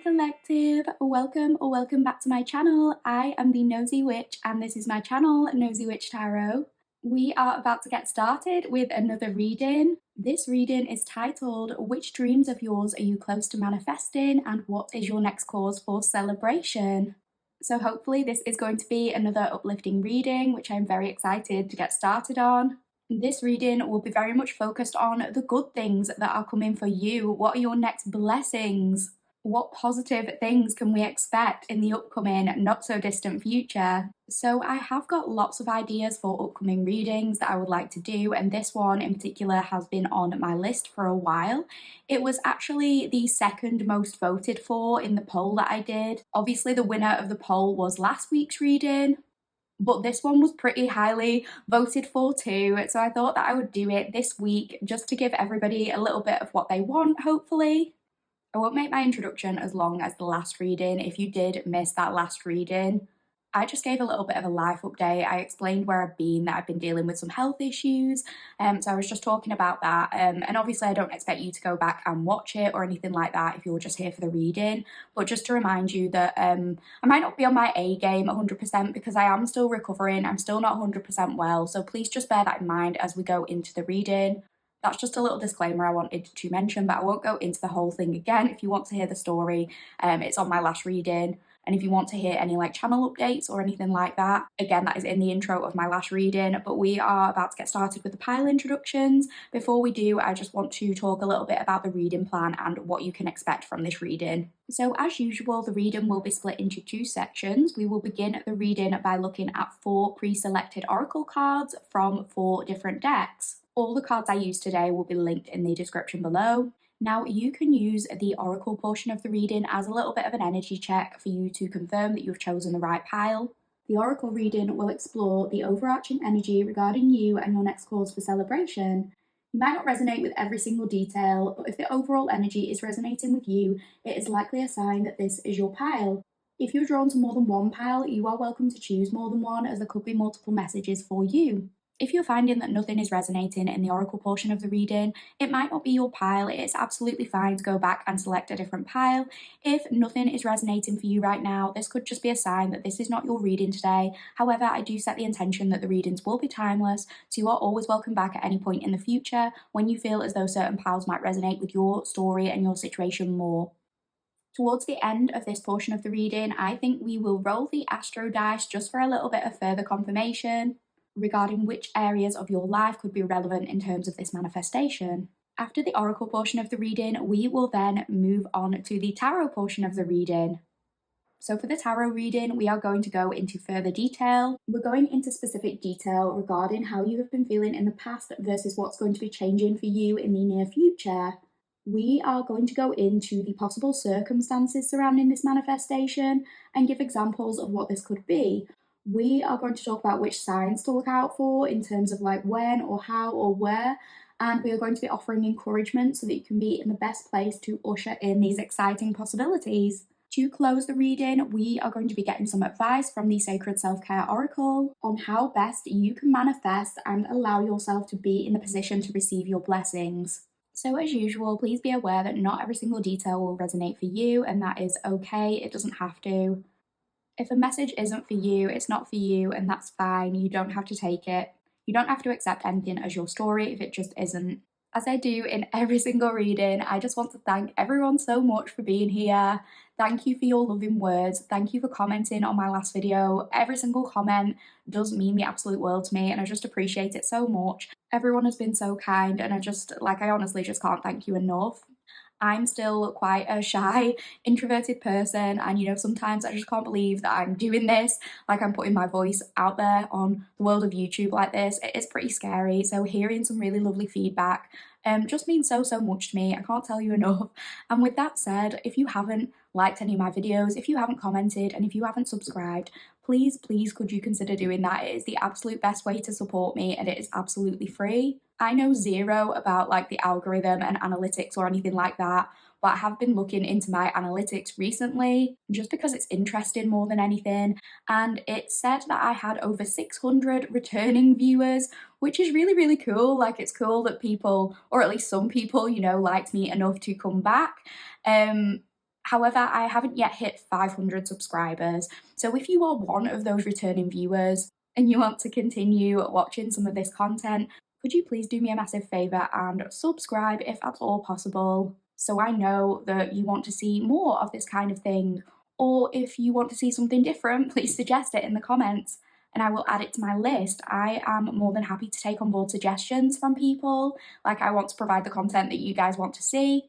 collective, welcome or welcome back to my channel. I am the Nosy Witch and this is my channel, Nosy Witch Tarot. We are about to get started with another reading. This reading is titled, Which Dreams of Yours Are You Close to Manifesting and What is Your Next Cause for Celebration? So hopefully this is going to be another uplifting reading, which I'm very excited to get started on. This reading will be very much focused on the good things that are coming for you. What are your next blessings? What positive things can we expect in the upcoming, not so distant future? So I have got lots of ideas for upcoming readings that I would like to do, and this one in particular has been on my list for a while. It was actually the second most voted for in the poll that I did. Obviously the winner of the poll was last week's reading, but this one was pretty highly voted for too, so I thought that I would do it this week just to give everybody a little bit of what they want, hopefully. I won't make my introduction as long as the last reading. If you did miss that last reading, I just gave a little bit of a life update. I explained where I've been, that I've been dealing with some health issues, so I was just talking about that, and obviously I don't expect you to go back and watch it or anything like that if you're just here for the reading, but just to remind you that I might not be on my A game 100% because I am still recovering, I'm still not 100% well, so please just bear that in mind as we go into the reading. That's just a little disclaimer I wanted to mention, but I won't go into the whole thing again. If you want to hear the story, it's on my last reading. And if you want to hear any channel updates or anything like that, again, that is in the intro of my last reading. But we are about to get started with the pile introductions. Before we do, I just want to talk a little bit about the reading plan and what you can expect from this reading. So as usual, the reading will be split into two sections. We will begin the reading by looking at 4 pre-selected oracle cards from 4 different decks. All the cards I use today will be linked in the description below. Now, you can use the oracle portion of the reading as a little bit of an energy check for you to confirm that you've chosen the right pile. The oracle reading will explore the overarching energy regarding you and your next cause for celebration. You might not resonate with every single detail, but if the overall energy is resonating with you, it is likely a sign that this is your pile. If you're drawn to more than one pile, you are welcome to choose more than one, as there could be multiple messages for you. If you're finding that nothing is resonating in the oracle portion of the reading, it might not be your pile. It's absolutely fine to go back and select a different pile. If nothing is resonating for you right now, this could just be a sign that this is not your reading today. However, I do set the intention that the readings will be timeless, so you are always welcome back at any point in the future when you feel as though certain piles might resonate with your story and your situation more. Towards the end of this portion of the reading, I think we will roll the astro dice just for a little bit of further confirmation regarding which areas of your life could be relevant in terms of this manifestation. After the oracle portion of the reading, we will then move on to the tarot portion of the reading. So for the tarot reading, we are going to go into further detail. We're going into specific detail regarding how you have been feeling in the past versus what's going to be changing for you in the near future. We are going to go into the possible circumstances surrounding this manifestation and give examples of what this could be. We are going to talk about which signs to look out for in terms of when or how or where, and we are going to be offering encouragement so that you can be in the best place to usher in these exciting possibilities. To close the reading, we are going to be getting some advice from the Sacred Self-Care Oracle on how best you can manifest and allow yourself to be in the position to receive your blessings. So as usual, please be aware that not every single detail will resonate for you, and that is okay, it doesn't have to. If a message isn't for you, it's not for you, and that's fine. You don't have to take it. You don't have to accept anything as your story if it just isn't. As I do in every single reading, I just want to thank everyone so much for being here. Thank you for your loving words. Thank you for commenting on my last video. Every single comment does mean the absolute world to me, and I just appreciate it so much. Everyone has been so kind, and I honestly just can't thank you enough. I'm still quite a shy, introverted person, and sometimes I just can't believe that I'm doing this, I'm putting my voice out there on the world of YouTube like this. It is pretty scary, so hearing some really lovely feedback just means so much to me. I can't tell you enough. And with that said, if you haven't liked any of my videos, if you haven't commented, and if you haven't subscribed, please could you consider doing that. It is the absolute best way to support me, and it is absolutely free. I know zero about the algorithm and analytics or anything like that, but I have been looking into my analytics recently just because it's interesting more than anything, and it said that I had over 600 returning viewers, which is really cool. It's cool that people, or at least some people, liked me enough to come back. However, I haven't yet hit 500 subscribers. So if you are one of those returning viewers and you want to continue watching some of this content, could you please do me a massive favour and subscribe if at all possible, so I know that you want to see more of this kind of thing. Or if you want to see something different, please suggest it in the comments and I will add it to my list. I am more than happy to take on board suggestions from people. Like, I want to provide the content that you guys want to see.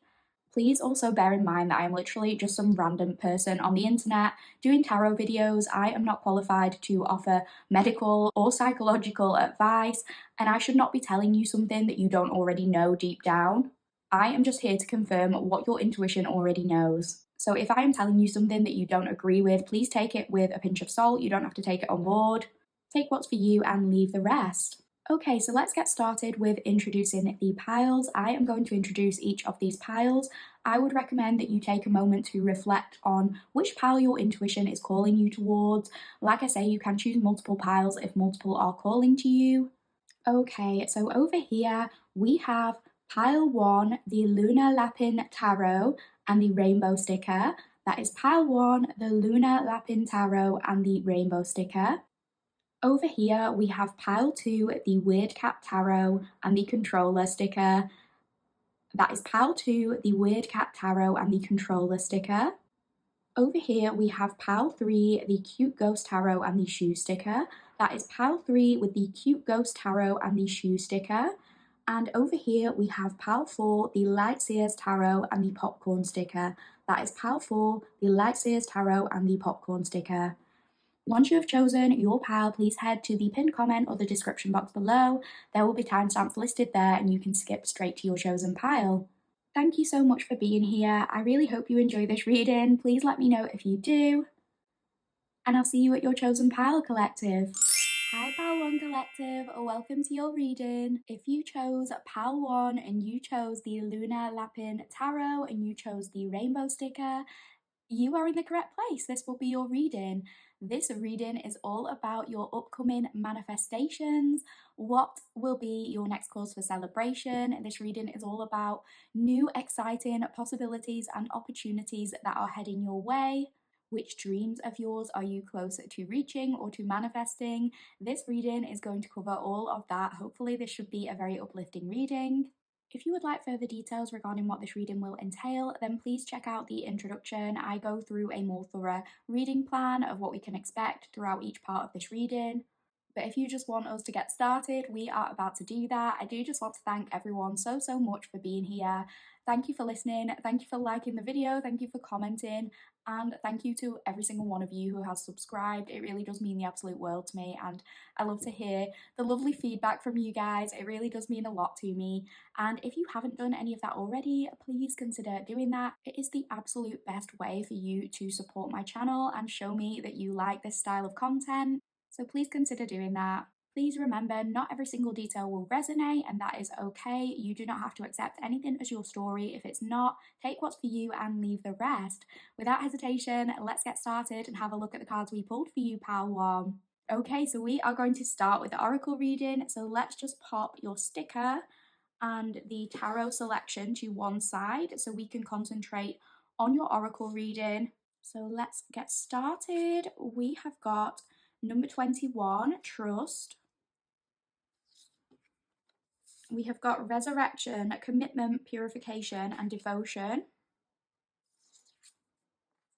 Please also bear in mind that I am literally just some random person on the internet doing tarot videos. I am not qualified to offer medical or psychological advice, and I should not be telling you something that you don't already know deep down. I am just here to confirm what your intuition already knows. So if I am telling you something that you don't agree with, please take it with a pinch of salt. You don't have to take it on board. Take what's for you and leave the rest. Okay, so let's get started with introducing the piles. I am going to introduce each of these piles. I would recommend that you take a moment to reflect on which pile your intuition is calling you towards. Like I say, you can choose multiple piles if multiple are calling to you. Okay, so over here we have pile 1, the Lunar Lapin Tarot and the Rainbow Sticker. That is pile 1, the Lunar Lapin Tarot and the Rainbow Sticker. Over here we have pile 2, the Weird Cat Tarot and the Controller Sticker. That is pile 2, the Weird Cat Tarot and the Controller Sticker. Over here we have pile 3, the Cute Ghost Tarot and the Shoe Sticker. That is pile 3 with the Cute Ghost Tarot and the Shoe Sticker. And over here we have pile 4, the Lightseers Tarot and the Popcorn Sticker. That is pile 4, the Lightseers Tarot and the Popcorn Sticker. Once you have chosen your pile, please head to the pinned comment or the description box below. There will be timestamps listed there and you can skip straight to your chosen pile. Thank you so much for being here. I really hope you enjoy this reading. Please let me know if you do. And I'll see you at your chosen pile, collective. Hi Pile 1 Collective, welcome to your reading. If you chose Pile 1 and you chose the Lunar Lapin Tarot and you chose the Rainbow Sticker, you are in the correct place. This will be your reading. This reading is all about your upcoming manifestations. What will be your next cause for celebration? This reading is all about new, exciting possibilities and opportunities that are heading your way. Which dreams of yours are you closer to reaching or to manifesting? This reading is going to cover all of that. Hopefully, this should be a very uplifting reading. If you would like further details regarding what this reading will entail, then please check out the introduction. I go through a more thorough reading plan of what we can expect throughout each part of this reading. But if you just want us to get started, we are about to do that. I do just want to thank everyone so much for being here. Thank you for listening. Thank you for liking the video. Thank you for commenting. And thank you to every single one of you who has subscribed. It really does mean the absolute world to me. And I love to hear the lovely feedback from you guys. It really does mean a lot to me. And if you haven't done any of that already, please consider doing that. It is the absolute best way for you to support my channel and show me that you like this style of content. So please consider doing that. Please remember, not every single detail will resonate, and that is okay. You do not have to accept anything as your story. If it's not, take what's for you and leave the rest. Without hesitation, let's get started and have a look at the cards we pulled for you, Pile 1. Okay, so we are going to start with the oracle reading. So let's just pop your sticker and the tarot selection to one side so we can concentrate on your oracle reading. So let's get started. We have got number 21, trust. We have got resurrection, commitment, purification, and devotion.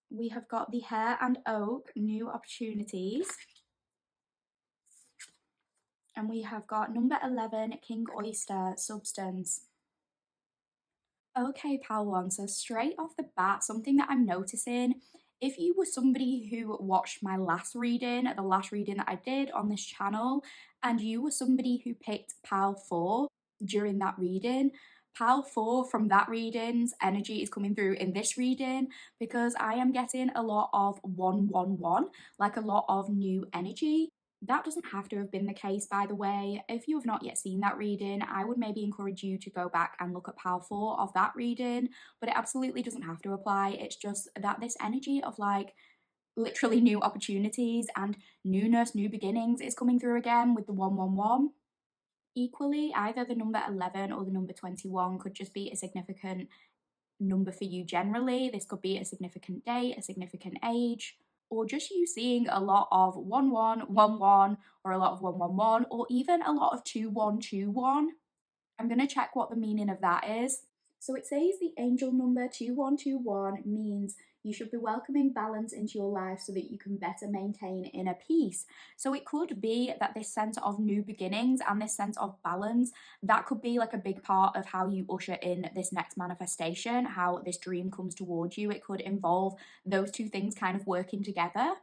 We have got the hare and oak, new opportunities. And we have got number 11, king oyster, substance. Okay, Pal 1, so straight off the bat, something that I'm noticing, if you were somebody who watched my last reading, the last reading that I did on this channel, and you were somebody who picked Pal 4 during that reading, Pal 4 from that reading's energy is coming through in this reading because I am getting a lot of 111, like a lot of new energy. That doesn't have to have been the case, by the way. If you have not yet seen that reading, I would maybe encourage you to go back and look at pile 4 of that reading, but it absolutely doesn't have to apply. It's just that this energy of like literally new opportunities and newness, new beginnings is coming through again with the 111. Equally, either the number 11 or the number 21 could just be a significant number for you generally. This could be a significant date, a significant age, or just you seeing a lot of 1111, or a lot of 111, or even a lot of 2121. I'm going to check what the meaning of that is. So it says the angel number 2121 means you should be welcoming balance into your life so that you can better maintain inner peace. So it could be that this sense of new beginnings and this sense of balance, that could be like a big part of how you usher in this next manifestation, how this dream comes towards you. It could involve those two things kind of working together.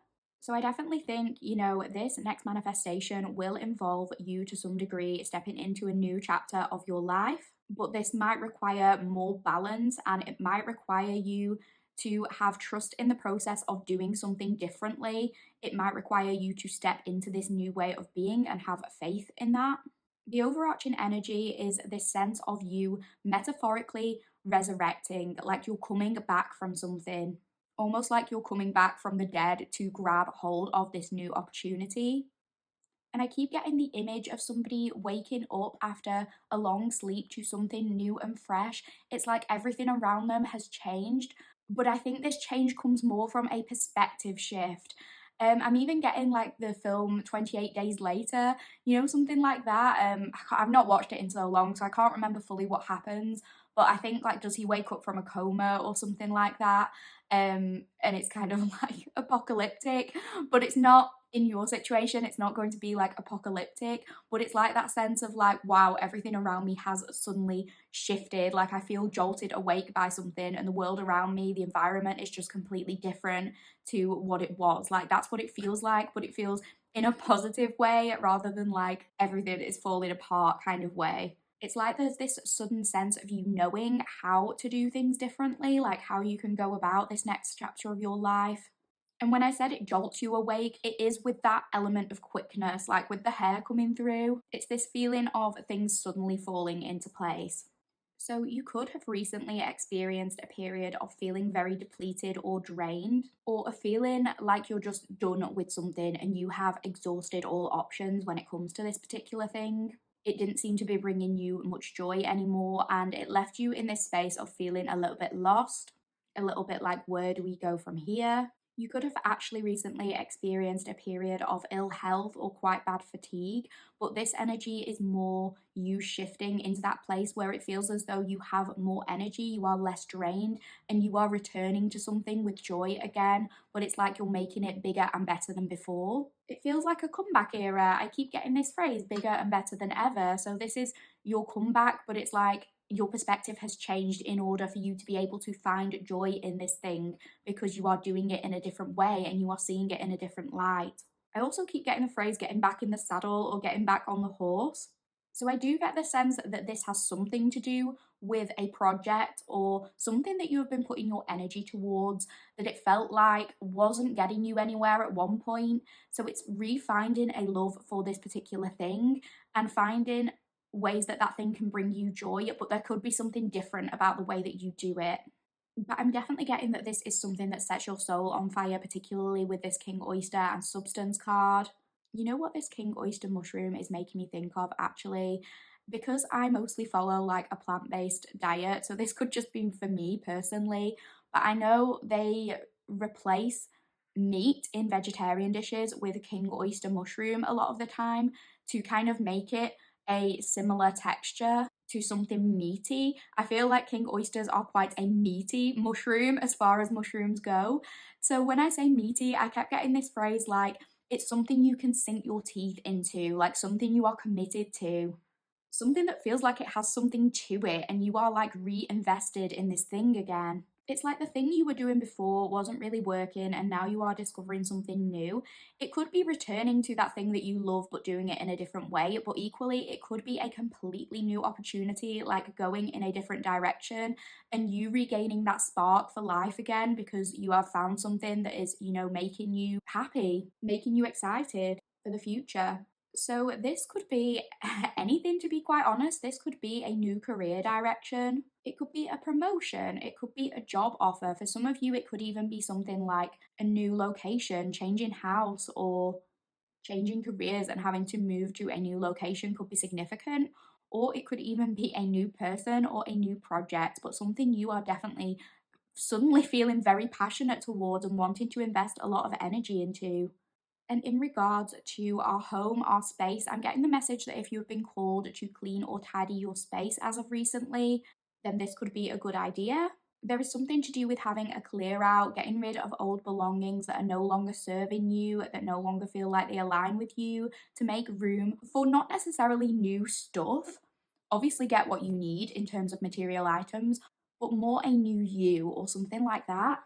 So I definitely think, this next manifestation will involve you to some degree stepping into a new chapter of your life, but this might require more balance and it might require you to have trust in the process of doing something differently. It might require you to step into this new way of being and have faith in that. The overarching energy is this sense of you metaphorically resurrecting, like you're coming back from something, almost like you're coming back from the dead to grab hold of this new opportunity. And I keep getting the image of somebody waking up after a long sleep to something new and fresh. It's like everything around them has changed, but I think this change comes more from a perspective shift. I'm even getting like the film 28 Days Later, something like that. I've not watched it in so long, so I can't remember fully what happens. But I think like, does he wake up from a coma or something like that? And it's kind of like apocalyptic, but it's not in your situation. It's not going to be like apocalyptic, but it's like that sense of like, wow, everything around me has suddenly shifted. Like I feel jolted awake by something, and the world around me, the environment is just completely different to what it was. Like that's what it feels like, but it feels in a positive way rather than like everything is falling apart kind of way. It's like there's this sudden sense of you knowing how to do things differently, like how you can go about this next chapter of your life. And when I said it jolts you awake, it is with that element of quickness, like with the hair coming through. It's this feeling of things suddenly falling into place. So, you could have recently experienced a period of feeling very depleted or drained, or a feeling like you're just done with something and you have exhausted all options when it comes to this particular thing. It didn't seem to be bringing you much joy anymore, and it left you in this space of feeling a little bit lost, a little bit like, where do we go from here? You could have actually recently experienced a period of ill health or quite bad fatigue, but this energy is more you shifting into that place where it feels as though you have more energy, you are less drained, and you are returning to something with joy again, but it's like you're making it bigger and better than before. It feels like a comeback era. I keep getting this phrase, bigger and better than ever. So this is your comeback, but it's like your perspective has changed in order for you to be able to find joy in this thing because you are doing it in a different way and you are seeing it in a different light. I also keep getting the phrase getting back in the saddle or getting back on the horse. So I do get the sense that this has something to do with a project or something that you have been putting your energy towards that it felt like wasn't getting you anywhere at one point. So it's refinding a love for this particular thing and finding ways that that thing can bring you joy, but there could be something different about the way that you do it. But I'm definitely getting that this is something that sets your soul on fire, particularly with this King Oyster and Substance card. You know what this King Oyster mushroom is making me think of actually? Because I mostly follow like a plant based diet, so this could just be for me personally, but I know they replace meat in vegetarian dishes with King Oyster mushroom a lot of the time to kind of make it a similar texture to something meaty. I feel like king oysters are quite a meaty mushroom as far as mushrooms go. So when I say meaty, I kept getting this phrase like it's something you can sink your teeth into, like something you are committed to, something that feels like it has something to it and you are like reinvested in this thing again. It's like the thing you were doing before wasn't really working and now you are discovering something new. It could be returning to that thing that you love but doing it in a different way, but equally it could be a completely new opportunity, like going in a different direction and you regaining that spark for life again because you have found something that is, making you happy, making you excited for the future. So, this could be anything, to be quite honest. This could be a new career direction. It could be a promotion. It could be a job offer. For some of you, it could even be something like a new location, changing house, or changing careers and having to move to a new location could be significant. or it could even be a new person or a new project, but something you are definitely suddenly feeling very passionate towards and wanting to invest a lot of energy into. And in regards to our home, our space, I'm getting the message that if you've been called to clean or tidy your space as of recently, then this could be a good idea. There is something to do with having a clear out, getting rid of old belongings that are no longer serving you, that no longer feel like they align with you, to make room for not necessarily new stuff. Obviously, get what you need in terms of material items, but more a new you or something like that.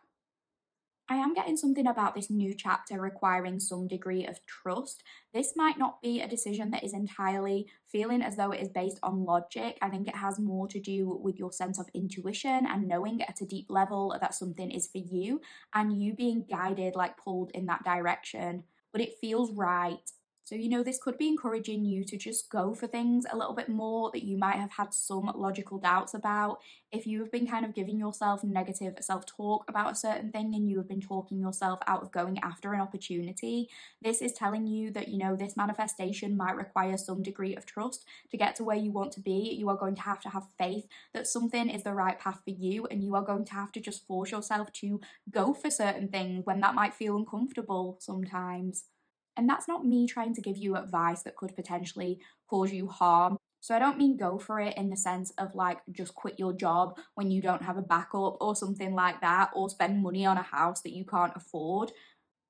I am getting something about this new chapter requiring some degree of trust. This might not be a decision that is entirely feeling as though it is based on logic. I think it has more to do with your sense of intuition and knowing at a deep level that something is for you and you being guided, like pulled in that direction. But it feels right. So, this could be encouraging you to just go for things a little bit more that you might have had some logical doubts about. If you have been kind of giving yourself negative self talk about a certain thing and you have been talking yourself out of going after an opportunity, this is telling you that, this manifestation might require some degree of trust to get to where you want to be. You are going to have faith that something is the right path for you, and you are going to have to just force yourself to go for certain things when that might feel uncomfortable sometimes. And that's not me trying to give you advice that could potentially cause you harm. So I don't mean go for it in the sense of like just quit your job when you don't have a backup or something like that, or spend money on a house that you can't afford.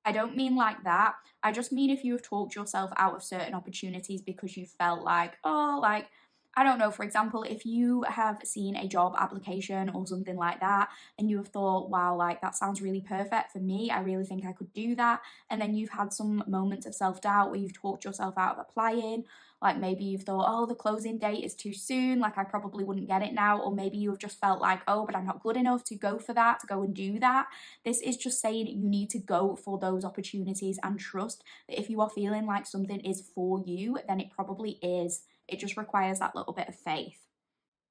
I don't mean like that. I just mean if you have talked yourself out of certain opportunities because you felt like, oh, like, I don't know, for example, if you have seen a job application or something like that, and you have thought, wow, like that sounds really perfect for me. I really think I could do that. And then you've had some moments of self doubt where you've talked yourself out of applying. Like maybe you've thought, oh, the closing date is too soon. Like I probably wouldn't get it now. Or maybe you've just felt like, oh, but I'm not good enough to go for that, to go and do that. This is just saying you need to go for those opportunities and trust that if you are feeling like something is for you, then it probably is. It just requires that little bit of faith.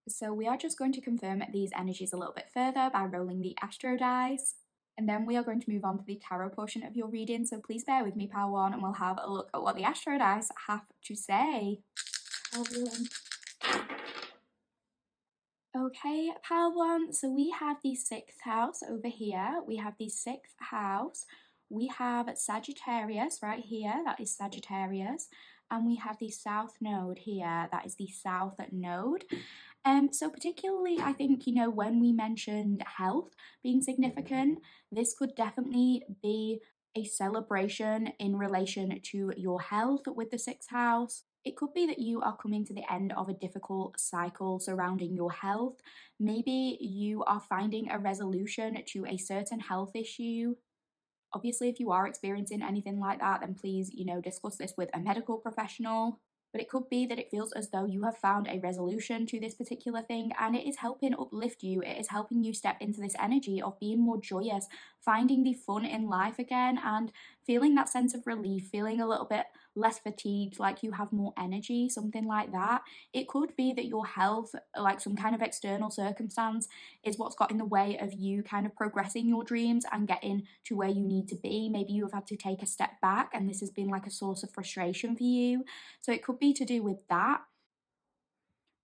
So we are just going to confirm these energies a little bit further by rolling the astro dice. And then we are going to move on to the tarot portion of your reading. So please bear with me, pile one, and we'll have a look at what the astro dice have to say. Okay, pile one. So we have the sixth house over here. We have the sixth house. We have Sagittarius right here. That is Sagittarius. And we have the south node here. That is the south node. So particularly, I think, when we mentioned health being significant, this could definitely be a celebration in relation to your health with the sixth house. It could be that you are coming to the end of a difficult cycle surrounding your health. Maybe you are finding a resolution to a certain health issue. Obviously, if you are experiencing anything like that, then please, discuss this with a medical professional. But it could be that it feels as though you have found a resolution to this particular thing and it is helping uplift you. It is helping you step into this energy of being more joyous, finding the fun in life again, and feeling that sense of relief, feeling a little bit less fatigued, like you have more energy, something like that. It could be that your health, like some kind of external circumstance, is what's got in the way of you kind of progressing your dreams and getting to where you need to be. Maybe you have had to take a step back and this has been like a source of frustration for you. So it could be to do with that.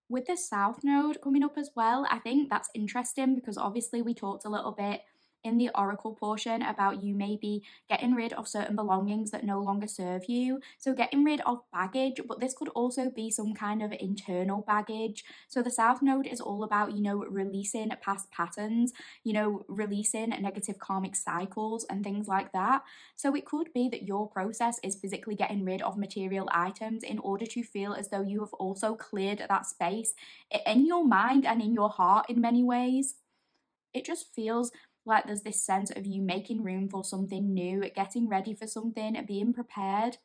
With the South Node coming up as well, I think that's interesting because obviously we talked a little bit in the oracle portion about you maybe getting rid of certain belongings that no longer serve you. So getting rid of baggage, but this could also be some kind of internal baggage. So the South Node is all about, releasing past patterns, releasing negative karmic cycles and things like that. So it could be that your process is physically getting rid of material items in order to feel as though you have also cleared that space in your mind and in your heart in many ways. It just feels like there's this sense of you making room for something new, getting ready for something, being prepared.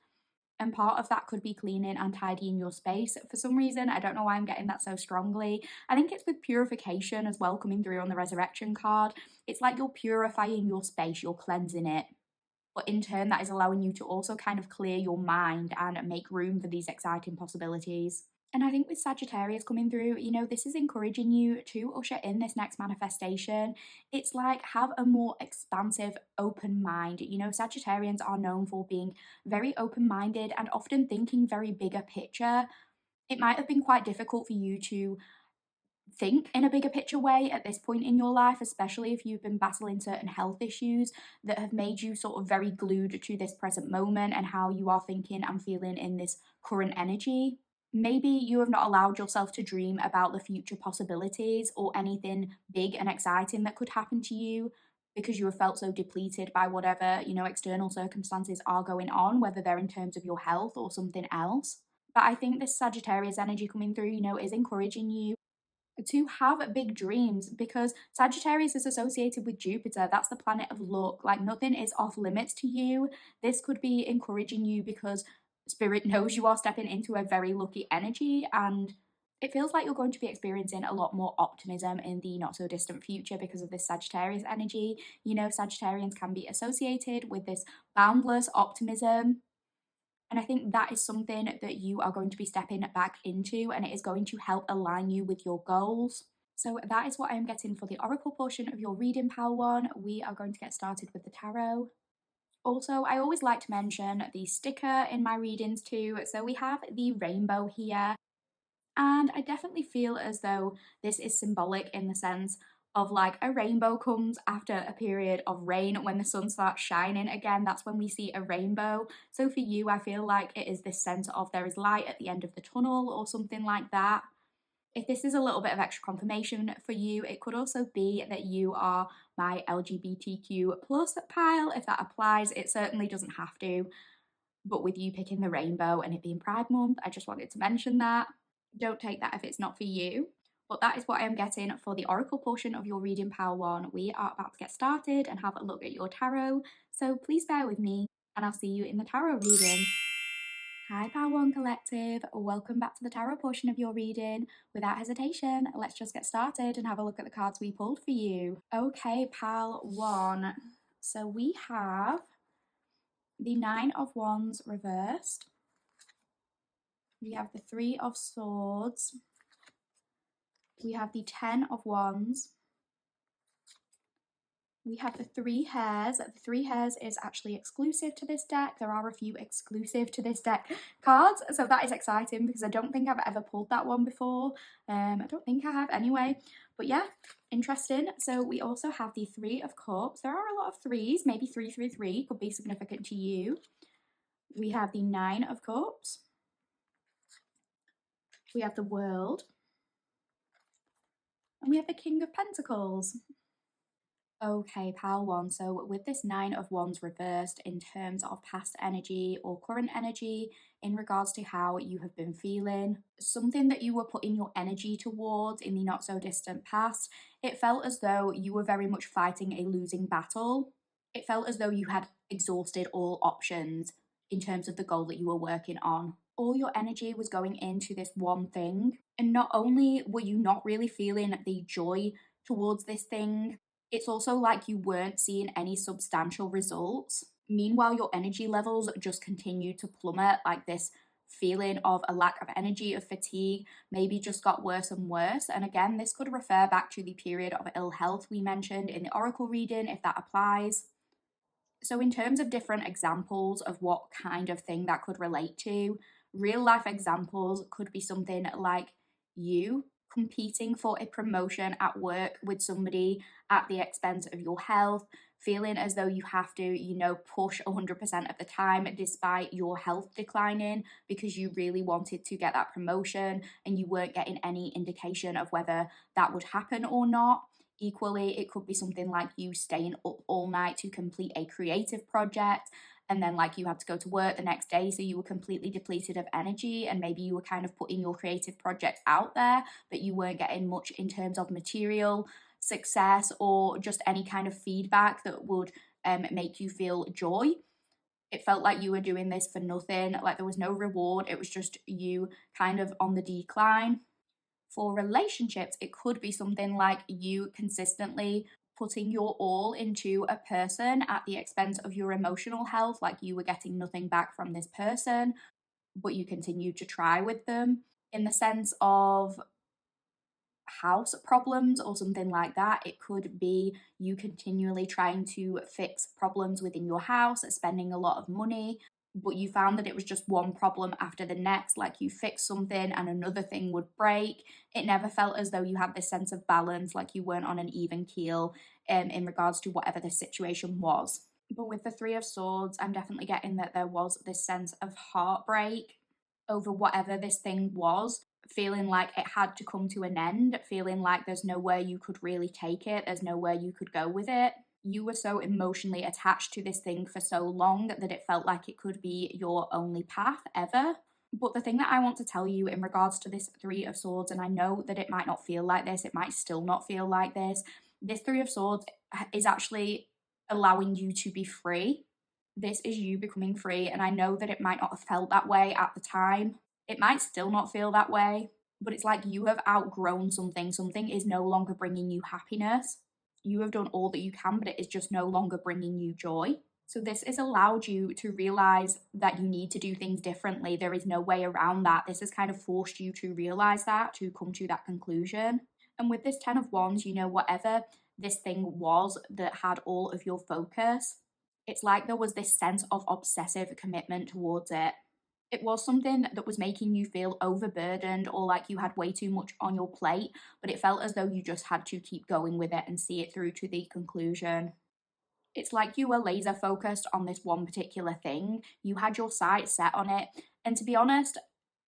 And part of that could be cleaning and tidying your space. For some reason, I don't know why I'm getting that so strongly. I think it's with purification as well coming through on the resurrection card. It's like you're purifying your space, you're cleansing it. But in turn, that is allowing you to also kind of clear your mind and make room for these exciting possibilities. And I think with Sagittarius coming through, this is encouraging you to usher in this next manifestation. It's like have a more expansive, open mind. Sagittarians are known for being very open minded and often thinking very bigger picture. It might have been quite difficult for you to think in a bigger picture way at this point in your life, especially if you've been battling certain health issues that have made you sort of very glued to this present moment and how you are thinking and feeling in this current energy. Maybe you have not allowed yourself to dream about the future possibilities or anything big and exciting that could happen to you because you have felt so depleted by whatever, external circumstances are going on, whether they're in terms of your health or something else. But I think this Sagittarius energy coming through, is encouraging you to have big dreams because Sagittarius is associated with Jupiter. That's the planet of luck. Like nothing is off limits to you. This could be encouraging you because Spirit knows you are stepping into a very lucky energy, and it feels like you're going to be experiencing a lot more optimism in the not so distant future because of this Sagittarius energy. Sagittarians can be associated with this boundless optimism, and I think that is something that you are going to be stepping back into, and it is going to help align you with your goals. So, that is what I am getting for the Oracle portion of your reading, Pal One. We are going to get started with the tarot. Also, I always like to mention the sticker in my readings too. So, we have the rainbow here. And I definitely feel as though this is symbolic in the sense of like a rainbow comes after a period of rain when the sun starts shining again. That's when we see a rainbow. So for you, I feel like it is this sense of there is light at the end of the tunnel or something like that. If this is a little bit of extra confirmation for you, it could also be that you are my LGBTQ plus pile. If that applies, it certainly doesn't have to. But with you picking the rainbow and it being Pride Month, I just wanted to mention that. Don't take that if it's not for you. But that is what I am getting for the Oracle portion of your reading, Pile One. We are about to get started and have a look at your tarot. So please bear with me and I'll see you in the tarot reading. Hi, Pile One Collective. Welcome back to the tarot portion of your reading. Without hesitation, let's just get started and have a look at the cards we pulled for you. Okay, Pile One. So we have the Nine of Wands reversed. We have the Three of Swords. We have the Ten of Wands. We have the Three Hairs. The Three Hairs is actually exclusive to this deck. There are a few exclusive to this deck cards, so that is exciting because I don't think I've ever pulled that one before. I don't think I have anyway. But yeah, interesting. So we also have the Three of Cups. There are a lot of threes, maybe 333 could be significant to you. We have the Nine of Cups. We have the World. And we have the King of Pentacles. Okay, Pal One. So with this Nine of Wands reversed in terms of past energy or current energy in regards to how you have been feeling, something that you were putting your energy towards in the not so distant past, it felt as though you were very much fighting a losing battle. It felt as though you had exhausted all options in terms of the goal that you were working on. All your energy was going into this one thing. And not only were you not really feeling the joy towards this thing, it's also like you weren't seeing any substantial results. Meanwhile, your energy levels just continued to plummet, like this feeling of a lack of energy, of fatigue, maybe just got worse and worse. And again, this could refer back to the period of ill health we mentioned in the oracle reading, if that applies. So, in terms of different examples of what kind of thing that could relate to, real life examples could be something like you competing for a promotion at work with somebody at the expense of your health, feeling as though you have to, push 100% of the time despite your health declining because you really wanted to get that promotion and you weren't getting any indication of whether that would happen or not. Equally, it could be something like you staying up all night to complete a creative project, and then like you had to go to work the next day, so you were completely depleted of energy, and maybe you were kind of putting your creative project out there, but you weren't getting much in terms of material success or just any kind of feedback that would make you feel joy. It felt like you were doing this for nothing, like there was no reward, it was just you kind of on the decline. For relationships, it could be something like you consistently putting your all into a person at the expense of your emotional health, like you were getting nothing back from this person, but you continued to try with them. In the sense of house problems or something like that, it could be you continually trying to fix problems within your house, spending a lot of money, but you found that it was just one problem after the next, like you fixed something and another thing would break. It never felt as though you had this sense of balance, like you weren't on an even keel in regards to whatever the situation was. But with the Three of Swords, I'm definitely getting that there was this sense of heartbreak over whatever this thing was, feeling like it had to come to an end, feeling like there's nowhere you could really take it, there's nowhere you could go with it. You were so emotionally attached to this thing for so long that it felt like it could be your only path ever. But the thing that I want to tell you in regards to this Three of Swords, and I know that it might not feel like this, it might still not feel like this Three of Swords is actually allowing you to be free. This is you becoming free, and I know that it might not have felt that way at the time. It might still not feel that way, but it's like you have outgrown something. Something is no longer bringing you happiness. You have done all that you can, but it is just no longer bringing you joy. So, this has allowed you to realize that you need to do things differently. There is no way around that. This has kind of forced you to realize that, to come to that conclusion. And with this Ten of Wands, whatever this thing was that had all of your focus, it's like there was this sense of obsessive commitment towards it. It was something that was making you feel overburdened or like you had way too much on your plate, but it felt as though you just had to keep going with it and see it through to the conclusion. It's like you were laser focused on this one particular thing. You had your sights set on it. And to be honest,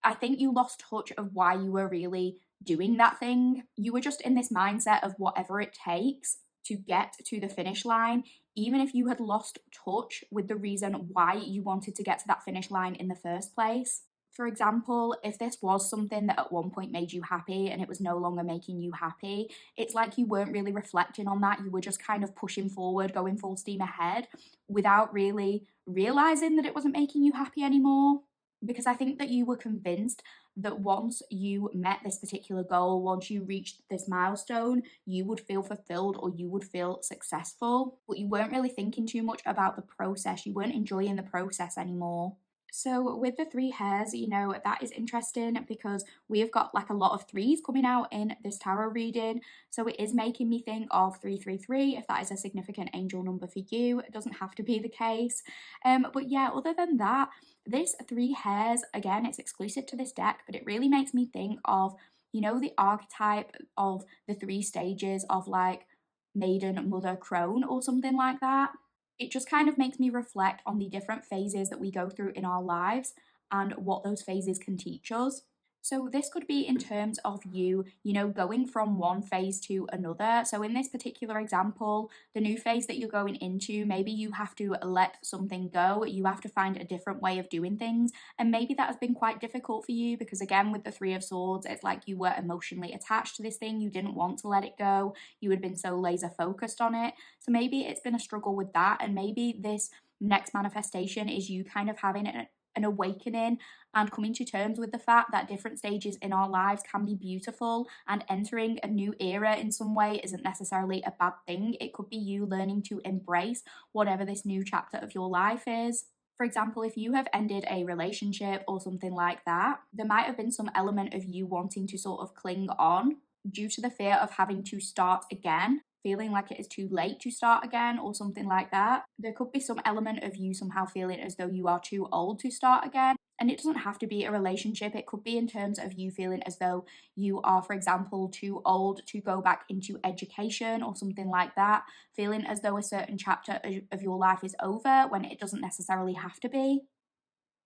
I think you lost touch of why you were really doing that thing. You were just in this mindset of whatever it takes to get to the finish line, even if you had lost touch with the reason why you wanted to get to that finish line in the first place. For example, if this was something that at one point made you happy and it was no longer making you happy, it's like you weren't really reflecting on that. You were just kind of pushing forward, going full steam ahead without really realizing that it wasn't making you happy anymore. Because I think that you were convinced that once you met this particular goal, once you reached this milestone, you would feel fulfilled or you would feel successful. But you weren't really thinking too much about the process. You weren't enjoying the process anymore. So with the three hairs, that is interesting because we have got like a lot of threes coming out in this tarot reading. So it is making me think of 333, if that is a significant angel number for you. It doesn't have to be the case. But yeah, other than that, this three hairs, again, it's exclusive to this deck, but it really makes me think of, the archetype of the three stages of like maiden, mother, crone or something like that. It just kind of makes me reflect on the different phases that we go through in our lives and what those phases can teach us. So, this could be in terms of you, going from one phase to another. So, in this particular example, the new phase that you're going into, maybe you have to let something go. You have to find a different way of doing things. And maybe that has been quite difficult for you because, again, with the Three of Swords, it's like you were emotionally attached to this thing. You didn't want to let it go. You had been so laser focused on it. So, maybe it's been a struggle with that. And maybe this next manifestation is you kind of having an awakening and coming to terms with the fact that different stages in our lives can be beautiful, and entering a new era in some way isn't necessarily a bad thing. It could be you learning to embrace whatever this new chapter of your life is. For example, if you have ended a relationship or something like that, there might have been some element of you wanting to sort of cling on due to the fear of having to start again, feeling like it is too late to start again or something like that. There could be some element of you somehow feeling as though you are too old to start again. And it doesn't have to be a relationship. It could be in terms of you feeling as though you are, for example, too old to go back into education or something like that, feeling as though a certain chapter of your life is over when it doesn't necessarily have to be.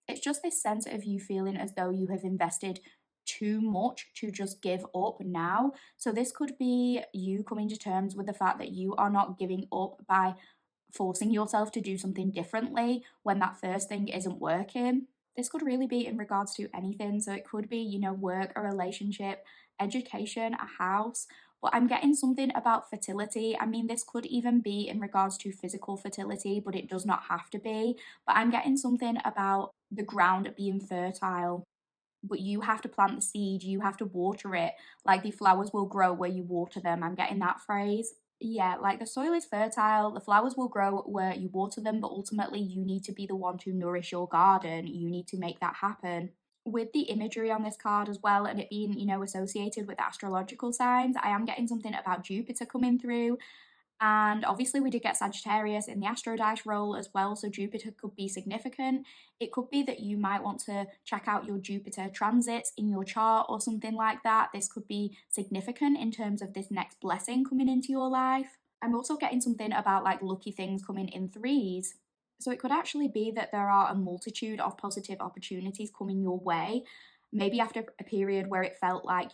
It's just this sense of you feeling as though you have invested too much to just give up now. So, this could be you coming to terms with the fact that you are not giving up by forcing yourself to do something differently when that first thing isn't working. This could really be in regards to anything. So, it could be, work, a relationship, education, a house. But I'm getting something about fertility. I mean, this could even be in regards to physical fertility, but it does not have to be. But I'm getting something about the ground being fertile. But you have to plant the seed, you have to water it. Like the flowers will grow where you water them. I'm getting that phrase. Yeah, like the soil is fertile, the flowers will grow where you water them, but ultimately you need to be the one to nourish your garden. You need to make that happen. With the imagery on this card as well, and it being, associated with astrological signs, I am getting something about Jupiter coming through. And obviously, we did get Sagittarius in the Astro Dice roll as well, so Jupiter could be significant. It could be that you might want to check out your Jupiter transits in your chart or something like that. This could be significant in terms of this next blessing coming into your life. I'm also getting something about like lucky things coming in threes. So it could actually be that there are a multitude of positive opportunities coming your way. Maybe after a period where it felt like,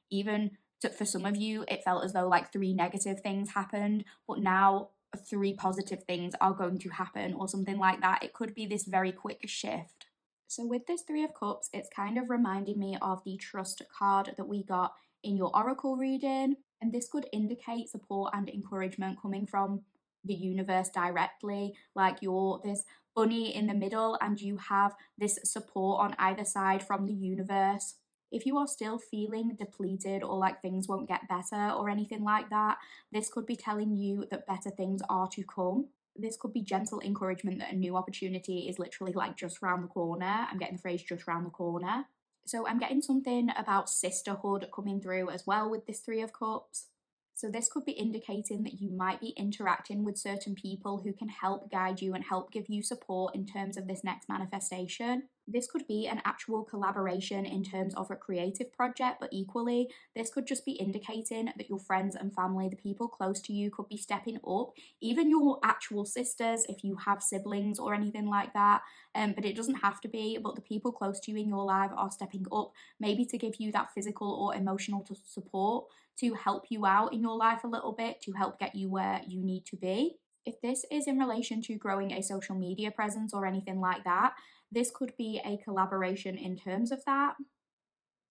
even for some of you, it felt as though like three negative things happened, but now three positive things are going to happen or something like that. It could be this very quick shift. So, with this Three of Cups, it's kind of reminding me of the trust card that we got in your oracle reading. And this could indicate support and encouragement coming from the universe directly. Like you're this bunny in the middle, and you have this support on either side from the universe. If you are still feeling depleted or like things won't get better or anything like that, this could be telling you that better things are to come. This could be gentle encouragement that a new opportunity is literally like just round the corner. I'm getting the phrase just round the corner. So I'm getting something about sisterhood coming through as well with this Three of Cups. So this could be indicating that you might be interacting with certain people who can help guide you and help give you support in terms of this next manifestation. This could be an actual collaboration in terms of a creative project, but equally, this could just be indicating that your friends and family, the people close to you, could be stepping up, even your actual sisters, if you have siblings or anything like that. But it doesn't have to be, but the people close to you in your life are stepping up, maybe to give you that physical or emotional support to help you out in your life a little bit, to help get you where you need to be. If this is in relation to growing a social media presence or anything like that, this could be a collaboration in terms of that.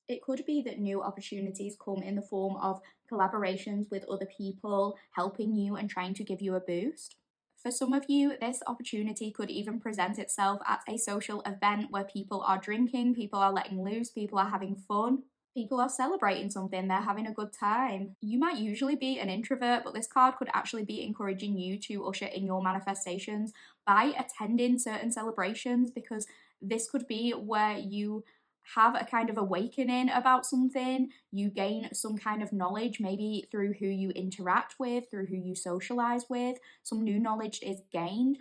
It could be that new opportunities come in the form of collaborations with other people helping you and trying to give you a boost. For some of you, this opportunity could even present itself at a social event where people are drinking, people are letting loose, people are having fun. People are celebrating something, they're having a good time. You might usually be an introvert, but this card could actually be encouraging you to usher in your manifestations by attending certain celebrations, because this could be where you have a kind of awakening about something, you gain some kind of knowledge, maybe through who you interact with, through who you socialize with, some new knowledge is gained.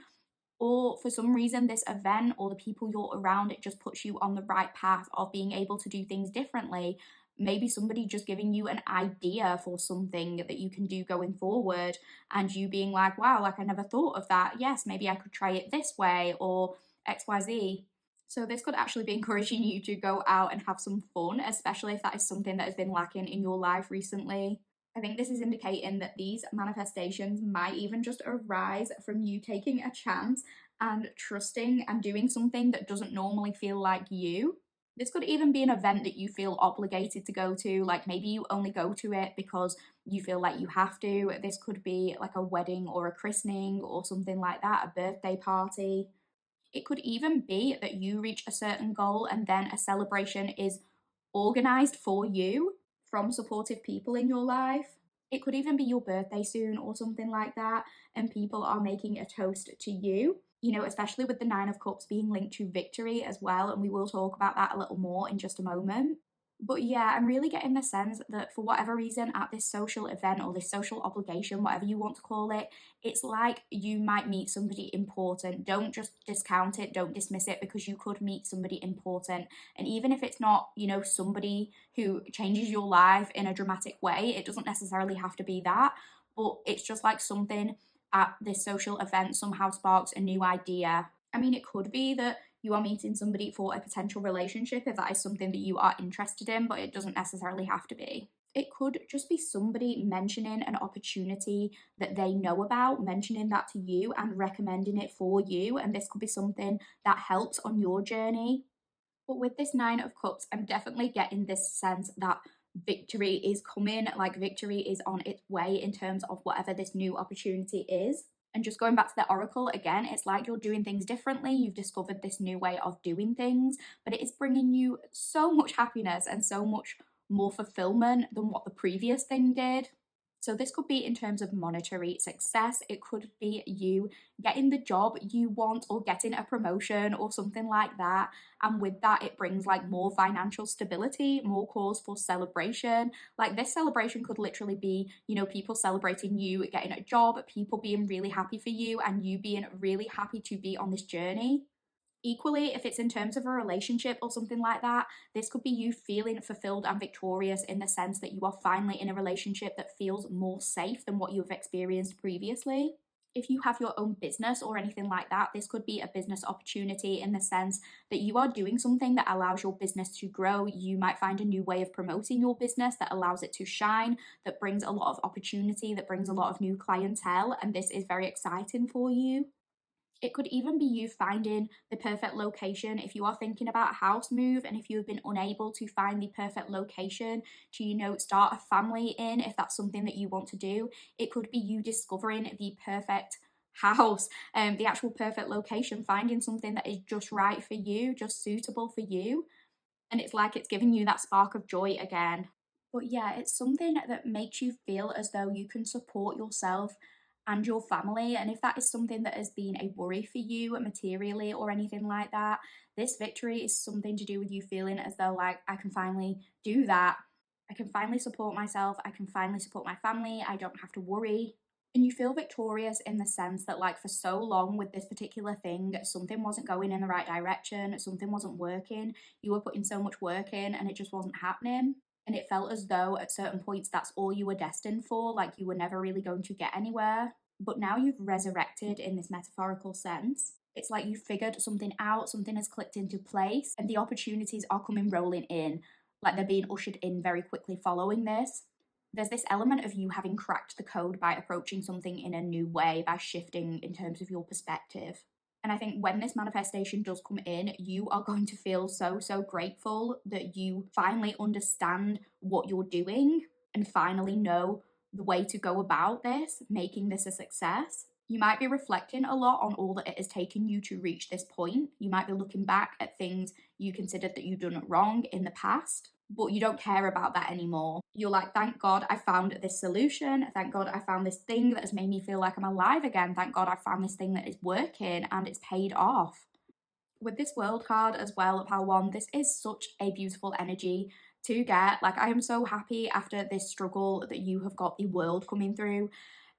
Or for some reason, this event or the people you're around, it just puts you on the right path of being able to do things differently. Maybe somebody just giving you an idea for something that you can do going forward, and you being like, wow, like I never thought of that. Yes, maybe I could try it this way or XYZ. So, this could actually be encouraging you to go out and have some fun, especially if that is something that has been lacking in your life recently. I think this is indicating that these manifestations might even just arise from you taking a chance and trusting and doing something that doesn't normally feel like you. This could even be an event that you feel obligated to go to, like maybe you only go to it because you feel like you have to. This could be like a wedding or a christening or something like that, a birthday party. It could even be that you reach a certain goal and then a celebration is organized for you from supportive people in your life. It could even be your birthday soon or something like that, and people are making a toast to you. Especially with the Nine of Cups being linked to victory as well, and we will talk about that a little more in just a moment. But yeah, I'm really getting the sense that for whatever reason, at this social event or this social obligation, whatever you want to call it, it's like you might meet somebody important. Don't just discount it, don't dismiss it, because you could meet somebody important. And even if it's not, somebody who changes your life in a dramatic way, it doesn't necessarily have to be that. But it's just like something at this social event somehow sparks a new idea. I mean, it could be that you are meeting somebody for a potential relationship if that is something that you are interested in, but it doesn't necessarily have to be. It could just be somebody mentioning an opportunity that they know about, mentioning that to you and recommending it for you. And this could be something that helps on your journey. But with this Nine of Cups, I'm definitely getting this sense that victory is coming, like victory is on its way in terms of whatever this new opportunity is. And just going back to the oracle again, it's like you're doing things differently. You've discovered this new way of doing things, but it is bringing you so much happiness and so much more fulfillment than what the previous thing did. So this could be in terms of monetary success. It could be you getting the job you want or getting a promotion or something like that. And with that, it brings like more financial stability, more cause for celebration. Like this celebration could literally be, people celebrating you getting a job, people being really happy for you, and you being really happy to be on this journey. Equally, if it's in terms of a relationship or something like that, this could be you feeling fulfilled and victorious in the sense that you are finally in a relationship that feels more safe than what you've experienced previously. If you have your own business or anything like that, this could be a business opportunity in the sense that you are doing something that allows your business to grow. You might find a new way of promoting your business that allows it to shine, that brings a lot of opportunity, that brings a lot of new clientele, and this is very exciting for you. It could even be you finding the perfect location if you are thinking about a house move and if you've been unable to find the perfect location to, start a family in, if that's something that you want to do. It could be you discovering the perfect house, the actual perfect location, finding something that is just right for you, just suitable for you. And it's like it's giving you that spark of joy again. But yeah, it's something that makes you feel as though you can support yourself and your family. And if that is something that has been a worry for you materially or anything like that, this victory is something to do with you feeling as though, like, I can finally do that. I can finally support myself. I can finally support my family. I don't have to worry. And you feel victorious in the sense that, like, for so long with this particular thing, something wasn't going in the right direction, something wasn't working. You were putting so much work in and it just wasn't happening. And it felt as though at certain points that's all you were destined for, like you were never really going to get anywhere. But now you've resurrected in this metaphorical sense. It's like you've figured something out, something has clicked into place, and the opportunities are coming rolling in, like they're being ushered in very quickly following this. There's this element of you having cracked the code by approaching something in a new way, by shifting in terms of your perspective. And I think when this manifestation does come in, you are going to feel so, so grateful that you finally understand what you're doing and finally know the way to go about this, making this a success. You might be reflecting a lot on all that it has taken you to reach this point. You might be looking back at things you considered that you've done wrong in the past, but you don't care about that anymore. You're like, thank God I found this solution. Thank God I found this thing that has made me feel like I'm alive again. Thank God I found this thing that is working and it's paid off. With this world card as well, Pal One, this is such a beautiful energy to get. Like, I am so happy after this struggle that you have got the world coming through,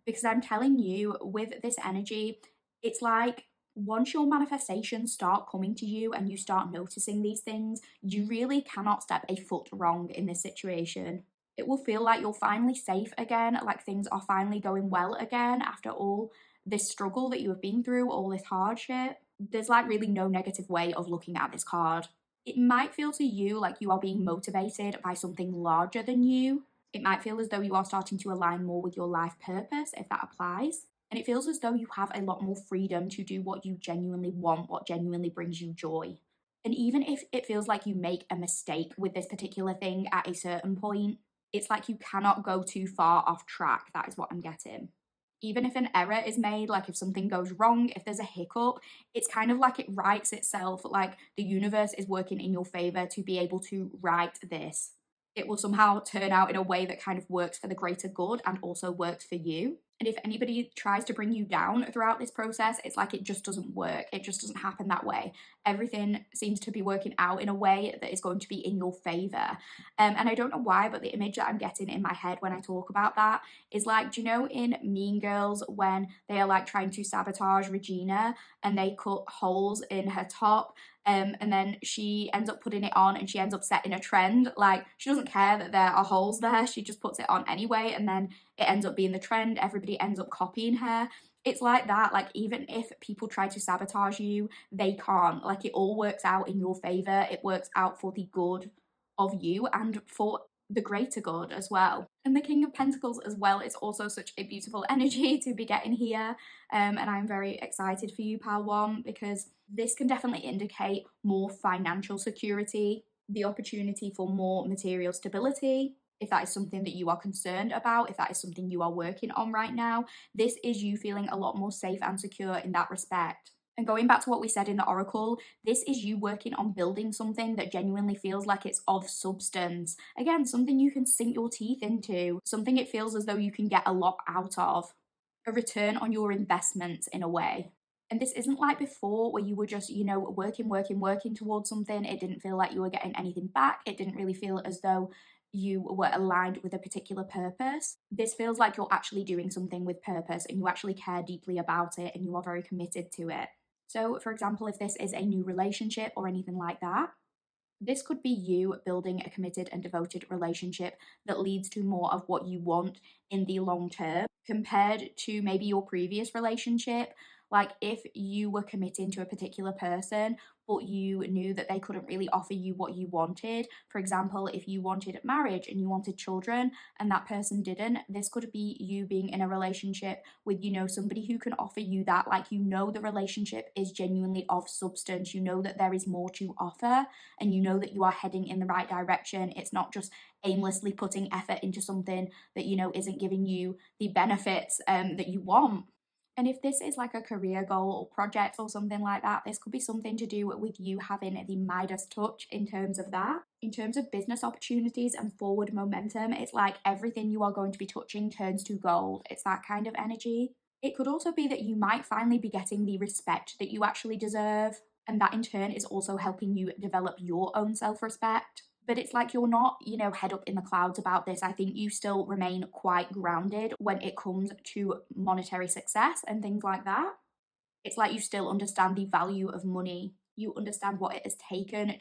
because I'm telling you, with this energy, it's like once your manifestations start coming to you and you start noticing these things, you really cannot step a foot wrong in this situation. It will feel like you're finally safe again, like things are finally going well again after all this struggle that you have been through, all this hardship. There's like really no negative way of looking at this card. It might feel to you like you are being motivated by something larger than you. It might feel as though you are starting to align more with your life purpose, if that applies. And it feels as though you have a lot more freedom to do what you genuinely want, what genuinely brings you joy. And even if it feels like you make a mistake with this particular thing at a certain point, it's like you cannot go too far off track. That is what I'm getting. Even if an error is made, like if something goes wrong, if there's a hiccup, it's kind of like it writes itself, like the universe is working in your favor to be able to write this. It will somehow turn out in a way that kind of works for the greater good and also works for you. And if anybody tries to bring you down throughout this process, it's like it just doesn't work. It just doesn't happen that way. Everything seems to be working out in a way that is going to be in your favor. And I don't know why, but the image that I'm getting in my head when I talk about that is like, do you know in Mean Girls when they are like trying to sabotage Regina and they cut holes in her top? And then she ends up putting it on and she ends up setting a trend. Like, she doesn't care that there are holes there, she just puts it on anyway, and then it ends up being the trend. Everybody ends up copying her. It's like that. Like, even if people try to sabotage you, they can't. Like, it all works out in your favor. It works out for the good of you and for the greater good as well. And the King of Pentacles as well is also such a beautiful energy to be getting here. And I'm very excited for you, Pal One, because this can definitely indicate more financial security, the opportunity for more material stability. If that is something that you are concerned about, if that is something you are working on right now, this is you feeling a lot more safe and secure in that respect. And going back to what we said in the oracle, this is you working on building something that genuinely feels like it's of substance. Again, something you can sink your teeth into, something it feels as though you can get a lot out of, a return on your investments in a way. And this isn't like before where you were just, working towards something. It didn't feel like you were getting anything back. It didn't really feel as though you were aligned with a particular purpose. This feels like you're actually doing something with purpose and you actually care deeply about it and you are very committed to it. So, for example, if this is a new relationship or anything like that, this could be you building a committed and devoted relationship that leads to more of what you want in the long term compared to maybe your previous relationship. Like if you were committing to a particular person, but you knew that they couldn't really offer you what you wanted. For example, if you wanted marriage and you wanted children and that person didn't, this could be you being in a relationship with, somebody who can offer you that. Like, the relationship is genuinely of substance. You know that there is more to offer and you know that you are heading in the right direction. It's not just aimlessly putting effort into something that isn't giving you the benefits that you want. And if this is like a career goal or project or something like that, this could be something to do with you having the Midas touch in terms of that. In terms of business opportunities and forward momentum, it's like everything you are going to be touching turns to gold. It's that kind of energy. It could also be that you might finally be getting the respect that you actually deserve. And that in turn is also helping you develop your own self respect. But it's like you're not, head up in the clouds about this. I think you still remain quite grounded when it comes to monetary success and things like that. It's like you still understand the value of money. You understand what it has taken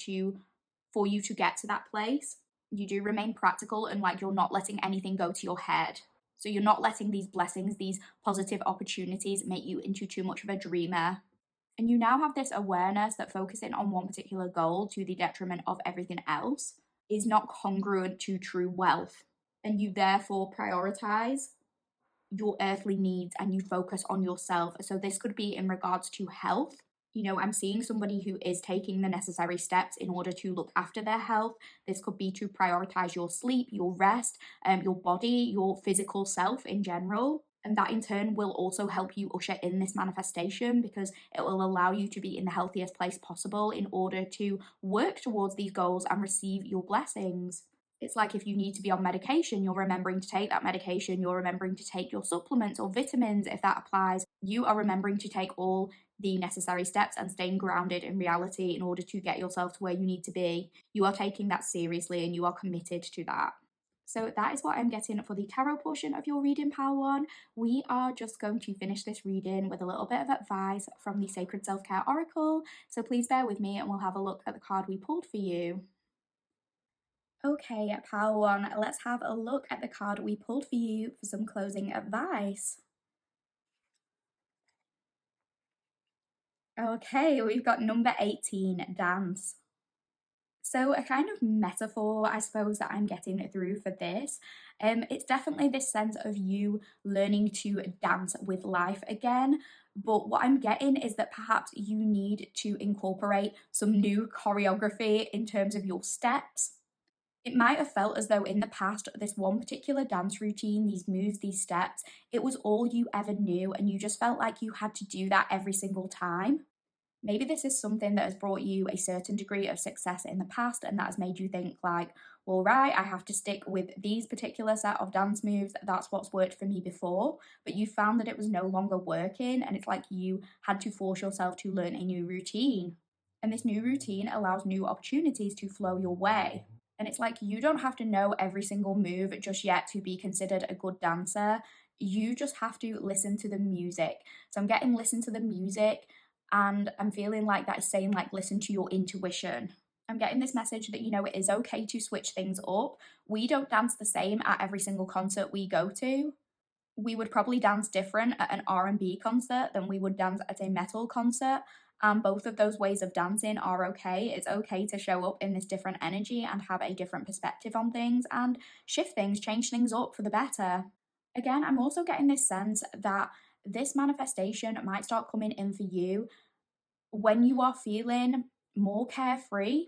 for you to get to that place. You do remain practical and like you're not letting anything go to your head. So you're not letting these blessings, these positive opportunities make you into too much of a dreamer. And you now have this awareness that focusing on one particular goal to the detriment of everything else is not congruent to true wealth. And you therefore prioritize your earthly needs and you focus on yourself. So, this could be in regards to health. I'm seeing somebody who is taking the necessary steps in order to look after their health. This could be to prioritize your sleep, your rest, your body, your physical self in general. And that in turn will also help you usher in this manifestation because it will allow you to be in the healthiest place possible in order to work towards these goals and receive your blessings. It's like if you need to be on medication, you're remembering to take that medication, you're remembering to take your supplements or vitamins if that applies. You are remembering to take all the necessary steps and staying grounded in reality in order to get yourself to where you need to be. You are taking that seriously and you are committed to that. So that is what I'm getting for the tarot portion of your reading, Pile 1. We are just going to finish this reading with a little bit of advice from the Sacred Self-Care Oracle. So please bear with me and we'll have a look at the card we pulled for you. Okay, Pile 1, let's have a look at the card we pulled for you for some closing advice. Okay, we've got number 18, dance. So a kind of metaphor, I suppose, that I'm getting through for this. It's definitely this sense of you learning to dance with life again. But what I'm getting is that perhaps you need to incorporate some new choreography in terms of your steps. It might have felt as though in the past, this one particular dance routine, these moves, these steps, it was all you ever knew, and you just felt like you had to do that every single time. Maybe this is something that has brought you a certain degree of success in the past, and that has made you think, like, well, right, I have to stick with these particular set of dance moves. That's what's worked for me before. But you found that it was no longer working, and it's like you had to force yourself to learn a new routine. And this new routine allows new opportunities to flow your way. And it's like you don't have to know every single move just yet to be considered a good dancer. You just have to listen to the music. So I'm getting listen to the music, and I'm feeling like that is saying, like, listen to your intuition. I'm getting this message that, it is okay to switch things up. We don't dance the same at every single concert we go to. We would probably dance different at an R&B concert than we would dance at a metal concert. And both of those ways of dancing are okay. It's okay to show up in this different energy and have a different perspective on things and shift things, change things up for the better. Again, I'm also getting this sense that this manifestation might start coming in for you when you are feeling more carefree,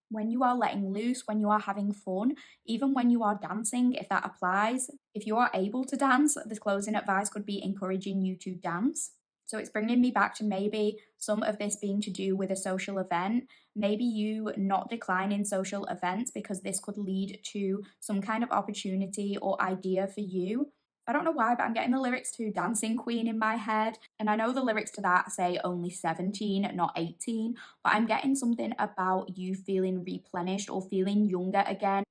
when you are letting loose, when you are having fun, even when you are dancing, if that applies. If you are able to dance, this closing advice could be encouraging you to dance. So it's bringing me back to maybe some of this being to do with a social event. Maybe you not declining social events because this could lead to some kind of opportunity or idea for you. I don't know why, but I'm getting the lyrics to Dancing Queen in my head. And I know the lyrics to that say only 17, not 18, but I'm getting something about you feeling replenished or feeling younger again.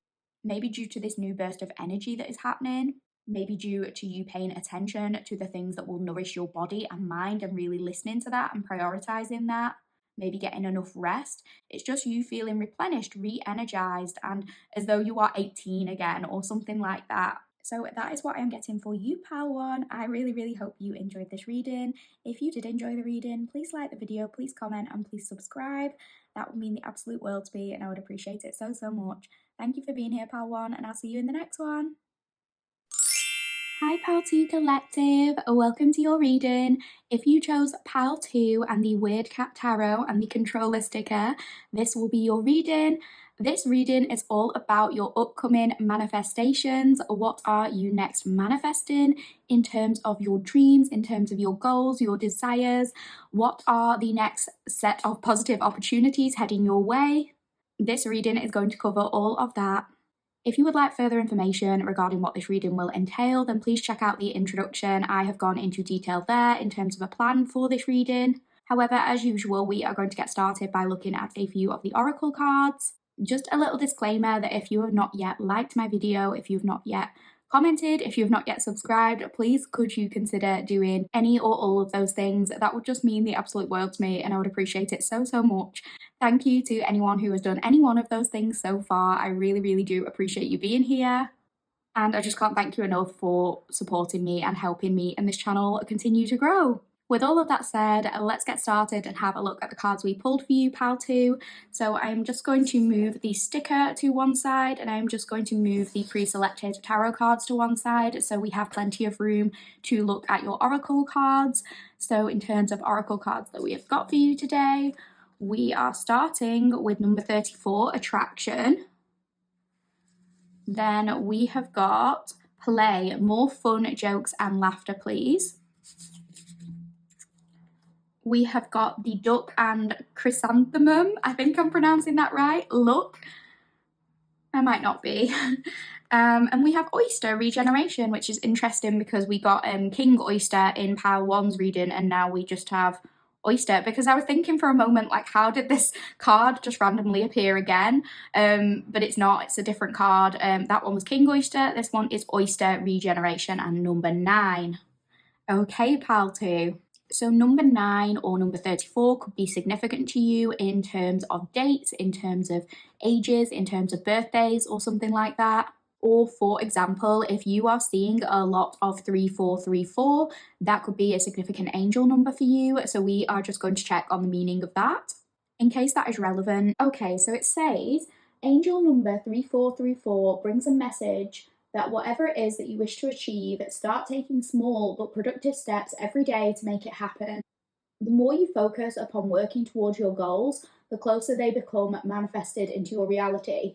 Maybe due to this new burst of energy that is happening, maybe due to you paying attention to the things that will nourish your body and mind and really listening to that and prioritizing that, maybe getting enough rest. It's just you feeling replenished, re energized, and as though you are 18 again or something like that. So that is what I'm getting for you, Pal One. I really, really hope you enjoyed this reading. If you did enjoy the reading, please like the video, please comment, and please subscribe. That would mean the absolute world to me, and I would appreciate it so, so much. Thank you for being here, Pal One, and I'll see you in the next one. Hi Pal 2 Collective, welcome to your reading. If you chose Pal 2 and the Weird Cat Tarot and the controller sticker, this will be your reading. This reading is all about your upcoming manifestations. What are you next manifesting in terms of your dreams, in terms of your goals, your desires? What are the next set of positive opportunities heading your way? This reading is going to cover all of that. If you would like further information regarding what this reading will entail, then please check out the introduction. I have gone into detail there in terms of a plan for this reading. However, as usual, we are going to get started by looking at a few of the oracle cards. Just a little disclaimer that if you have not yet liked my video, if you've not yet commented, if you've not yet subscribed, please could you consider doing any or all of those things. That would just mean the absolute world to me, and I would appreciate it so, so much. Thank you to anyone who has done any one of those things so far. I really, really do appreciate you being here. And I just can't thank you enough for supporting me and helping me and this channel continue to grow. With all of that said, let's get started and have a look at the cards we pulled for you, Pal 2. So I'm just going to move the sticker to one side, and I'm just going to move the pre-selected tarot cards to one side, so we have plenty of room to look at your oracle cards. So in terms of oracle cards that we have got for you today, we are starting with number 34, Attraction. Then we have got Play, More Fun, Jokes and Laughter, Please. We have got the Duck and Chrysanthemum. I think I'm pronouncing that right. Look. I might not be. And we have Oyster, Regeneration, which is interesting because we got King Oyster in Pile 1's reading, and now we just have Oyster, because I was thinking for a moment, like, how did this card just randomly appear again? But it's not, it's a different card. That one was King Oyster, this one is Oyster, Regeneration, and number 9. Okay, Pal 2. So number 9 or number 34 could be significant to you in terms of dates, in terms of ages, in terms of birthdays or something like that. Or for example, if you are seeing a lot of 3434, that could be a significant angel number for you. So we are just going to check on the meaning of that in case that is relevant. Okay, so it says angel number 3434 brings a message that whatever it is that you wish to achieve, start taking small but productive steps every day to make it happen. The more you focus upon working towards your goals, the closer they become manifested into your reality.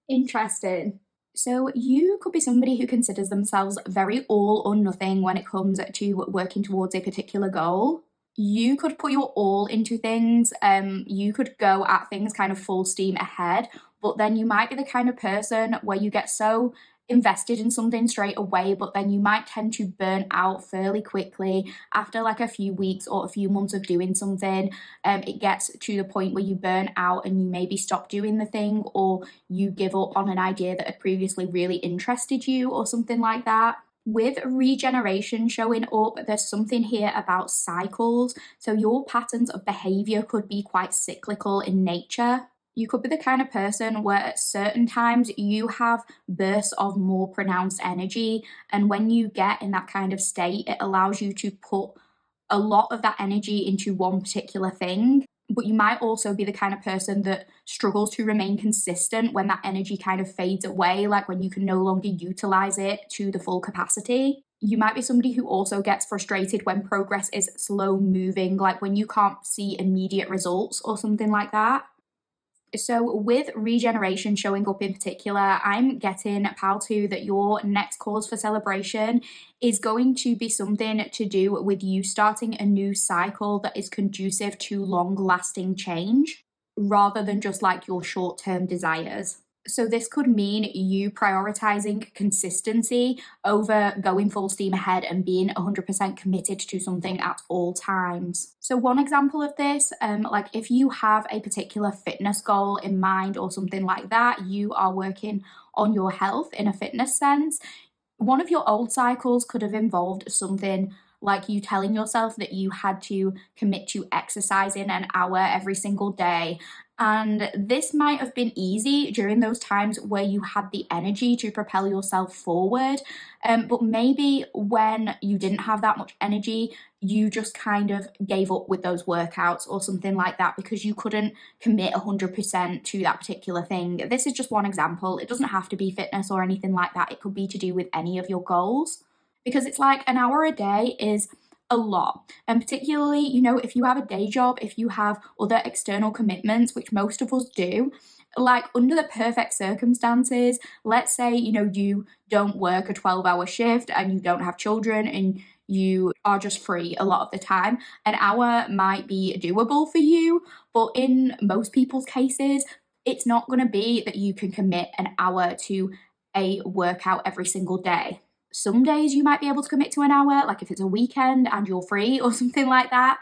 Interesting. So you could be somebody who considers themselves very all or nothing when it comes to working towards a particular goal. You could put your all into things, you could go at things kind of full steam ahead, but then you might be the kind of person where you get so invested in something straight away, but then you might tend to burn out fairly quickly after like a few weeks or a few months of doing something. It gets to the point where you burn out and you maybe stop doing the thing, or you give up on an idea that had previously really interested you or something like that. With regeneration showing up, there's something here about cycles. So your patterns of behavior could be quite cyclical in nature. You could be the kind of person where at certain times you have bursts of more pronounced energy. And when you get in that kind of state, it allows you to put a lot of that energy into one particular thing. But you might also be the kind of person that struggles to remain consistent when that energy kind of fades away, like when you can no longer utilize it to the full capacity. You might be somebody who also gets frustrated when progress is slow moving, like when you can't see immediate results or something like that. So with regeneration showing up in particular, I'm getting, pal 2, that your next cause for celebration is going to be something to do with you starting a new cycle that is conducive to long-lasting change rather than just like your short-term desires. So this could mean you prioritizing consistency over going full steam ahead and being 100% committed to something at all times. So one example of this, like if you have a particular fitness goal in mind or something like that, you are working on your health in a fitness sense. One of your old cycles could have involved something like you telling yourself that you had to commit to exercising an hour every single day. And this might have been easy during those times where you had the energy to propel yourself forward. But maybe when you didn't have that much energy, you just kind of gave up with those workouts or something like that because you couldn't commit 100% to that particular thing. This is just one example. It doesn't have to be fitness or anything like that. It could be to do with any of your goals, because it's like an hour a day is a lot. And particularly, if you have a day job, if you have other external commitments, which most of us do, like under the perfect circumstances, let's say, you don't work a 12-hour shift and you don't have children and you are just free a lot of the time, an hour might be doable for you. But in most people's cases, it's not going to be that you can commit an hour to a workout every single day. Some days you might be able to commit to an hour, like if it's a weekend and you're free or something like that,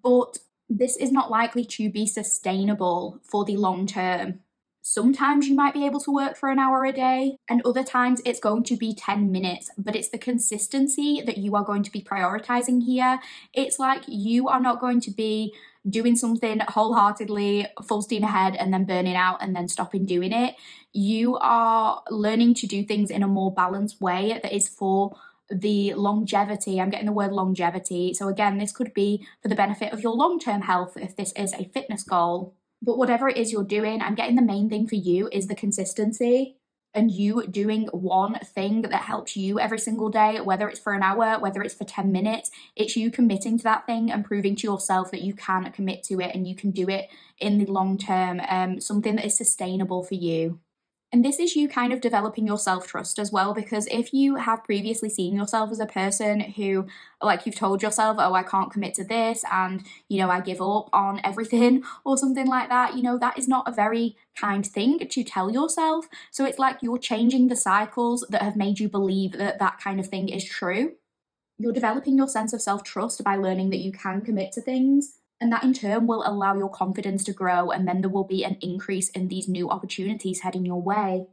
but this is not likely to be sustainable for the long term. Sometimes you might be able to work for an hour a day, and other times it's going to be 10 minutes, but it's the consistency that you are going to be prioritizing here. It's like you are not going to be doing something wholeheartedly, full steam ahead, and then burning out and then stopping doing it. You are learning to do things in a more balanced way that is for the longevity. I'm getting the word longevity. So again, this could be for the benefit of your long-term health if this is a fitness goal. But whatever it is you're doing, I'm getting the main thing for you is the consistency and you doing one thing that helps you every single day, whether it's for an hour, whether it's for 10 minutes, it's you committing to that thing and proving to yourself that you can commit to it and you can do it in the long term, something that is sustainable for you. And this is you kind of developing your self-trust as well, because if you have previously seen yourself as a person who, like you've told yourself, oh, I can't commit to this and, I give up on everything or something like that, that is not a very kind thing to tell yourself. So it's like you're changing the cycles that have made you believe that that kind of thing is true. You're developing your sense of self-trust by learning that you can commit to things. And that in turn will allow your confidence to grow, and then there will be an increase in these new opportunities heading your way.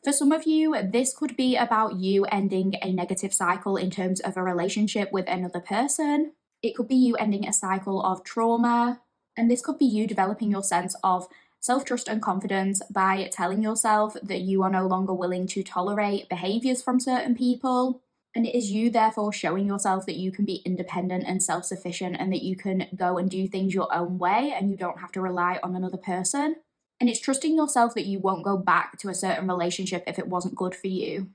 For some of you, this could be about you ending a negative cycle in terms of a relationship with another person. It could be you ending a cycle of trauma. And this could be you developing your sense of self-trust and confidence by telling yourself that you are no longer willing to tolerate behaviors from certain people. And it is you, therefore, showing yourself that you can be independent and self-sufficient and that you can go and do things your own way and you don't have to rely on another person. And it's trusting yourself that you won't go back to a certain relationship if it wasn't good for you.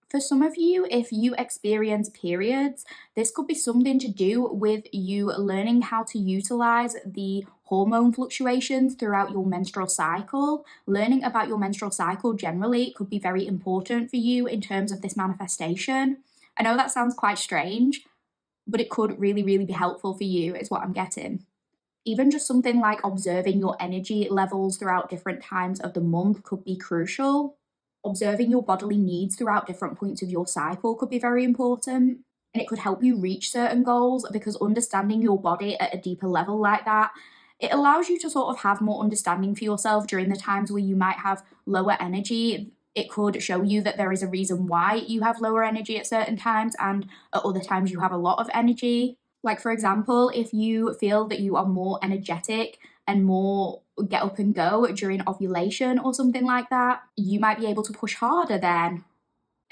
For some of you, if you experience periods, this could be something to do with you learning how to utilize the hormone fluctuations throughout your menstrual cycle. Learning about your menstrual cycle generally could be very important for you in terms of this manifestation. I know that sounds quite strange, but it could really, really be helpful for you, is what I'm getting. Even just something like observing your energy levels throughout different times of the month could be crucial. Observing your bodily needs throughout different points of your cycle could be very important. And it could help you reach certain goals, because understanding your body at a deeper level like that, it allows you to sort of have more understanding for yourself during the times where you might have lower energy. It could show you that there is a reason why you have lower energy at certain times, and at other times you have a lot of energy. Like, for example, if you feel that you are more energetic and more get up and go during ovulation or something like that, you might be able to push harder then.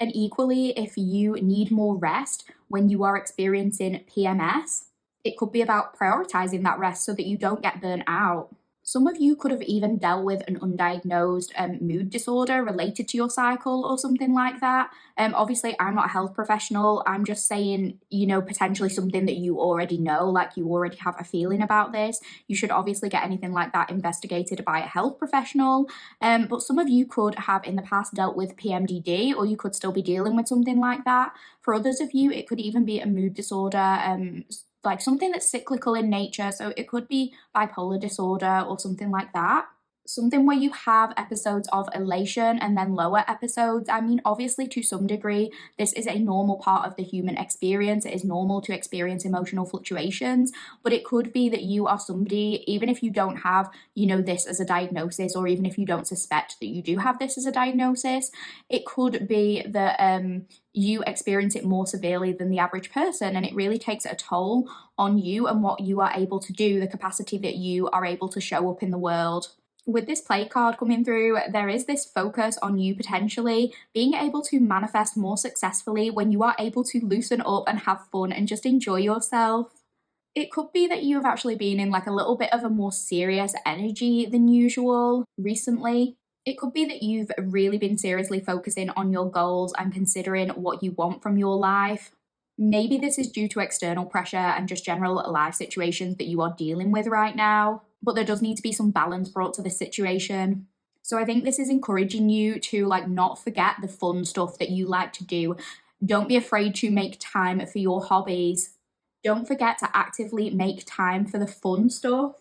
And equally, if you need more rest when you are experiencing PMS, it could be about prioritizing that rest so that you don't get burnt out. Some of you could have even dealt with an undiagnosed mood disorder related to your cycle or something like that. Obviously, I'm not a health professional. I'm just saying, potentially something that you already know, like you already have a feeling about this. You should obviously get anything like that investigated by a health professional. But some of you could have in the past dealt with PMDD, or you could still be dealing with something like that. For others of you, it could even be a mood disorder, like something that's cyclical in nature. So it could be bipolar disorder or something like that. Something where you have episodes of elation and then lower episodes. I mean, obviously, to some degree, this is a normal part of the human experience. It is normal to experience emotional fluctuations, but it could be that you are somebody, even if you don't have, this as a diagnosis, or even if you don't suspect that you do have this as a diagnosis, it could be that you experience it more severely than the average person, and it really takes a toll on you and what you are able to do, the capacity that you are able to show up in the world. With this play card coming through, there is this focus on you potentially being able to manifest more successfully when you are able to loosen up and have fun and just enjoy yourself. It could be that you have actually been in like a little bit of a more serious energy than usual recently. It could be that you've really been seriously focusing on your goals and considering what you want from your life. Maybe this is due to external pressure and just general life situations that you are dealing with right now, but there does need to be some balance brought to this situation. So I think this is encouraging you to like not forget the fun stuff that you like to do. Don't be afraid to make time for your hobbies. Don't forget to actively make time for the fun stuff.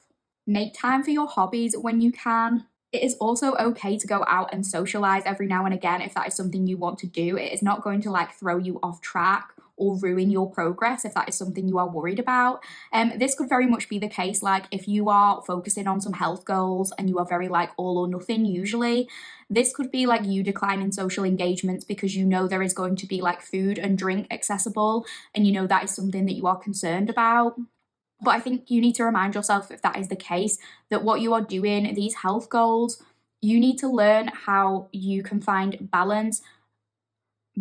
Make time for your hobbies when you can. It is also okay to go out and socialize every now and again if that is something you want to do. It is not going to like throw you off track or ruin your progress if that is something you are worried about. This could very much be the case, like if you are focusing on some health goals and you are very like all or nothing usually, this could be like you declining social engagements because there is going to be like food and drink accessible, and that is something that you are concerned about. But I think you need to remind yourself, if that is the case, that what you are doing, these health goals, you need to learn how you can find balance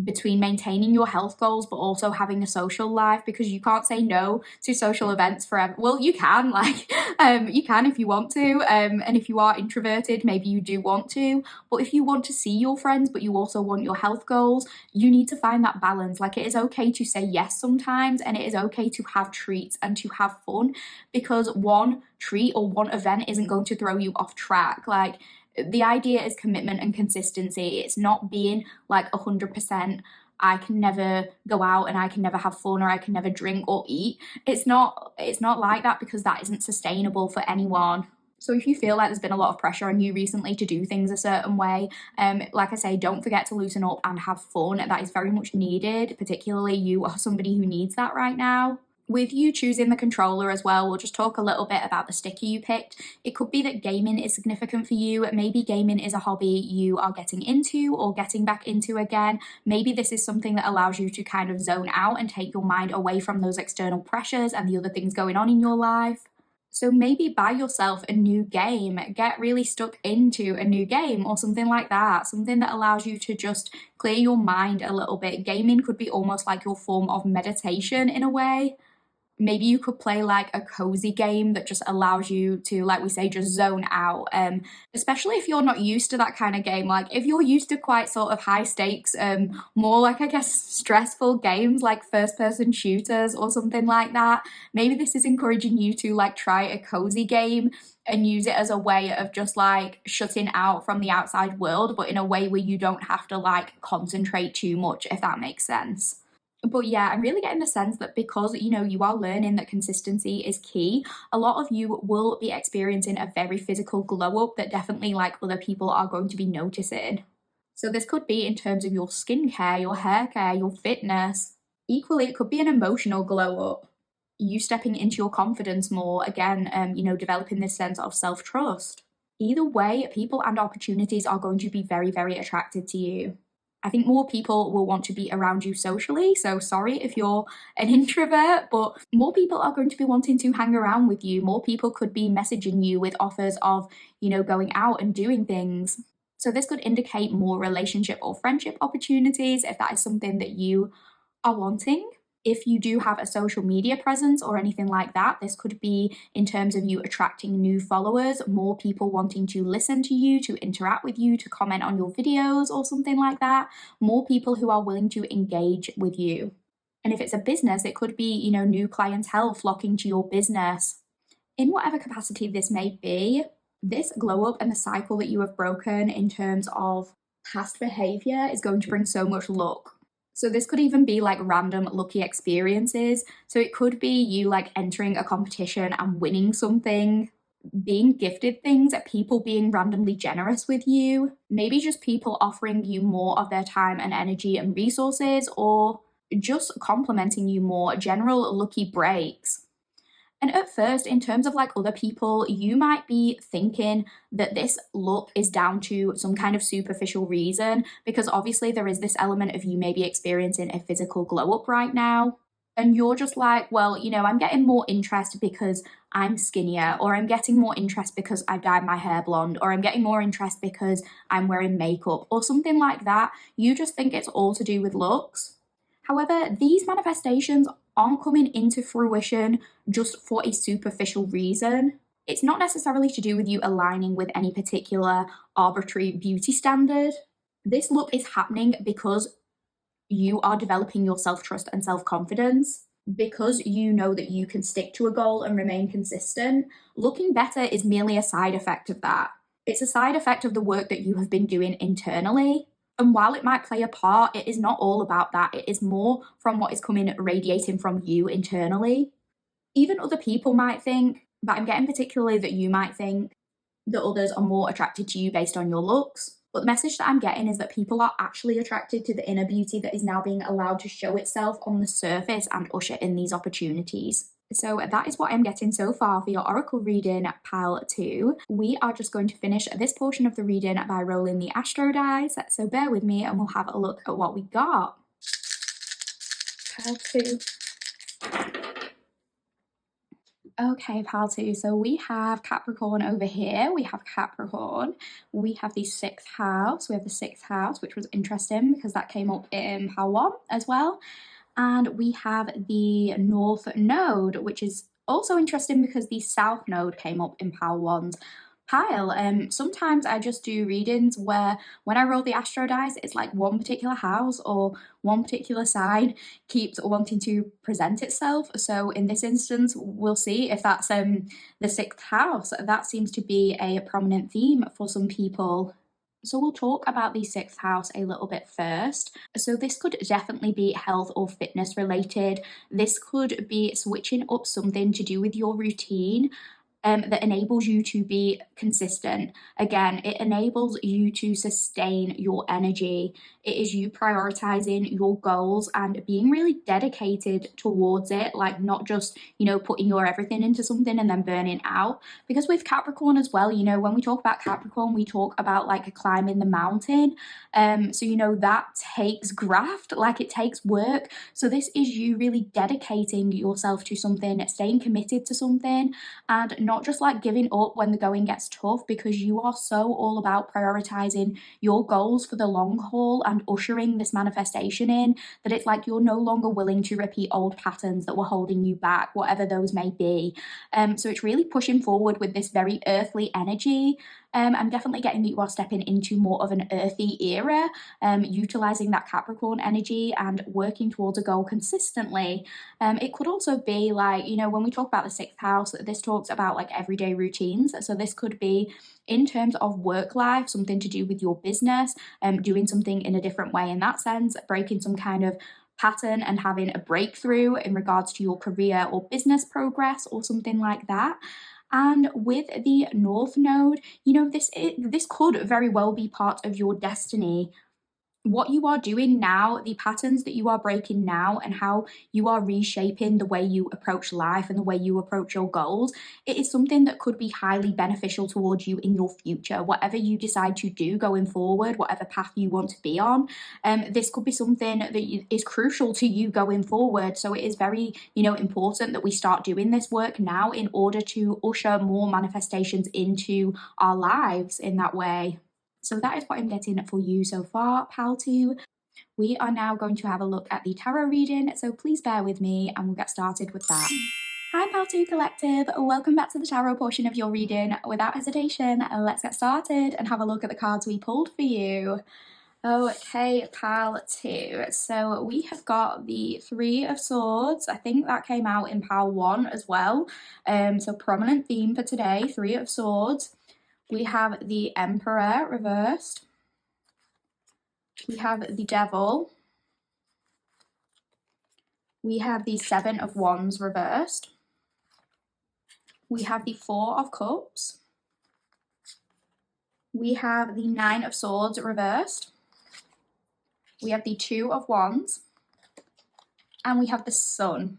between maintaining your health goals but also having a social life, because you can't say no to social events forever. Well, you can, like you can if you want to, and if you are introverted, maybe you do want to, but if you want to see your friends but you also want your health goals, you need to find that balance. Like, it is okay to say yes sometimes, and it is okay to have treats and to have fun, because one treat or one event isn't going to throw you off track. Like, the idea is commitment and consistency. It's not being like 100%, I can never go out and I can never have fun or I can never drink or eat. It's not like that, because that isn't sustainable for anyone. So if you feel like there's been a lot of pressure on you recently to do things a certain way, like I say, don't forget to loosen up and have fun. That is very much needed, particularly you are somebody who needs that right now. With you choosing the controller as well, we'll just talk a little bit about the sticker you picked. It could be that gaming is significant for you. Maybe gaming is a hobby you are getting into or getting back into again. Maybe this is something that allows you to kind of zone out and take your mind away from those external pressures and the other things going on in your life. So maybe buy yourself a new game, get really stuck into a new game or something like that, something that allows you to just clear your mind a little bit. Gaming could be almost like your form of meditation in a way. Maybe you could play like a cozy game that just allows you to, like we say, just zone out. Especially if you're not used to that kind of game. Like, if you're used to quite sort of high stakes, more like, I guess, stressful games like first person shooters or something like that, maybe this is encouraging you to like try a cozy game and use it as a way of just like shutting out from the outside world, but in a way where you don't have to like concentrate too much, if that makes sense. But yeah, I'm really getting the sense that because, you are learning that consistency is key, a lot of you will be experiencing a very physical glow up that definitely like other people are going to be noticing. So this could be in terms of your skincare, your hair care, your fitness. Equally, it could be an emotional glow up. You stepping into your confidence more, again, developing this sense of self-trust. Either way, people and opportunities are going to be very, very attracted to you. I think more people will want to be around you socially. So sorry if you're an introvert, but more people are going to be wanting to hang around with you. More people could be messaging you with offers of, going out and doing things. So this could indicate more relationship or friendship opportunities if that is something that you are wanting. If you do have a social media presence or anything like that, this could be in terms of you attracting new followers, more people wanting to listen to you, to interact with you, to comment on your videos or something like that, more people who are willing to engage with you. And if it's a business, it could be, new clientele flocking to your business. In whatever capacity this may be, this glow up and the cycle that you have broken in terms of past behavior is going to bring so much luck. So this could even be like random lucky experiences. So it could be you like entering a competition and winning something, being gifted things, people being randomly generous with you, maybe just people offering you more of their time and energy and resources, or just complimenting you more, general lucky breaks. And at first, in terms of like other people, you might be thinking that this look is down to some kind of superficial reason, because obviously there is this element of you maybe experiencing a physical glow up right now. And you're just like, well, I'm getting more interest because I'm skinnier, or I'm getting more interest because I've dyed my hair blonde, or I'm getting more interest because I'm wearing makeup, or something like that. You just think it's all to do with looks. However, these manifestations aren't coming into fruition just for a superficial reason. It's not necessarily to do with you aligning with any particular arbitrary beauty standard. This look is happening because you are developing your self-trust and self-confidence, because you know that you can stick to a goal and remain consistent. Looking better is merely a side effect of that. It's a side effect of the work that you have been doing internally. And while it might play a part, it is not all about that. It is more from what is coming radiating from you internally. Even other people might think, but I'm getting particularly that you might think that others are more attracted to you based on your looks. But the message that I'm getting is that people are actually attracted to the inner beauty that is now being allowed to show itself on the surface and usher in these opportunities. So that is what I'm getting so far for your oracle reading, pile 2. We are just going to finish this portion of the reading by rolling the astro dice. So bear with me and we'll have a look at what we got. Pile 2. Okay, pile 2. So we have Capricorn over here. We have Capricorn. We have the 6th house. We have the 6th house, which was interesting because that came up in pile 1 as well. And we have the North Node, which is also interesting because the South Node came up in pile 1's pile. Sometimes I just do readings where when I roll the astro dice, it's like one particular house or one particular sign keeps wanting to present itself. So in this instance, we'll see if that's the 6th house. That seems to be a prominent theme for some people. So we'll talk about the 6th house a little bit first. So this could definitely be health or fitness related. This could be switching up something to do with your routine. That enables you to be consistent. Again, it enables you to sustain your energy. It is you prioritizing your goals and being really dedicated towards it, like not just, putting your everything into something and then burning out. Because with Capricorn as well, when we talk about Capricorn, we talk about like climbing the mountain. So, that takes graft, like it takes work. So this is you really dedicating yourself to something, staying committed to something, and not just like giving up when the going gets tough, because you are so all about prioritizing your goals for the long haul and ushering this manifestation in, that it's like you're no longer willing to repeat old patterns that were holding you back, whatever those may be. So it's really pushing forward with this very earthly energy. I'm definitely getting that you are stepping into more of an earthy era, utilizing that Capricorn energy and working towards a goal consistently. It could also be like, when we talk about the 6th house, this talks about like everyday routines. So this could be in terms of work life, something to do with your business, doing something in a different way in that sense, breaking some kind of pattern and having a breakthrough in regards to your career or business progress or something like that. And with the North Node, this could very well be part of your destiny. What you are doing now, the patterns that you are breaking now, and how you are reshaping the way you approach life and the way you approach your goals, it is something that could be highly beneficial towards you in your future. Whatever you decide to do going forward, whatever path you want to be on, this could be something that is crucial to you going forward. So it is very, important that we start doing this work now in order to usher more manifestations into our lives in that way. So that is what I'm getting for you so far, pal 2. We are now going to have a look at the tarot reading, so please bear with me and we'll get started with that. Hi Pal 2 Collective, welcome back to the tarot portion of your reading. Without hesitation, let's get started and have a look at the cards we pulled for you. Okay, Pal 2. So we have got the Three of Swords. I think that came out in Pal 1 as well. So prominent theme for today, Three of Swords. We have the Emperor reversed. We have the Devil. We have the Seven of Wands reversed. We have the Four of Cups. We have the Nine of Swords reversed. We have the Two of Wands. And we have the Sun.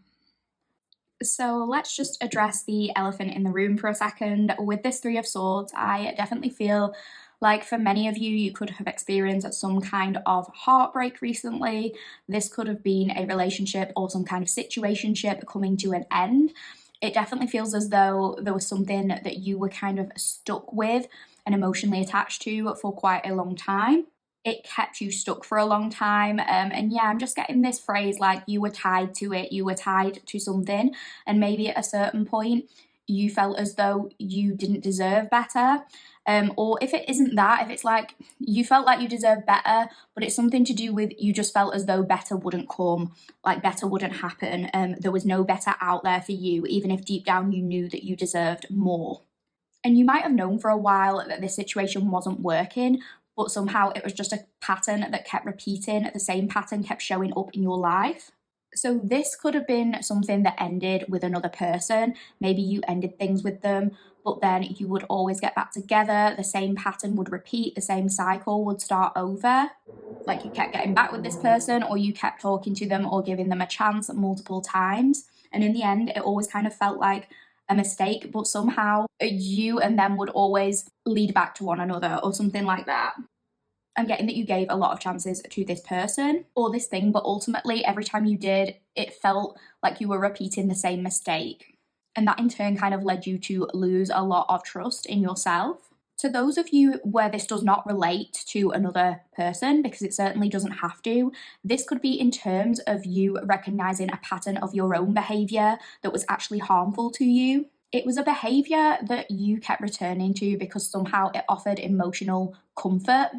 So let's just address the elephant in the room for a second. With this Three of Swords, I definitely feel like for many of you, you could have experienced some kind of heartbreak recently. This could have been a relationship or some kind of situationship coming to an end. It definitely feels as though there was something that you were kind of stuck with and emotionally attached to for quite a long time. It kept you stuck for a long time. And yeah, I'm just getting this phrase like you were tied to it, you were tied to something. And maybe at a certain point, you felt as though you didn't deserve better. Or if it isn't that, if it's like you felt like you deserved better, but it's something to do with you just felt as though better wouldn't come, like better wouldn't happen. There was no better out there for you, even if deep down you knew that you deserved more. And you might have known for a while that this situation wasn't working, but somehow it was just a pattern that kept repeating, the same pattern kept showing up in your life. So this could have been something that ended with another person. Maybe you ended things with them, but then you would always get back together. The same pattern would repeat, the same cycle would start over. Like you kept getting back with this person, or you kept talking to them or giving them a chance multiple times. And in the end, it always kind of felt like a mistake, but somehow you and them would always lead back to one another or something like that. I'm getting that you gave a lot of chances to this person or this thing, but ultimately every time you did, it felt like you were repeating the same mistake. And that in turn kind of led you to lose a lot of trust in yourself. To those of you where this does not relate to another person, because it certainly doesn't have to, this could be in terms of you recognizing a pattern of your own behavior that was actually harmful to you. It was a behavior that you kept returning to because somehow it offered emotional comfort,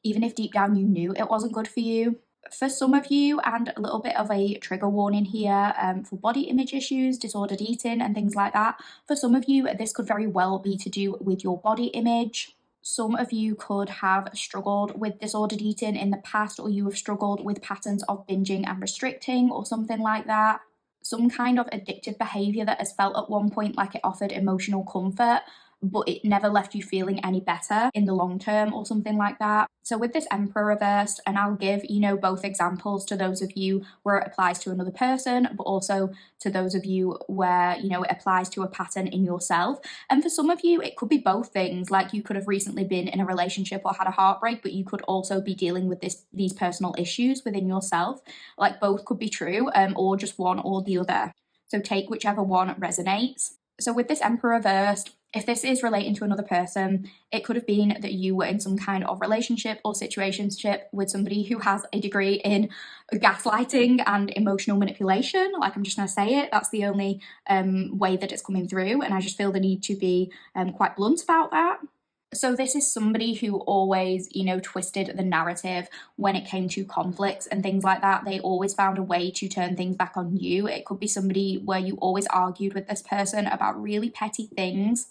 even if deep down you knew it wasn't good for you. For some of you, and a little bit of a trigger warning here for body image issues, disordered eating and things like that. For some of you, this could very well be to do with your body image. Some of you could have struggled with disordered eating in the past, or you have struggled with patterns of binging and restricting or something like that. Some kind of addictive behavior that has felt at one point like it offered emotional comfort, but it never left you feeling any better in the long term or something like that. So with this Emperor reversed, and I'll give, both examples to those of you where it applies to another person, but also to those of you where, it applies to a pattern in yourself. And for some of you, it could be both things. Like you could have recently been in a relationship or had a heartbreak, but you could also be dealing with these personal issues within yourself. Like both could be true, or just one or the other. So take whichever one resonates. So with this Emperor reversed, if this is relating to another person, it could have been that you were in some kind of relationship or situationship with somebody who has a degree in gaslighting and emotional manipulation. Like, I'm just going to say it. That's the only way that it's coming through. And I just feel the need to be quite blunt about that. So this is somebody who always, twisted the narrative when it came to conflicts and things like that. They always found a way to turn things back on you. It could be somebody where you always argued with this person about really petty things,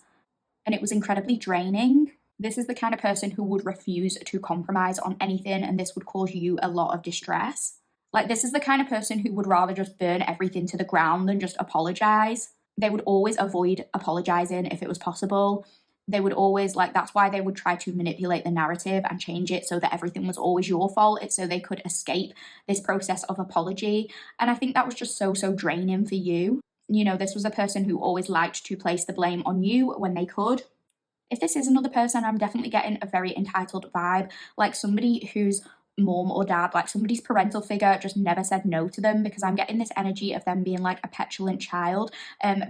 and it was incredibly draining. This is the kind of person who would refuse to compromise on anything, and this would cause you a lot of distress. Like, this is the kind of person who would rather just burn everything to the ground than just apologize. They would always avoid apologizing if it was possible. They would always, that's why they would try to manipulate the narrative and change it so that everything was always your fault. It's so they could escape this process of apology. And I think that was just so draining for you. This was a person who always liked to place the blame on you when they could. If this is another person, I'm definitely getting a very entitled vibe, like somebody whose mom or dad, like somebody's parental figure, just never said no to them, because I'm getting this energy of them being like a petulant child,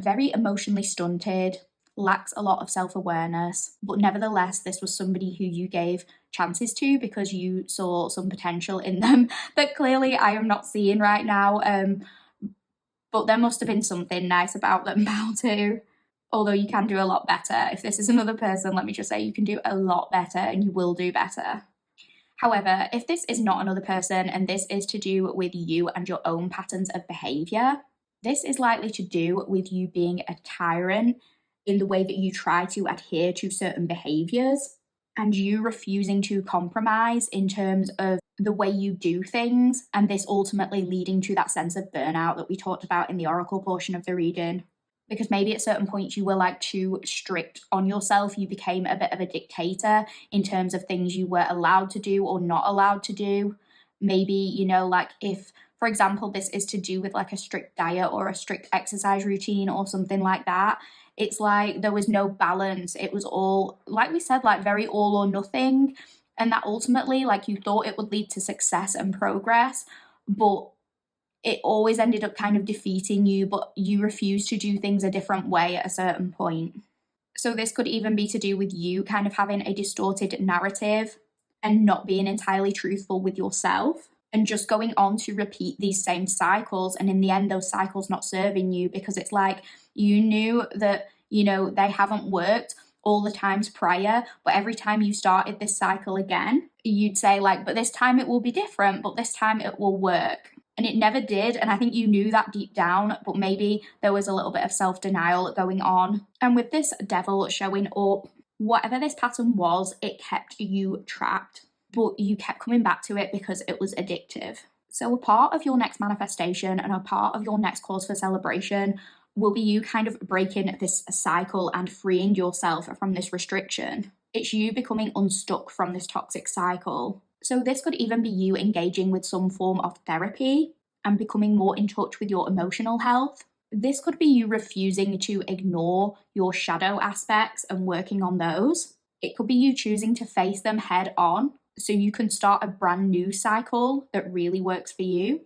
very emotionally stunted. lacks a lot of self-awareness, but nevertheless, this was somebody who you gave chances to because you saw some potential in them that clearly I am not seeing right now. But there must have been something nice about them now too. Although you can do a lot better. If this is another person, let me just say you can do a lot better and you will do better. However, if this is not another person and this is to do with you and your own patterns of behavior, this is likely to do with you being a tyrant in the way that you try to adhere to certain behaviors and you refusing to compromise in terms of the way you do things, and this ultimately leading to that sense of burnout that we talked about in the oracle portion of the reading. Because maybe at certain points you were like too strict on yourself. You became a bit of a dictator in terms of things you were allowed to do or not allowed to do. Maybe, you know, like if, for example, this is to do with like a strict diet or a strict exercise routine or something like that. It's like there was no balance. It was all, like we said, like very all or nothing. And that ultimately, like you thought it would lead to success and progress, but it always ended up kind of defeating you, but you refused to do things a different way at a certain point. So this could even be to do with you kind of having a distorted narrative and not being entirely truthful with yourself and just going on to repeat these same cycles. And in the end, those cycles not serving you because it's like you knew that, you know, they haven't worked all the times prior, but every time you started this cycle again, you'd say like, but this time it will be different, but this time it will work. And it never did. And I think you knew that deep down, but maybe there was a little bit of self-denial going on. And with this devil showing up, whatever this pattern was, it kept you trapped, but you kept coming back to it because it was addictive. So a part of your next manifestation and a part of your next cause for celebration will be you kind of breaking this cycle and freeing yourself from this restriction. It's you becoming unstuck from this toxic cycle. So this could even be you engaging with some form of therapy and becoming more in touch with your emotional health. This could be you refusing to ignore your shadow aspects and working on those. It could be you choosing to face them head on so you can start a brand new cycle that really works for you.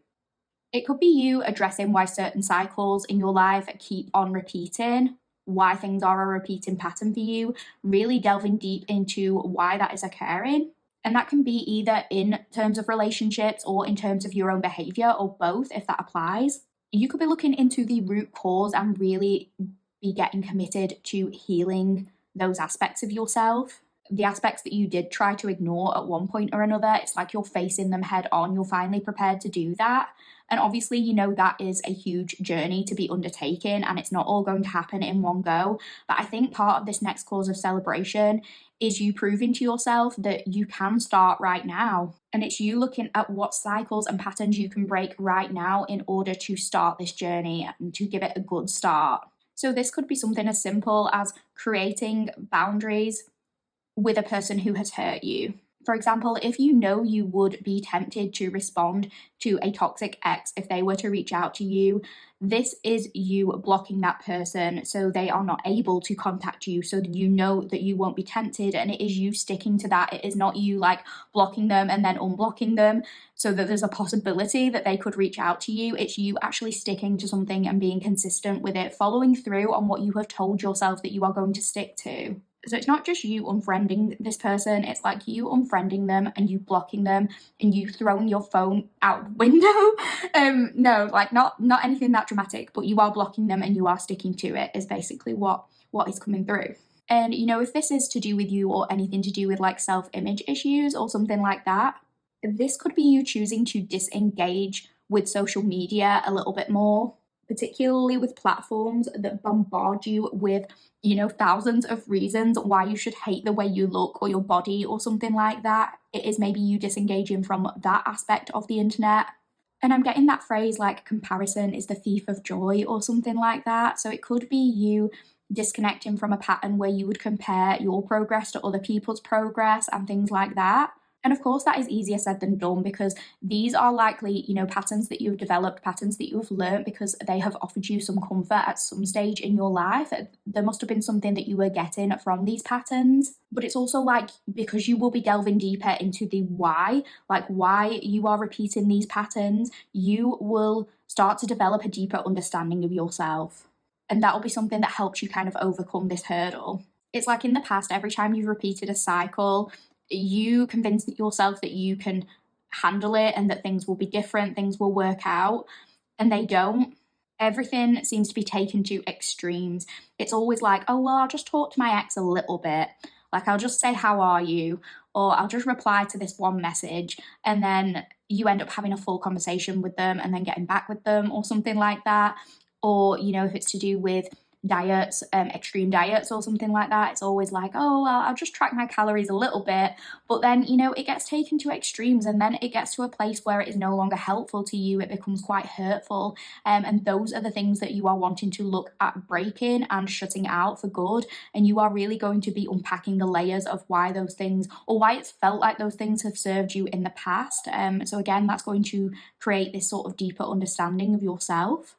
It could be you addressing why certain cycles in your life keep on repeating, why things are a repeating pattern for you, really delving deep into why that is occurring. And that can be either in terms of relationships or in terms of your own behavior or both, if that applies. You could be looking into the root cause and really be getting committed to healing those aspects of yourself. The aspects that you did try to ignore at one point or another, it's like you're facing them head on. You're finally prepared to do that. And obviously, you know, that is a huge journey to be undertaken and it's not all going to happen in one go. But I think part of this next cause of celebration is you proving to yourself that you can start right now. And it's you looking at what cycles and patterns you can break right now in order to start this journey and to give it a good start. So this could be something as simple as creating boundaries with a person who has hurt you. For example, if you know you would be tempted to respond to a toxic ex if they were to reach out to you, this is you blocking that person so they are not able to contact you, so that you know that you won't be tempted, and it is you sticking to that. It is not you like blocking them and then unblocking them so that there's a possibility that they could reach out to you. It's you actually sticking to something and being consistent with it, following through on what you have told yourself that you are going to stick to. So it's not just you unfriending this person, it's like you unfriending them and you blocking them and you throwing your phone out the window. No, like not anything that dramatic, but you are blocking them and you are sticking to it is basically what is coming through. And you know, if this is to do with you or anything to do with like self-image issues or something like that, this could be you choosing to disengage with social media a little bit more, particularly with platforms that bombard you with, you know, thousands of reasons why you should hate the way you look or your body or something like that. It is maybe you disengaging from that aspect of the internet. And I'm getting that phrase like comparison is the thief of joy or something like that. So it could be you disconnecting from a pattern where you would compare your progress to other people's progress and things like that. And of course, that is easier said than done because these are likely, you know, patterns that you've developed, patterns that you have learned because they have offered you some comfort at some stage in your life. There must have been something that you were getting from these patterns. But it's also like because you will be delving deeper into the why, like why you are repeating these patterns, you will start to develop a deeper understanding of yourself. And that'll be something that helps you kind of overcome this hurdle. It's like in the past, every time you've repeated a cycle, you convince yourself that you can handle it and that things will be different, things will work out, and they don't. Everything seems to be taken to extremes. It's always like, oh, well, I'll just talk to my ex a little bit. Like, I'll just say, how are you? Or I'll just reply to this one message. And then you end up having a full conversation with them and then getting back with them or something like that. Or, you know, if it's to do with diets, extreme diets or something like that, it's always like, oh, well, I'll just track my calories a little bit. But then, you know, it gets taken to extremes, and then it gets to a place where it is no longer helpful to you. It becomes quite hurtful. And those are the things that you are wanting to look at breaking and shutting out for good. And you are really going to be unpacking the layers of why those things, or why it's felt like those things have served you in the past. So again, that's going to create this sort of deeper understanding of yourself.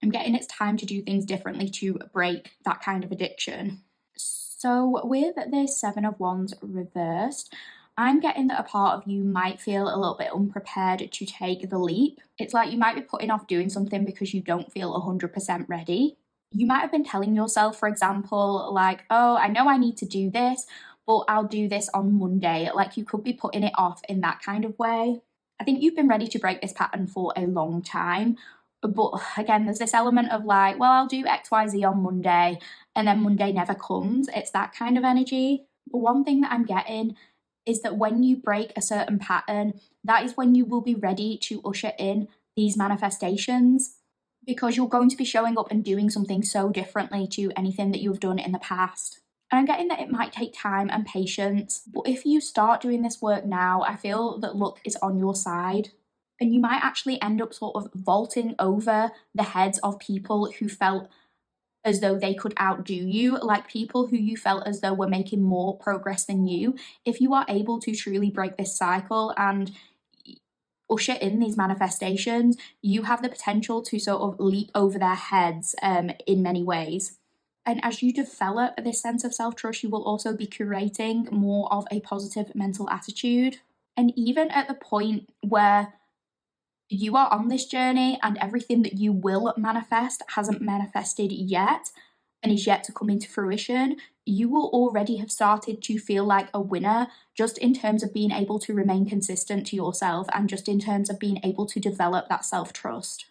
I'm getting it's time to do things differently to break that kind of addiction. So with this 7 of Wands reversed, I'm getting that a part of you might feel a little bit unprepared to take the leap. It's like you might be putting off doing something because you don't feel 100% ready. You might have been telling yourself, for example, like, oh, I know I need to do this, but I'll do this on Monday. Like, you could be putting it off in that kind of way. I think you've been ready to break this pattern for a long time. But again, there's this element of like, well, I'll do XYZ on Monday, and then Monday never comes. It's that kind of energy. But one thing that I'm getting is that when you break a certain pattern, that is when you will be ready to usher in these manifestations, because you're going to be showing up and doing something so differently to anything that you've done in the past. And I'm getting that it might take time and patience, but if you start doing this work now, I feel that luck is on your side. And you might actually end up sort of vaulting over the heads of people who felt as though they could outdo you, like people who you felt as though were making more progress than you. If you are able to truly break this cycle and usher in these manifestations, you have the potential to sort of leap over their heads in many ways. And as you develop this sense of self-trust, you will also be curating more of a positive mental attitude. And even at the point where you are on this journey and everything that you will manifest hasn't manifested yet and is yet to come into fruition, you will already have started to feel like a winner, just in terms of being able to remain consistent to yourself and just in terms of being able to develop that self-trust.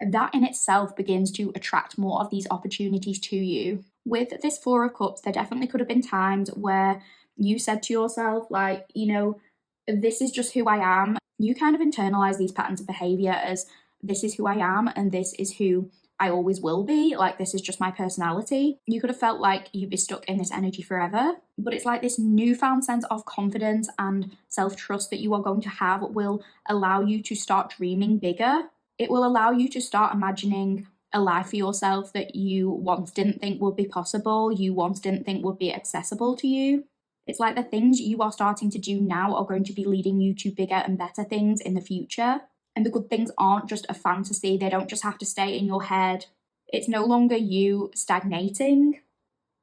That in itself begins to attract more of these opportunities to you. With this 4 of Cups, there definitely could have been times where you said to yourself, like, you know, this is just who I am. You kind of internalize these patterns of behavior as this is who I am and this is who I always will be. Like, this is just my personality. You could have felt like you'd be stuck in this energy forever, but it's like this newfound sense of confidence and self-trust that you are going to have will allow you to start dreaming bigger. It will allow you to start imagining a life for yourself that you once didn't think would be possible, you once didn't think would be accessible to you. It's like the things you are starting to do now are going to be leading you to bigger and better things in the future. And the good things aren't just a fantasy. They don't just have to stay in your head. It's no longer you stagnating,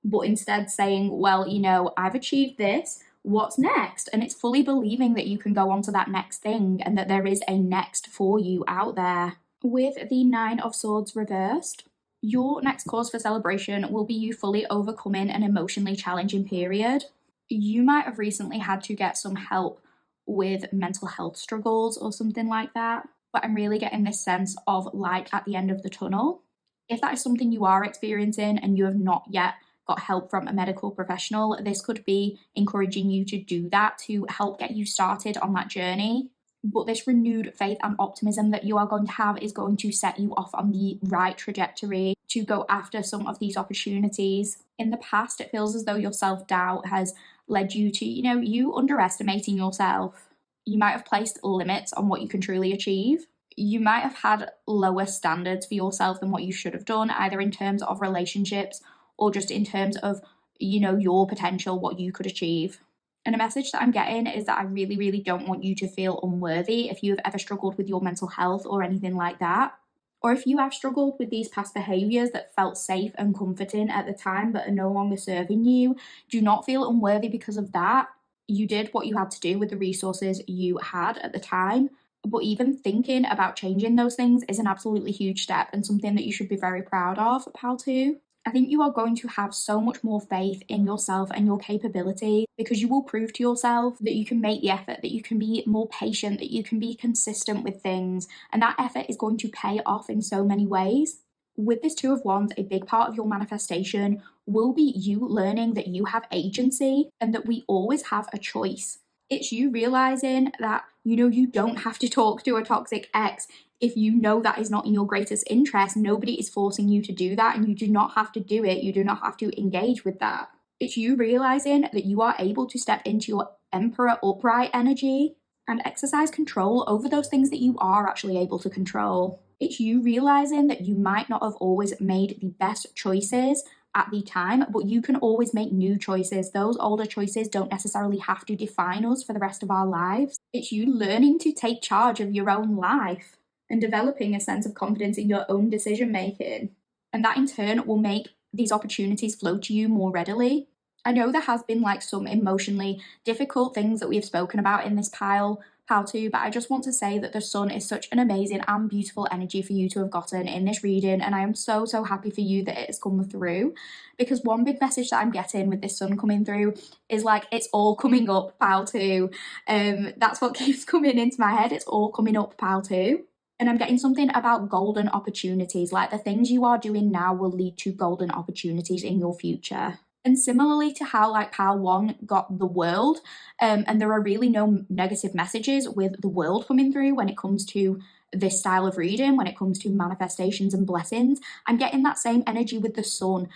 but instead saying, well, you know, I've achieved this. What's next? And it's fully believing that you can go on to that next thing and that there is a next for you out there. With the 9 of Swords reversed, your next cause for celebration will be you fully overcoming an emotionally challenging period. You might have recently had to get some help with mental health struggles or something like that, but I'm really getting this sense of light at the end of the tunnel. If that is something you are experiencing and you have not yet got help from a medical professional, this could be encouraging you to do that to help get you started on that journey. But this renewed faith and optimism that you are going to have is going to set you off on the right trajectory to go after some of these opportunities. In the past, it feels as though your self-doubt has led you to, you underestimating yourself. You might have placed limits on what you can truly achieve. You might have had lower standards for yourself than what you should have done, either in terms of relationships or just in terms of, your potential, what you could achieve. And a message that I'm getting is that I really, really don't want you to feel unworthy if you have ever struggled with your mental health or anything like that. Or if you have struggled with these past behaviours that felt safe and comforting at the time but are no longer serving you, do not feel unworthy because of that. You did what you had to do with the resources you had at the time. But even thinking about changing those things is an absolutely huge step and something that you should be very proud of, pal 2. I think you are going to have so much more faith in yourself and your capability because you will prove to yourself that you can make the effort, that you can be more patient, that you can be consistent with things, and that effort is going to pay off in so many ways. With this Two of Wands, a big part of your manifestation will be you learning that you have agency and that we always have a choice. It's you realizing that, you don't have to talk to a toxic ex if you know that is not in your greatest interest. Nobody is forcing you to do that, and you do not have to do it. You do not have to engage with that. It's you realizing that you are able to step into your Emperor upright energy and exercise control over those things that you are actually able to control. It's you realizing that you might not have always made the best choices at the time, but you can always make new choices. Those older choices don't necessarily have to define us for the rest of our lives. It's you learning to take charge of your own life and developing a sense of confidence in your own decision making. And that in turn will make these opportunities flow to you more readily. I know there has been some emotionally difficult things that we have spoken about in this pile 2, but I just want to say that the sun is such an amazing and beautiful energy for you to have gotten in this reading, and I am so happy for you that it has come through, because one big message that I'm getting with this sun coming through is it's all coming up, pile 2. That's what keeps coming into my head. It's all coming up, pile 2. And I'm getting something about golden opportunities, the things you are doing now will lead to golden opportunities in your future. And similarly to how pile 1 got the world, and there are really no negative messages with the world coming through when it comes to this style of reading, when it comes to manifestations and blessings, I'm getting that same energy with the sun.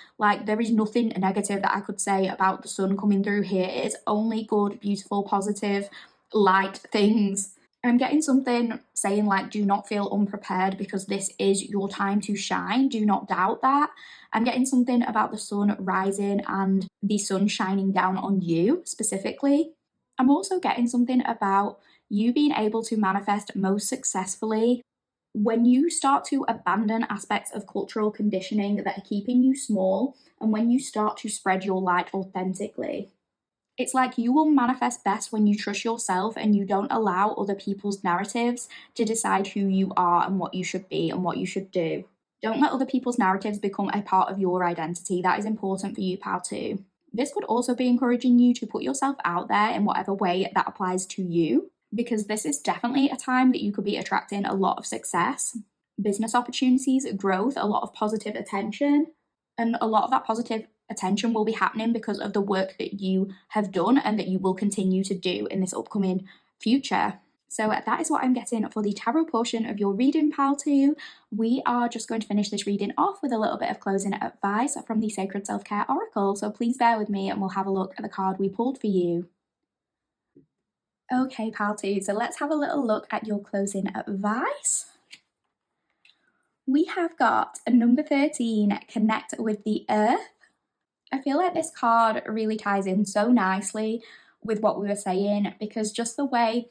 There is nothing negative that I could say about the sun coming through here. It is only good, beautiful, positive, light things. I'm getting something saying do not feel unprepared because this is your time to shine. Do not doubt that. I'm getting something about the sun rising and the sun shining down on you specifically. I'm also getting something about you being able to manifest most successfully when you start to abandon aspects of cultural conditioning that are keeping you small, and when you start to spread your light authentically. It's you will manifest best when you trust yourself and you don't allow other people's narratives to decide who you are and what you should be and what you should do. Don't let other people's narratives become a part of your identity. That is important for you, pal 2. This could also be encouraging you to put yourself out there in whatever way that applies to you, because this is definitely a time that you could be attracting a lot of success, business opportunities, growth, a lot of positive attention, and a lot of that positive attention will be happening because of the work that you have done and that you will continue to do in this upcoming future. So that is what I'm getting for the tarot portion of your reading, pal 2. We are just going to finish this reading off with a little bit of closing advice from the Sacred Self-Care Oracle. So please bear with me and we'll have a look at the card we pulled for you. Okay, pal 2, so let's have a little look at your closing advice. We have got a number 13, connect with the earth. I feel like this card really ties in so nicely with what we were saying, because just the way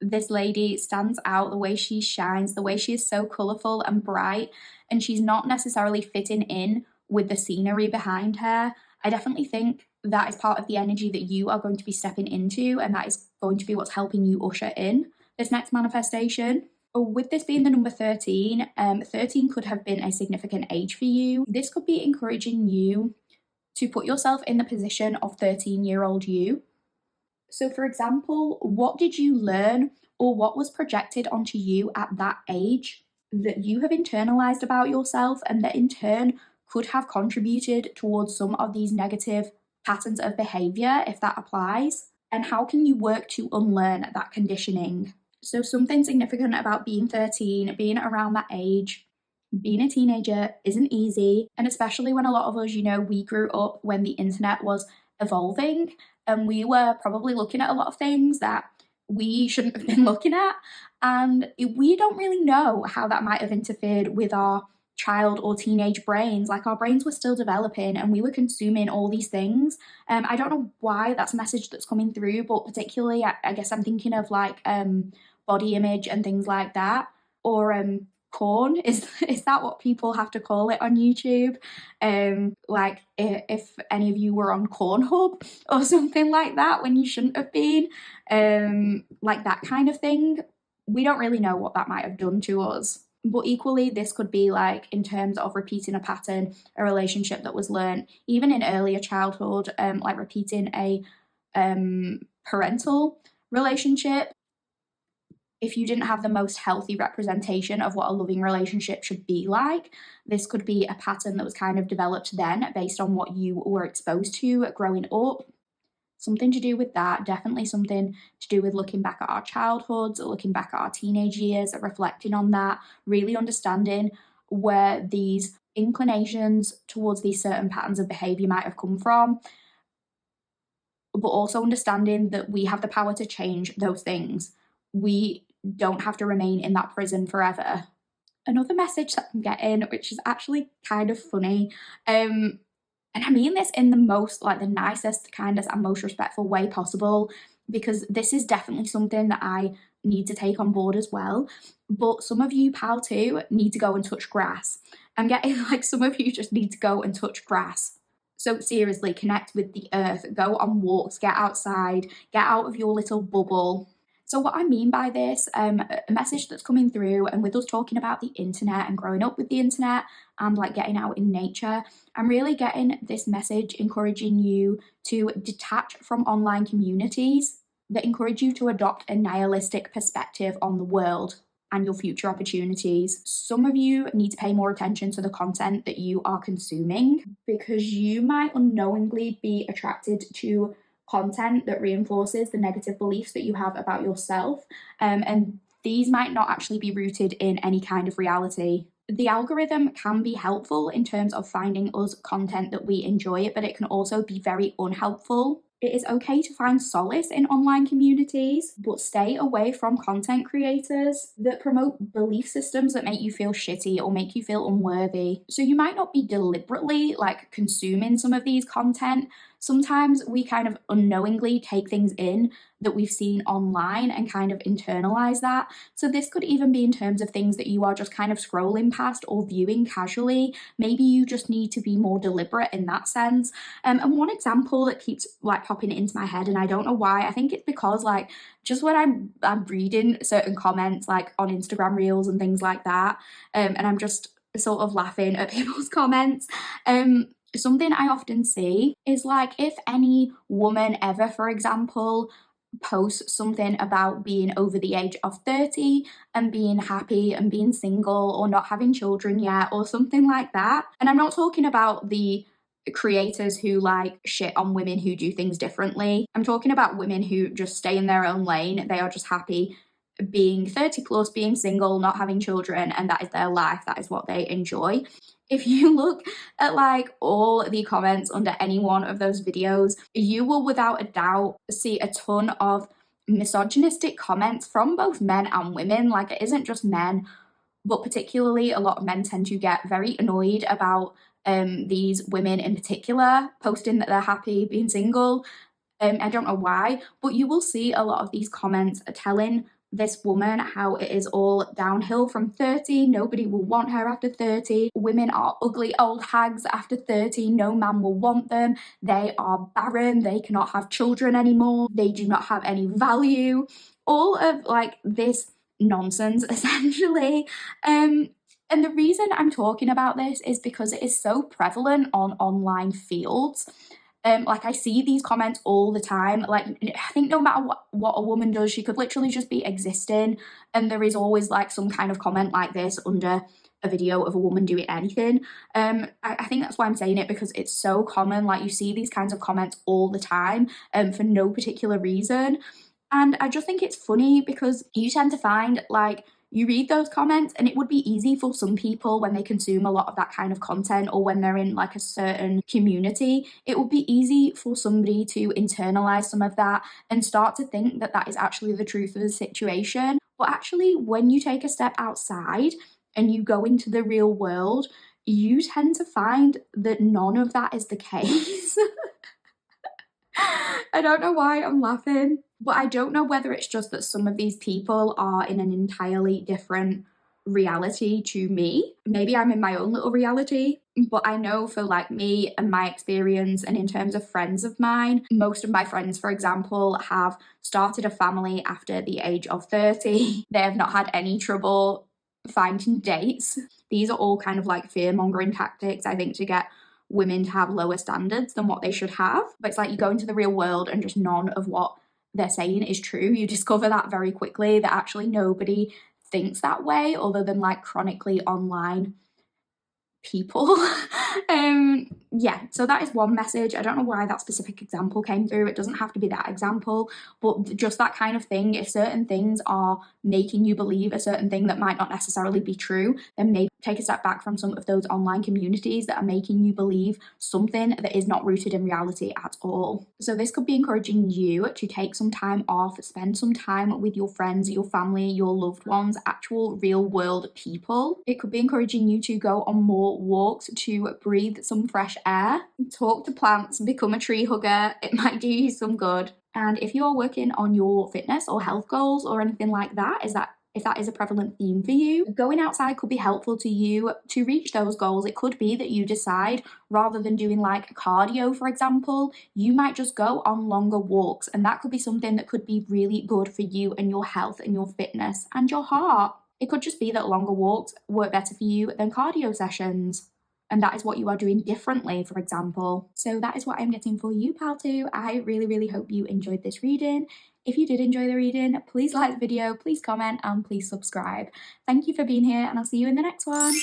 this lady stands out, the way she shines, the way she is so colourful and bright, and she's not necessarily fitting in with the scenery behind her. I definitely think that is part of the energy that you are going to be stepping into, and that is going to be what's helping you usher in this next manifestation. With this being the number 13, 13 could have been a significant age for you. This could be encouraging you to put yourself in the position of 13-year-old you. So for example, what did you learn or what was projected onto you at that age that you have internalized about yourself and that in turn could have contributed towards some of these negative patterns of behavior, if that applies? And how can you work to unlearn that conditioning? So something significant about being 13, being around that age, being a teenager isn't easy, and especially when a lot of us, we grew up when the internet was evolving and we were probably looking at a lot of things that we shouldn't have been looking at, and we don't really know how that might have interfered with our child or teenage brains. Our brains were still developing and we were consuming all these things. I don't know why that's a message that's coming through, but particularly I guess I'm thinking of body image and things like that, or corn, is that what people have to call it on YouTube? If any of you were on Cornhub or something like that when you shouldn't have been, that kind of thing. we don't really know what that might have done to us. But equally, this could be like in terms of repeating a pattern, a relationship that was learned even in earlier childhood, like repeating a parental relationship. If you didn't have the most healthy representation of what a loving relationship should be like, this could be a pattern that was kind of developed then based on what you were exposed to growing up. Something to do with that, definitely something to do with looking back at our childhoods, looking back at our teenage years, reflecting on that, really understanding where these inclinations towards these certain patterns of behavior might have come from, but also understanding that we have the power to change those things. We don't have to remain in that prison forever. Another message that I'm getting, which is actually kind of funny, and I mean this in the most, like the nicest, kindest, and most respectful way possible, because this is definitely something that I need to take on board as well. But some of you, pal, too, need to go and touch grass. I'm getting like some of you just need to go and touch grass. So seriously, connect with the earth, go on walks, get outside, get out of your little bubble. So what I mean by this, a message that's coming through, and with us talking about the internet and growing up with the internet and like getting out in nature, I'm really getting this message encouraging you to detach from online communities that encourage you to adopt a nihilistic perspective on the world and your future opportunities. Some of you need to pay more attention to the content that you are consuming, because you might unknowingly be attracted to content that reinforces the negative beliefs that you have about yourself, and these might not actually be rooted in any kind of reality. The algorithm can be helpful in terms of finding us content that we enjoy, but it can also be very unhelpful. It is okay to find solace in online communities, but stay away from content creators that promote belief systems that make you feel shitty or make you feel unworthy. So you might not be deliberately like consuming some of these content. Sometimes we kind of unknowingly take things in that we've seen online and kind of internalize that. So this could even be in terms of things that you are just kind of scrolling past or viewing casually. Maybe you just need to be more deliberate in that sense. And one example that keeps like popping into my head, and I don't know why, I think it's because like just when I'm reading certain comments like on Instagram reels and things like that, and I'm just sort of laughing at people's comments, something I often see is like if any woman ever, for example, posts something about being over the age of 30 and being happy and being single or not having children yet or something like that. And I'm not talking about the creators who like shit on women who do things differently. I'm talking about women who just stay in their own lane. They are just happy being 30 plus, being single, not having children, and that is their life. That is what they enjoy. If you look at like all the comments under any one of those videos, you will without a doubt see a ton of misogynistic comments from both men and women. Like it isn't just men, but particularly a lot of men tend to get very annoyed about these women in particular posting that they're happy being single. I don't know why, but you will see a lot of these comments telling this woman how it is all downhill from 30. Nobody will want her after 30. Women are ugly old hags after 30. No man will want them. They are barren. They cannot have children anymore. They do not have any value. All of like this nonsense essentially. And the reason I'm talking about this is because it is so prevalent on online fields. Like I see these comments all the time. Like I think no matter what a woman does, she could literally just be existing, and there is always like some kind of comment like this under a video of a woman doing anything. I think that's why I'm saying it, because it's so common. Like you see these kinds of comments all the time, for no particular reason. And I just think it's funny because you tend to find like you read those comments and it would be easy for some people when they consume a lot of that kind of content or when they're in like a certain community, it would be easy for somebody to internalize some of that and start to think that that is actually the truth of the situation. But actually, when you take a step outside and you go into the real world, you tend to find that none of that is the case. I don't know why I'm laughing, but I don't know whether it's just that some of these people are in an entirely different reality to me. Maybe I'm in my own little reality. But I know for like me and my experience, and in terms of friends of mine, most of my friends, for example, have started a family after the age of 30. They have not had any trouble finding dates. These are all kind of like fear-mongering tactics, I think, to get women to have lower standards than what they should have. But it's like you go into the real world and just none of what they're saying is true. You discover that very quickly, that actually nobody thinks that way other than like chronically online people. Yeah, so that is one message. I don't know why that specific example came through. It doesn't have to be that example, but just that kind of thing. If certain things are making you believe a certain thing that might not necessarily be true, then maybe take a step back from some of those online communities that are making you believe something that is not rooted in reality at all. So this could be encouraging you to take some time off, spend some time with your friends, your family, your loved ones, actual real world people. It could be encouraging you to go on more walks, to breathe some fresh air, talk to plants, become a tree hugger. It might do you some good. And if you're working on your fitness or health goals or anything like that, if that is a prevalent theme for you, going outside could be helpful to you to reach those goals. It could be that you decide, rather than doing like cardio, for example, you might just go on longer walks, and that could be something that could be really good for you and your health and your fitness and your heart. It could just be that longer walks work better for you than cardio sessions, and that is what you are doing differently, for example. So that is what I'm getting for you, pal too. I really, really hope you enjoyed this reading. If you did enjoy the reading, please like the video, please comment, and please subscribe. Thank you for being here, and I'll see you in the next one.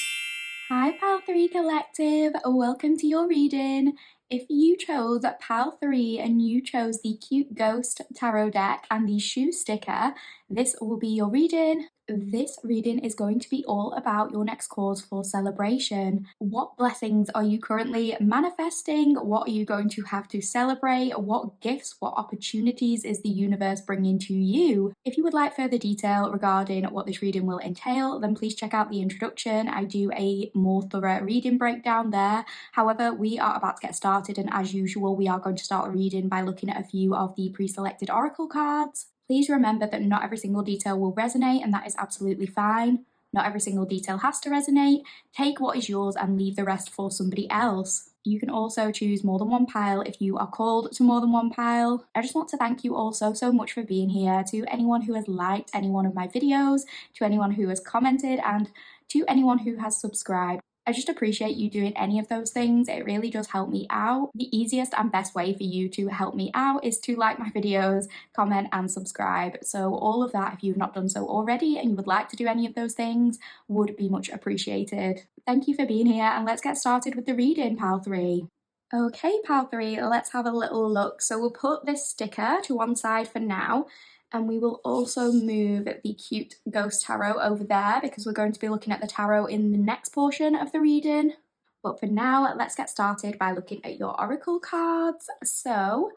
Hi, Pal 3 Collective. Welcome to your reading. If you chose Pal 3 and you chose the Cute Ghost Tarot deck and the shoe sticker, this will be your reading. This reading is going to be all about your next cause for celebration. What blessings are you currently manifesting? What are you going to have to celebrate? What gifts, what opportunities is the universe bringing to you? If you would like further detail regarding what this reading will entail, then please check out the introduction. I do a more thorough reading breakdown there. However, we are about to get started, and as usual, we are going to start the reading by looking at a few of the pre-selected oracle cards. Please remember that not every single detail will resonate, and that is absolutely fine. Not every single detail has to resonate. Take what is yours and leave the rest for somebody else. You can also choose more than one pile if you are called to more than one pile. I just want to thank you all so much for being here. To anyone who has liked any one of my videos, to anyone who has commented, and to anyone who has subscribed. I just appreciate you doing any of those things. It really does help me out. The easiest and best way for you to help me out is to like my videos, comment, and subscribe. So all of that, if you've not done so already and you would like to do any of those things, would be much appreciated. Thank you for being here, and let's get started with the reading, Pal 3. Okay, Pal 3, let's have a little look. So we'll put this sticker to one side for now, and we will also move the Cute Ghost Tarot over there because we're going to be looking at the tarot in the next portion of the reading. But for now, let's get started by looking at your oracle cards. So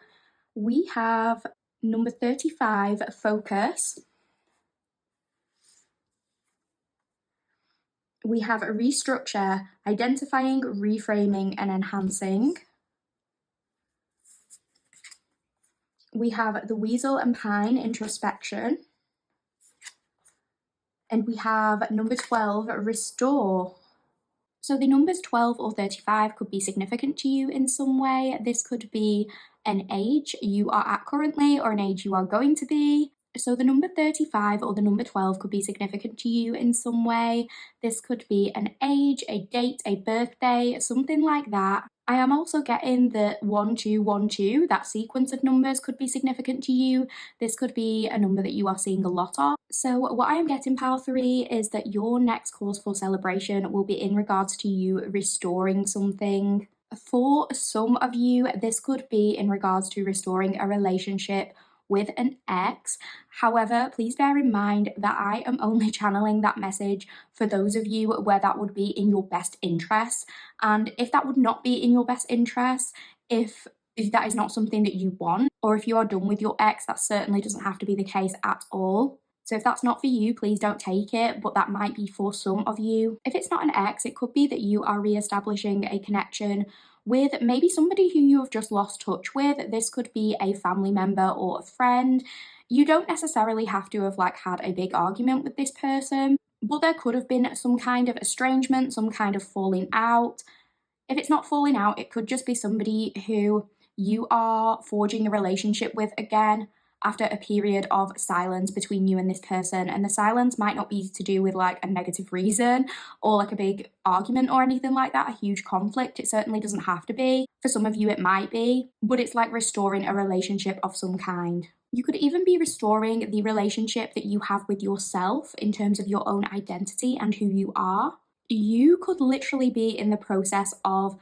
we have number 35, Focus. We have Restructure, Identifying, Reframing, and Enhancing. We have the Weasel and Pine, Introspection. And we have number 12, Restore. So the numbers 12 or 35 could be significant to you in some way. This could be an age you are at currently or an age you are going to be. So the number 35 or the number 12 could be significant to you in some way. This could be an age, a date, a birthday, something like that. I am also getting the 1212, that sequence of numbers could be significant to you. This could be a number that you are seeing a lot of. So what I am getting, Pal 3, is that your next cause for celebration will be in regards to you restoring something. For some of you, this could be in regards to restoring a relationship with an ex. However, please bear in mind that I am only channeling that message for those of you where that would be in your best interest. And if that would not be in your best interest, if that is not something that you want, or if you are done with your ex, that certainly doesn't have to be the case at all. So if that's not for you, please don't take it, but that might be for some of you. If it's not an ex, it could be that you are re-establishing a connection with maybe somebody who you have just lost touch with. This could be a family member or a friend. You don't necessarily have to have had a big argument with this person, but there could have been some kind of estrangement, some kind of falling out. If it's not falling out, it could just be somebody who you are forging a relationship with again after a period of silence between you and this person. And the silence might not be to do with like a negative reason or like a big argument or anything like that, a huge conflict. It certainly doesn't have to be. For some of you, it might be, but it's like restoring a relationship of some kind. You could even be restoring the relationship that you have with yourself in terms of your own identity and who you are. You could literally be in the process of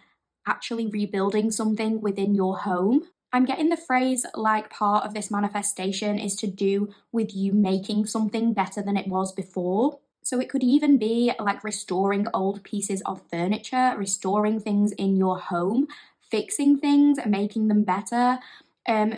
actually rebuilding something within your home. I'm getting the phrase like part of this manifestation is to do with you making something better than it was before. So it could even be like restoring old pieces of furniture, restoring things in your home, fixing things, making them better.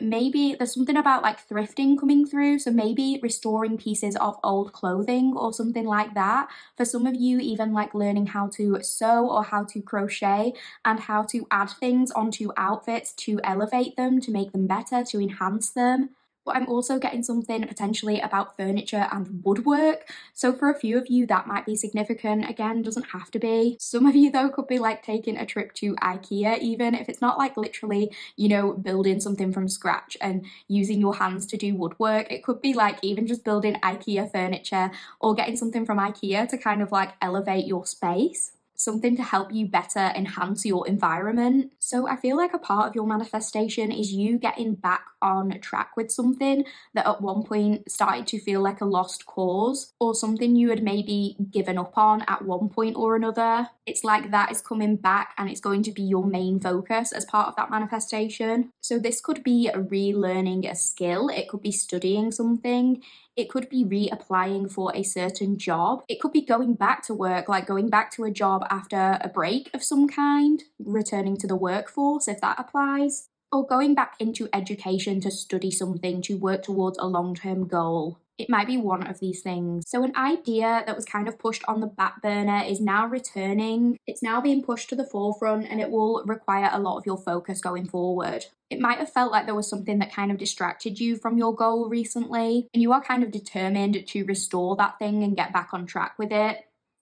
Maybe there's something about like thrifting coming through. So maybe restoring pieces of old clothing or something like that. For some of you, even like learning how to sew or how to crochet and how to add things onto outfits to elevate them, to make them better, to enhance them. But I'm also getting something potentially about furniture and woodwork. So for a few of you, that might be significant. Again, doesn't have to be. Some of you though could be like taking a trip to IKEA, even if it's not like literally, building something from scratch and using your hands to do woodwork. It could be like even just building IKEA furniture or getting something from IKEA to kind of like elevate your space. Something to help you better enhance your environment. So I feel like a part of your manifestation is you getting back on track with something that at one point started to feel like a lost cause or something you had maybe given up on at one point or another. It's like that is coming back and it's going to be your main focus as part of that manifestation. So this could be relearning a skill, it could be studying something, it could be reapplying for a certain job. It could be going back to work, like going back to a job after a break of some kind, returning to the workforce if that applies, or going back into education to study something to work towards a long-term goal. It might be one of these things. So an idea that was kind of pushed on the back burner is now returning. It's now being pushed to the forefront and it will require a lot of your focus going forward. It might have felt like there was something that kind of distracted you from your goal recently, and you are kind of determined to restore that thing and get back on track with it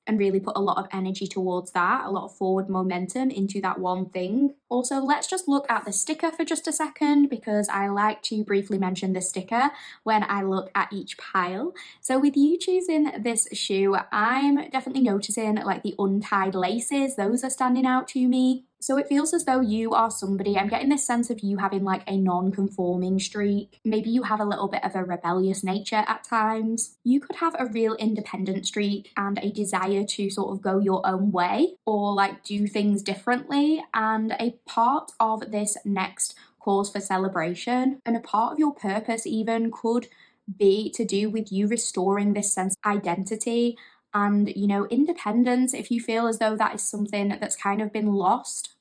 and really put a lot of energy towards that, a lot of forward momentum into that one thing. Also, let's just look at the sticker for just a second because I like to briefly mention the sticker when I look at each pile. So with you choosing this shoe, I'm definitely noticing like the untied laces, those are standing out to me. So it feels as though you are somebody, I'm getting this sense of you having like a non-conforming streak. Maybe you have a little bit of a rebellious nature at times. You could have a real independent streak and a desire to sort of go your own way or like do things differently. And a part of this next cause for celebration and a part of your purpose even could be to do with you restoring this sense of identity and, independence, if you feel as though that is something that's kind of been lost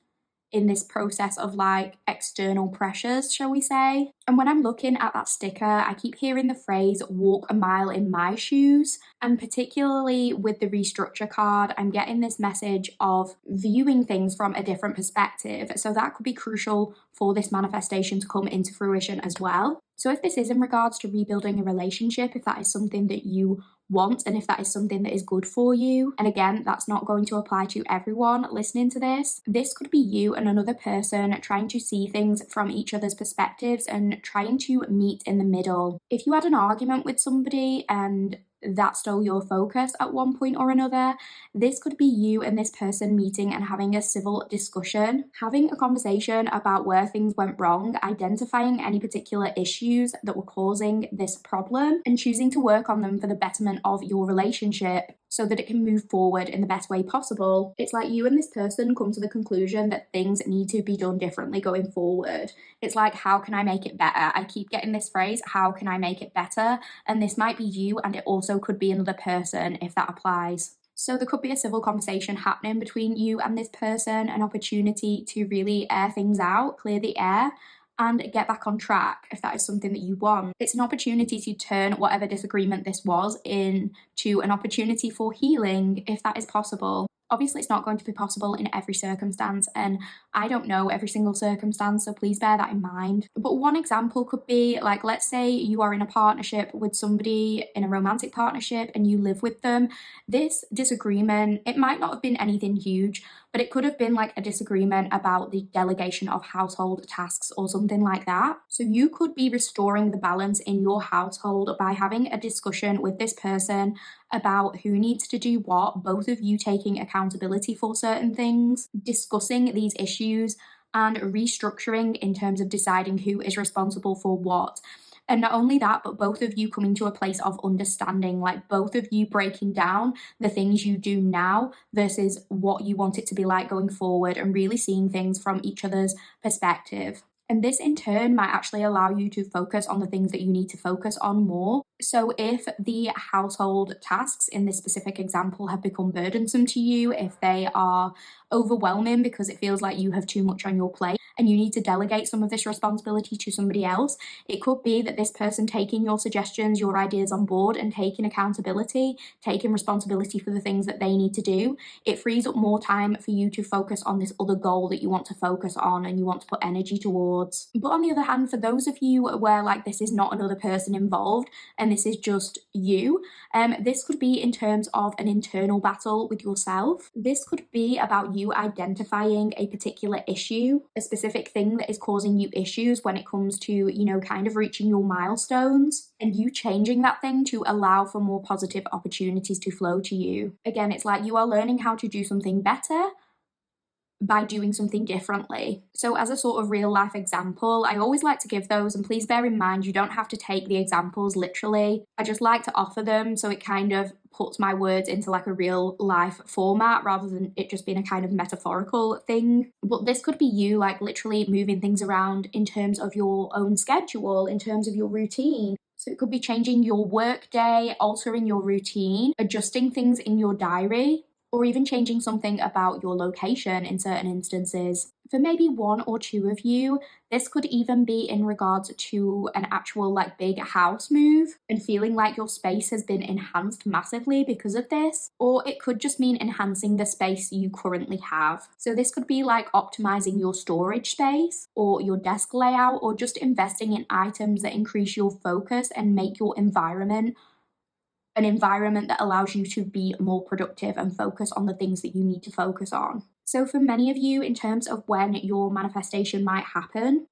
in this process of like external pressures, shall we say. And when I'm looking at that sticker, I keep hearing the phrase walk a mile in my shoes. And particularly with the restructure card, I'm getting this message of viewing things from a different perspective. So that could be crucial for this manifestation to come into fruition as well. So if this is in regards to rebuilding a relationship, if that is something that you want and if that is something that is good for you, and again, that's not going to apply to everyone listening to this, this could be you and another person trying to see things from each other's perspectives and trying to meet in the middle. If you had an argument with somebody and that stole your focus at one point or another, this could be you and this person meeting and having a civil discussion, having a conversation about where things went wrong, identifying any particular issues that were causing this problem and choosing to work on them for the betterment of your relationship so that it can move forward in the best way possible. It's like you and this person come to the conclusion that things need to be done differently going forward. It's like, how can I make it better? I keep getting this phrase, how can I make it better? And this might be you, and it also could be another person if that applies. So there could be a civil conversation happening between you and this person, an opportunity to really air things out, clear the air, and get back on track if that is something that you want. It's an opportunity to turn whatever disagreement this was into an opportunity for healing if that is possible. Obviously, it's not going to be possible in every circumstance, and I don't know every single circumstance, so please bear that in mind. But one example could be, like, let's say you are in a partnership with somebody, in a romantic partnership, and you live with them. This disagreement, it might not have been anything huge, but it could have been like a disagreement about the delegation of household tasks or something like that. So you could be restoring the balance in your household by having a discussion with this person about who needs to do what, both of you taking accountability for certain things, discussing these issues, and restructuring in terms of deciding who is responsible for what. And not only that, but both of you coming to a place of understanding, like both of you breaking down the things you do now versus what you want it to be like going forward, and really seeing things from each other's perspective. And this in turn might actually allow you to focus on the things that you need to focus on more. So, if the household tasks in this specific example have become burdensome to you, if they are overwhelming because it feels like you have too much on your plate and you need to delegate some of this responsibility to somebody else, it could be that this person taking your suggestions, your ideas on board, and taking accountability, taking responsibility for the things that they need to do, it frees up more time for you to focus on this other goal that you want to focus on and you want to put energy towards. But on the other hand, for those of you where like this is not another person involved and this is just you, this could be in terms of an internal battle with yourself. This could be about you identifying a particular issue, a specific thing that is causing you issues when it comes to, you know, kind of reaching your milestones, and you changing that thing to allow for more positive opportunities to flow to you. Again, it's like you are learning how to do something better by doing something differently. So as a sort of real life example, I always like to give those, and please bear in mind you don't have to take the examples literally. I just like to offer them so it kind of puts my words into like a real life format rather than it just being a kind of metaphorical thing. But this could be you like literally moving things around in terms of your own schedule, in terms of your routine. So it could be changing your work day, altering your routine, adjusting things in your diary, or even changing something about your location in certain instances. For maybe one or two of you, this could even be in regards to an actual like big house move and feeling like your space has been enhanced massively because of this. Or it could just mean enhancing the space you currently have. So this could be like optimizing your storage space or your desk layout, or just investing in items that increase your focus and make your environment an environment that allows you to be more productive and focus on the things that you need to focus on. So for many of you, in terms of when your manifestation might happen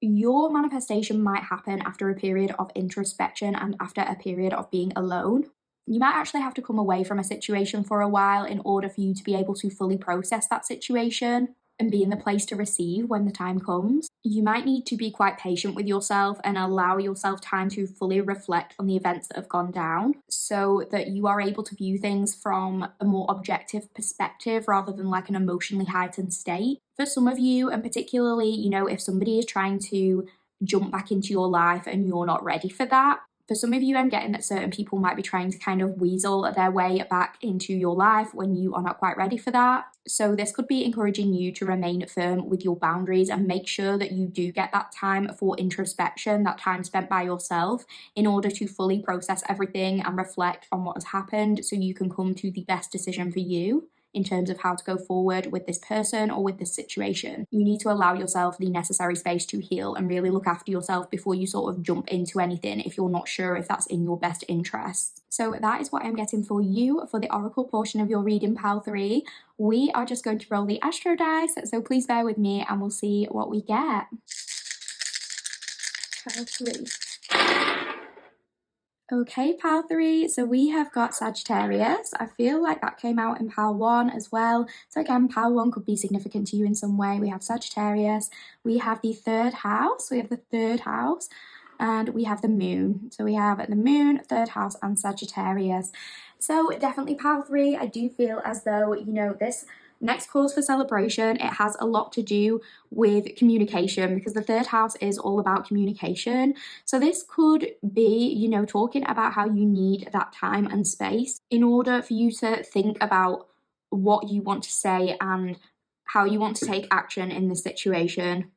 after a period of introspection and after a period of being alone. You might actually have to come away from a situation for a while in order for you to be able to fully process that situation and be in the place to receive when the time comes. You might need to be quite patient with yourself and allow yourself time to fully reflect on the events that have gone down so that you are able to view things from a more objective perspective rather than like an emotionally heightened state. For some of you, and particularly, you know, if somebody is trying to jump back into your life and you're not ready for that, for some of you, I'm getting that certain people might be trying to kind of weasel their way back into your life when you are not quite ready for that. So this could be encouraging you to remain firm with your boundaries and make sure that you do get that time for introspection, that time spent by yourself, in order to fully process everything and reflect on what has happened so you can come to the best decision for you in terms of how to go forward with this person or with this situation. You need to allow yourself the necessary space to heal and really look after yourself before you sort of jump into anything if you're not sure if that's in your best interests. So that is what I'm getting for you for the oracle portion of your reading, pile 3. We are just going to roll the astro dice, so please bear with me and we'll see what we get. Pile 3. Okay, pile 3, so we have got Sagittarius. I feel like that came out in pile 1 as well. So again, pile 1 could be significant to you in some way. We have Sagittarius, we have the 3rd house, and we have the moon. So we have the moon, 3rd house, and Sagittarius. So definitely pile 3, I do feel as though, you know, this next cause for celebration, it has a lot to do with communication because the 3rd house is all about communication. So this could be, you know, talking about how you need that time and space in order for you to think about what you want to say and how you want to take action in this situation,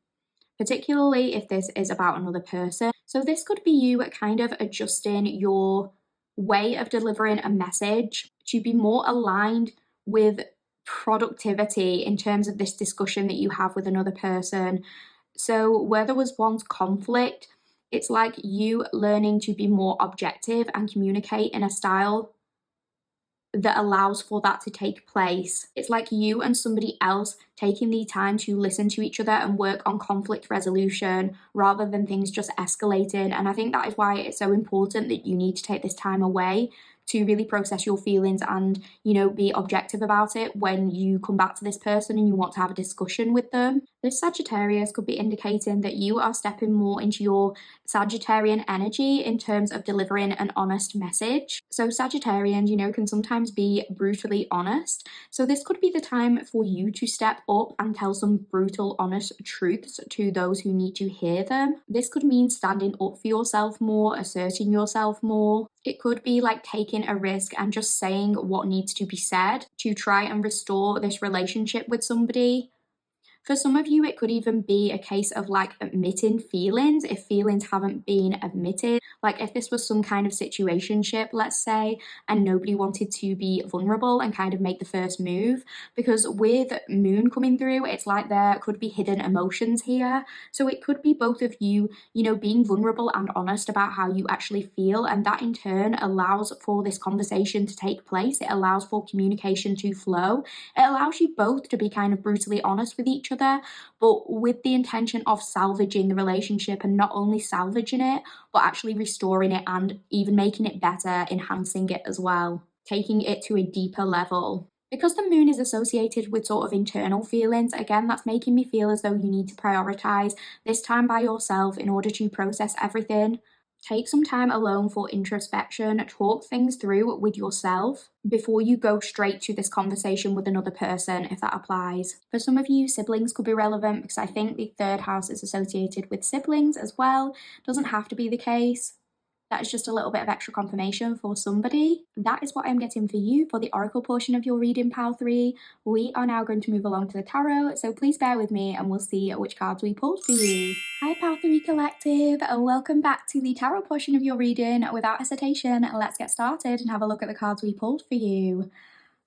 particularly if this is about another person. So this could be you kind of adjusting your way of delivering a message to be more aligned with productivity in terms of this discussion that you have with another person. So where there was once conflict, it's like you learning to be more objective and communicate in a style that allows for that to take place. It's like you and somebody else taking the time to listen to each other and work on conflict resolution rather than things just escalating. And I think that is why it's so important that you need to take this time away to really process your feelings and, be objective about it when you come back to this person and you want to have a discussion with them. This Sagittarius could be indicating that you are stepping more into your Sagittarian energy in terms of delivering an honest message. So Sagittarians, can sometimes be brutally honest. So this could be the time for you to step up and tell some brutal, honest truths to those who need to hear them. This could mean standing up for yourself more, asserting yourself more. It could be like taking a risk and just saying what needs to be said to try and restore this relationship with somebody. For some of you, it could even be a case of like admitting feelings if feelings haven't been admitted. Like if this was some kind of situationship, let's say, and nobody wanted to be vulnerable and kind of make the first move. Because with moon coming through, it's like there could be hidden emotions here. So it could be both of you, being vulnerable and honest about how you actually feel. And that in turn allows for this conversation to take place. It allows for communication to flow. It allows you both to be kind of brutally honest with each other, but with the intention of salvaging the relationship, and not only salvaging it, but actually restoring it and even making it better, enhancing it as well, taking it to a deeper level. Because the moon is associated with sort of internal feelings, again, that's making me feel as though you need to prioritize this time by yourself in order to process everything. Take some time alone for introspection, talk things through with yourself before you go straight to this conversation with another person, if that applies. For some of you, siblings could be relevant because I think the third house is associated with siblings as well. Doesn't have to be the case. That is just a little bit of extra confirmation for somebody. That is what I'm getting for you for the oracle portion of your reading, Pal 3. We are now going to move along to the tarot, so please bear with me and we'll see which cards we pulled for you. Hi Pal 3 Collective, and welcome back to the tarot portion of your reading. Without hesitation, let's get started and have a look at the cards we pulled for you.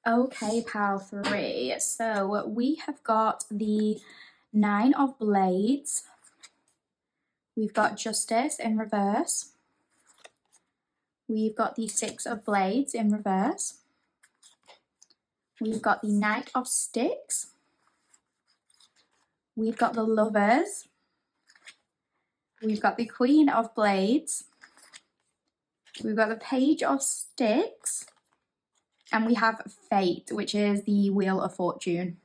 Okay, Pal 3, so we have got the Nine of Blades. We've got Justice in reverse. We've got the Six of Blades in reverse. We've got the Knight of Sticks. We've got the Lovers. We've got the Queen of Blades. We've got the Page of Sticks. And we have Fate, which is the Wheel of Fortune.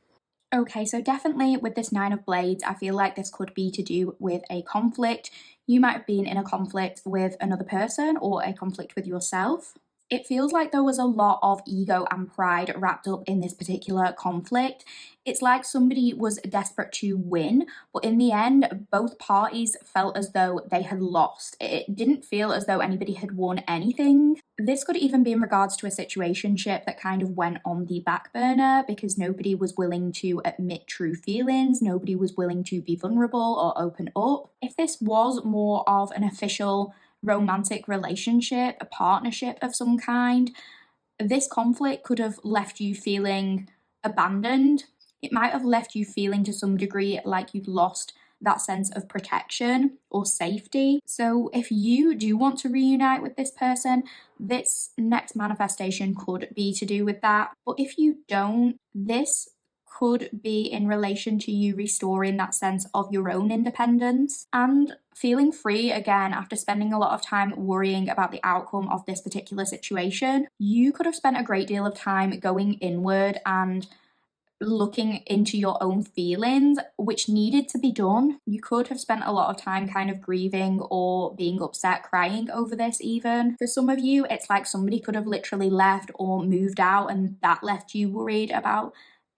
Okay, so definitely with this Nine of Blades, I feel like this could be to do with a conflict. You might have been in a conflict with another person or a conflict with yourself. It feels like there was a lot of ego and pride wrapped up in this particular conflict. It's like somebody was desperate to win, but in the end, both parties felt as though they had lost. It didn't feel as though anybody had won anything. This could even be in regards to a situationship that kind of went on the back burner because nobody was willing to admit true feelings, nobody was willing to be vulnerable or open up. If this was more of an official romantic relationship, a partnership of some kind, this conflict could have left you feeling abandoned. It might have left you feeling to some degree like you'd lost that sense of protection or safety. So if you do want to reunite with this person, this next manifestation could be to do with that. But if you don't, this could be in relation to you restoring that sense of your own independence and feeling free again after spending a lot of time worrying about the outcome of this particular situation. You could have spent a great deal of time going inward and looking into your own feelings, which needed to be done. You could have spent a lot of time kind of grieving or being upset, crying over this even. For some of you, it's like somebody could have literally left or moved out and that left you worried about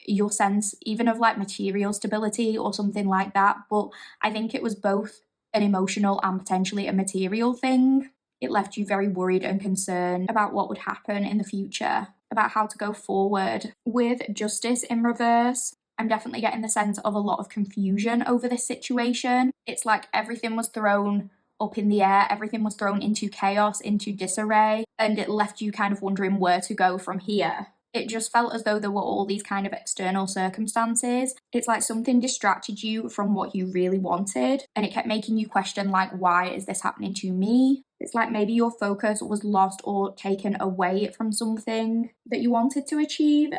your sense even of like material stability or something like that. But I think it was both an emotional and potentially a material thing. It left you very worried and concerned about what would happen in the future, about how to go forward. With Justice in reverse, I'm definitely getting the sense of a lot of confusion over this situation. It's like everything was thrown up in the air, everything was thrown into chaos, into disarray, and it left you kind of wondering where to go from here. It just felt as though there were all these kind of external circumstances. It's like something distracted you from what you really wanted, and it kept making you question, like, why is this happening to me? It's like maybe your focus was lost or taken away from something that you wanted to achieve,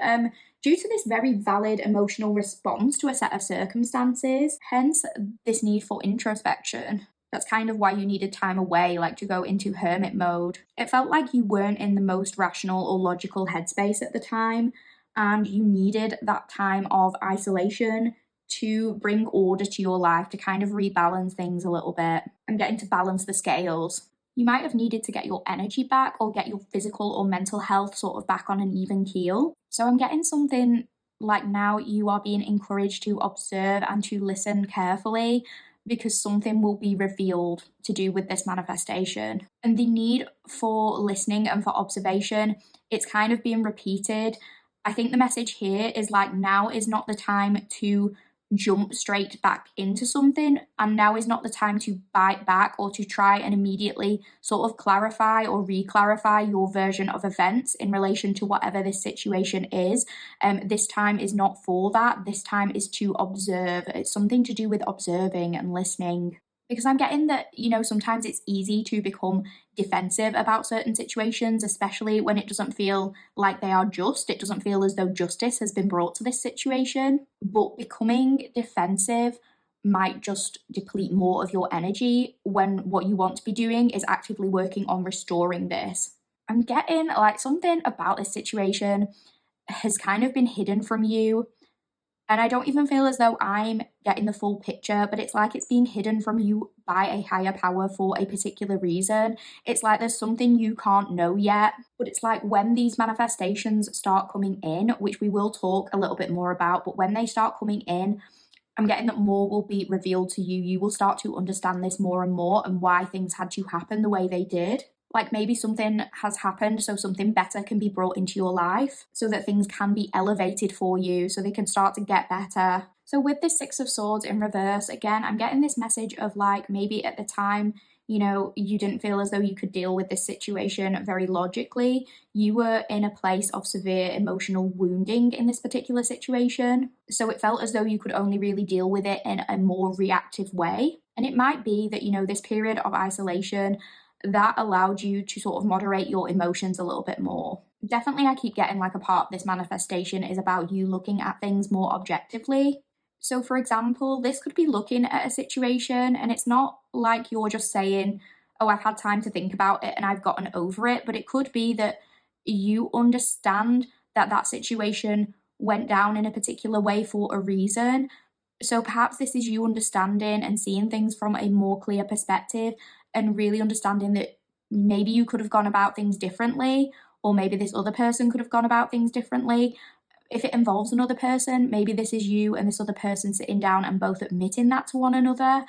due to this very valid emotional response to a set of circumstances, hence this need for introspection. That's kind of why you needed time away, like to go into hermit mode. It felt like you weren't in the most rational or logical headspace at the time, and you needed that time of isolation to bring order to your life, to kind of rebalance things a little bit and getting to balance the scales. You might have needed to get your energy back or get your physical or mental health sort of back on an even keel. So I'm getting something like now you are being encouraged to observe and to listen carefully because something will be revealed to do with this manifestation. And the need for listening and for observation, it's kind of being repeated. I think the message here is like now is not the time to jump straight back into something, and now is not the time to bite back or to try and immediately sort of clarify or re-clarify your version of events in relation to whatever this situation is. This time is not for that. This time is to observe. It's something to do with observing and listening. Because I'm getting that, sometimes it's easy to become defensive about certain situations, especially when it doesn't feel like they are just. It doesn't feel as though justice has been brought to this situation. But becoming defensive might just deplete more of your energy when what you want to be doing is actively working on restoring this. I'm getting like something about this situation has kind of been hidden from you. And I don't even feel as though I'm getting the full picture, but it's like it's being hidden from you by a higher power for a particular reason. It's like there's something you can't know yet, but it's like when these manifestations start coming in, which we will talk a little bit more about, but when they start coming in, I'm getting that more will be revealed to you. You will start to understand this more and more and why things had to happen the way they did. Like maybe something has happened so something better can be brought into your life so that things can be elevated for you so they can start to get better. So with this Six of Swords in reverse, again, I'm getting this message of like maybe at the time, you didn't feel as though you could deal with this situation very logically. You were in a place of severe emotional wounding in this particular situation. So it felt as though you could only really deal with it in a more reactive way. And it might be that, this period of isolation that allowed you to sort of moderate your emotions a little bit more. Definitely, I keep getting like a part of this manifestation is about you looking at things more objectively. So, for example, this could be looking at a situation, and it's not like you're just saying, oh, I've had time to think about it and I've gotten over it, but it could be that you understand that that situation went down in a particular way for a reason. So perhaps this is you understanding and seeing things from a more clear perspective and really understanding that maybe you could have gone about things differently, or maybe this other person could have gone about things differently. If it involves another person, maybe this is you and this other person sitting down and both admitting that to one another.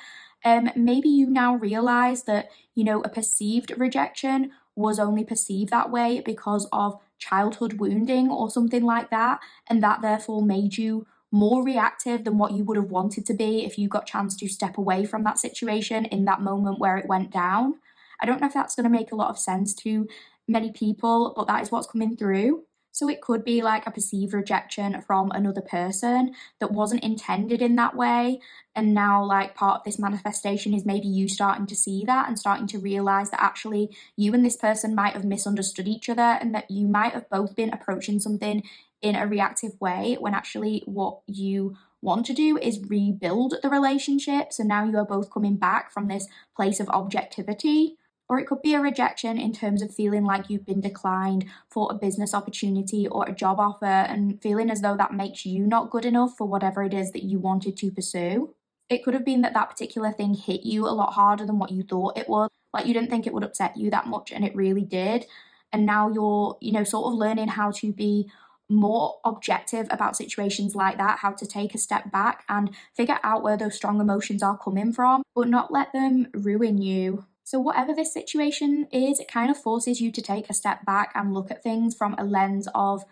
Maybe you now realize that, a perceived rejection was only perceived that way because of childhood wounding or something like that, and that therefore made you more reactive than what you would have wanted to be if you got a chance to step away from that situation in that moment where it went down. I don't know if that's going to make a lot of sense to many people, but that is what's coming through. So it could be like a perceived rejection from another person that wasn't intended in that way. And now, like, part of this manifestation is maybe you starting to see that and starting to realize that actually you and this person might have misunderstood each other and that you might have both been approaching something in a reactive way when actually what you want to do is rebuild the relationship. So now you are both coming back from this place of objectivity. Or it could be a rejection in terms of feeling like you've been declined for a business opportunity or a job offer and feeling as though that makes you not good enough for whatever it is that you wanted to pursue. It could have been that that particular thing hit you a lot harder than what you thought it would. Like you didn't think it would upset you that much and it really did. And now you're, sort of learning how to be more objective about situations like that, how to take a step back and figure out where those strong emotions are coming from, but not let them ruin you. So whatever this situation is, it kind of forces you to take a step back and look at things from a lens of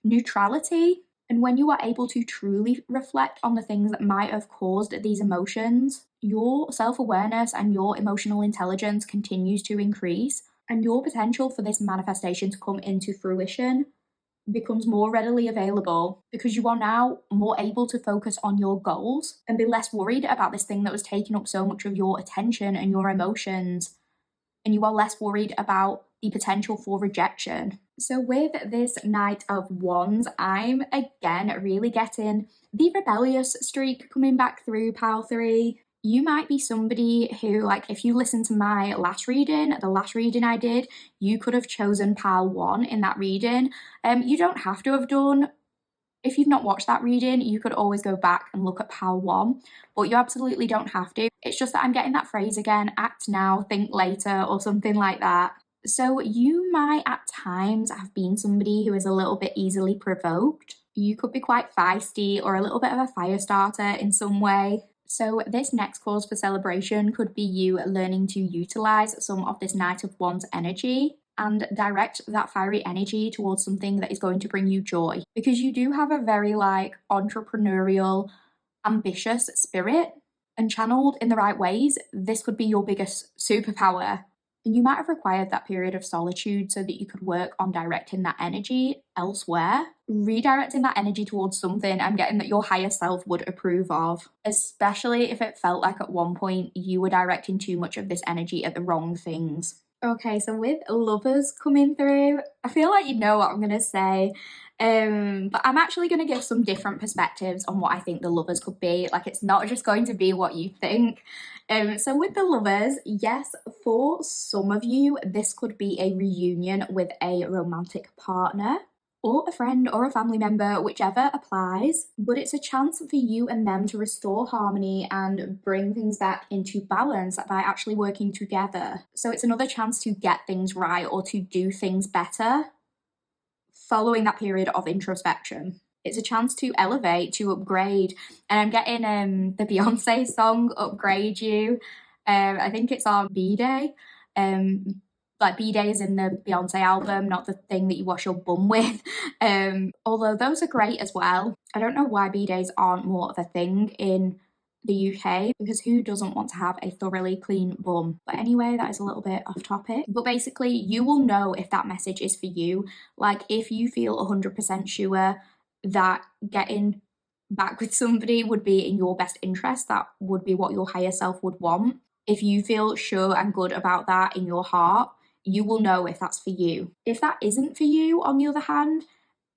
neutrality. And when you are able to truly reflect on the things that might have caused these emotions, your self-awareness and your emotional intelligence continues to increase, and your potential for this manifestation to come into fruition becomes more readily available because you are now more able to focus on your goals and be less worried about this thing that was taking up so much of your attention and your emotions. And you are less worried about the potential for rejection. So with this Knight of Wands, I'm again really getting the rebellious streak coming back through pile 3. You might be somebody who, like, if you listen to my last reading, the last reading I did, you could have chosen pile 1 in that reading. You don't have to have done. If you've not watched that reading, you could always go back and look at pile 1, but you absolutely don't have to. It's just that I'm getting that phrase again, act now, think later, or something like that. So you might at times have been somebody who is a little bit easily provoked. You could be quite feisty or a little bit of a fire starter in some way. So this next cause for celebration could be you learning to utilize some of this Knight of Wands energy and direct that fiery energy towards something that is going to bring you joy, because you do have a very like entrepreneurial, ambitious spirit, and channeled in the right ways, this could be your biggest superpower. And you might have required that period of solitude so that you could work on directing that energy elsewhere, redirecting that energy towards something I'm getting that your higher self would approve of, especially if it felt like at one point you were directing too much of this energy at the wrong things. Okay, so with lovers coming through, I feel like you know what I'm going to say, but I'm actually going to give some different perspectives on what I think the lovers could be. Like, it's not just going to be what you think. So with the lovers, yes, for some of you, this could be a reunion with a romantic partner, or a friend or a family member, whichever applies, but it's a chance for you and them to restore harmony and bring things back into balance by actually working together. So it's another chance to get things right or to do things better following that period of introspection. It's a chance to elevate, to upgrade, and I'm getting the Beyonce song "Upgrade You." I think it's on B-Day. Like B-Day is in the Beyonce album, not the thing that you wash your bum with. Although those are great as well. I don't know why B-Days aren't more of a thing in the UK, because who doesn't want to have a thoroughly clean bum? But anyway, that is a little bit off topic. But basically, you will know if that message is for you. Like, if you feel 100% sure that getting back with somebody would be in your best interest, that would be what your higher self would want. If you feel sure and good about that in your heart, you will know if that's for you. If that isn't for you, on the other hand,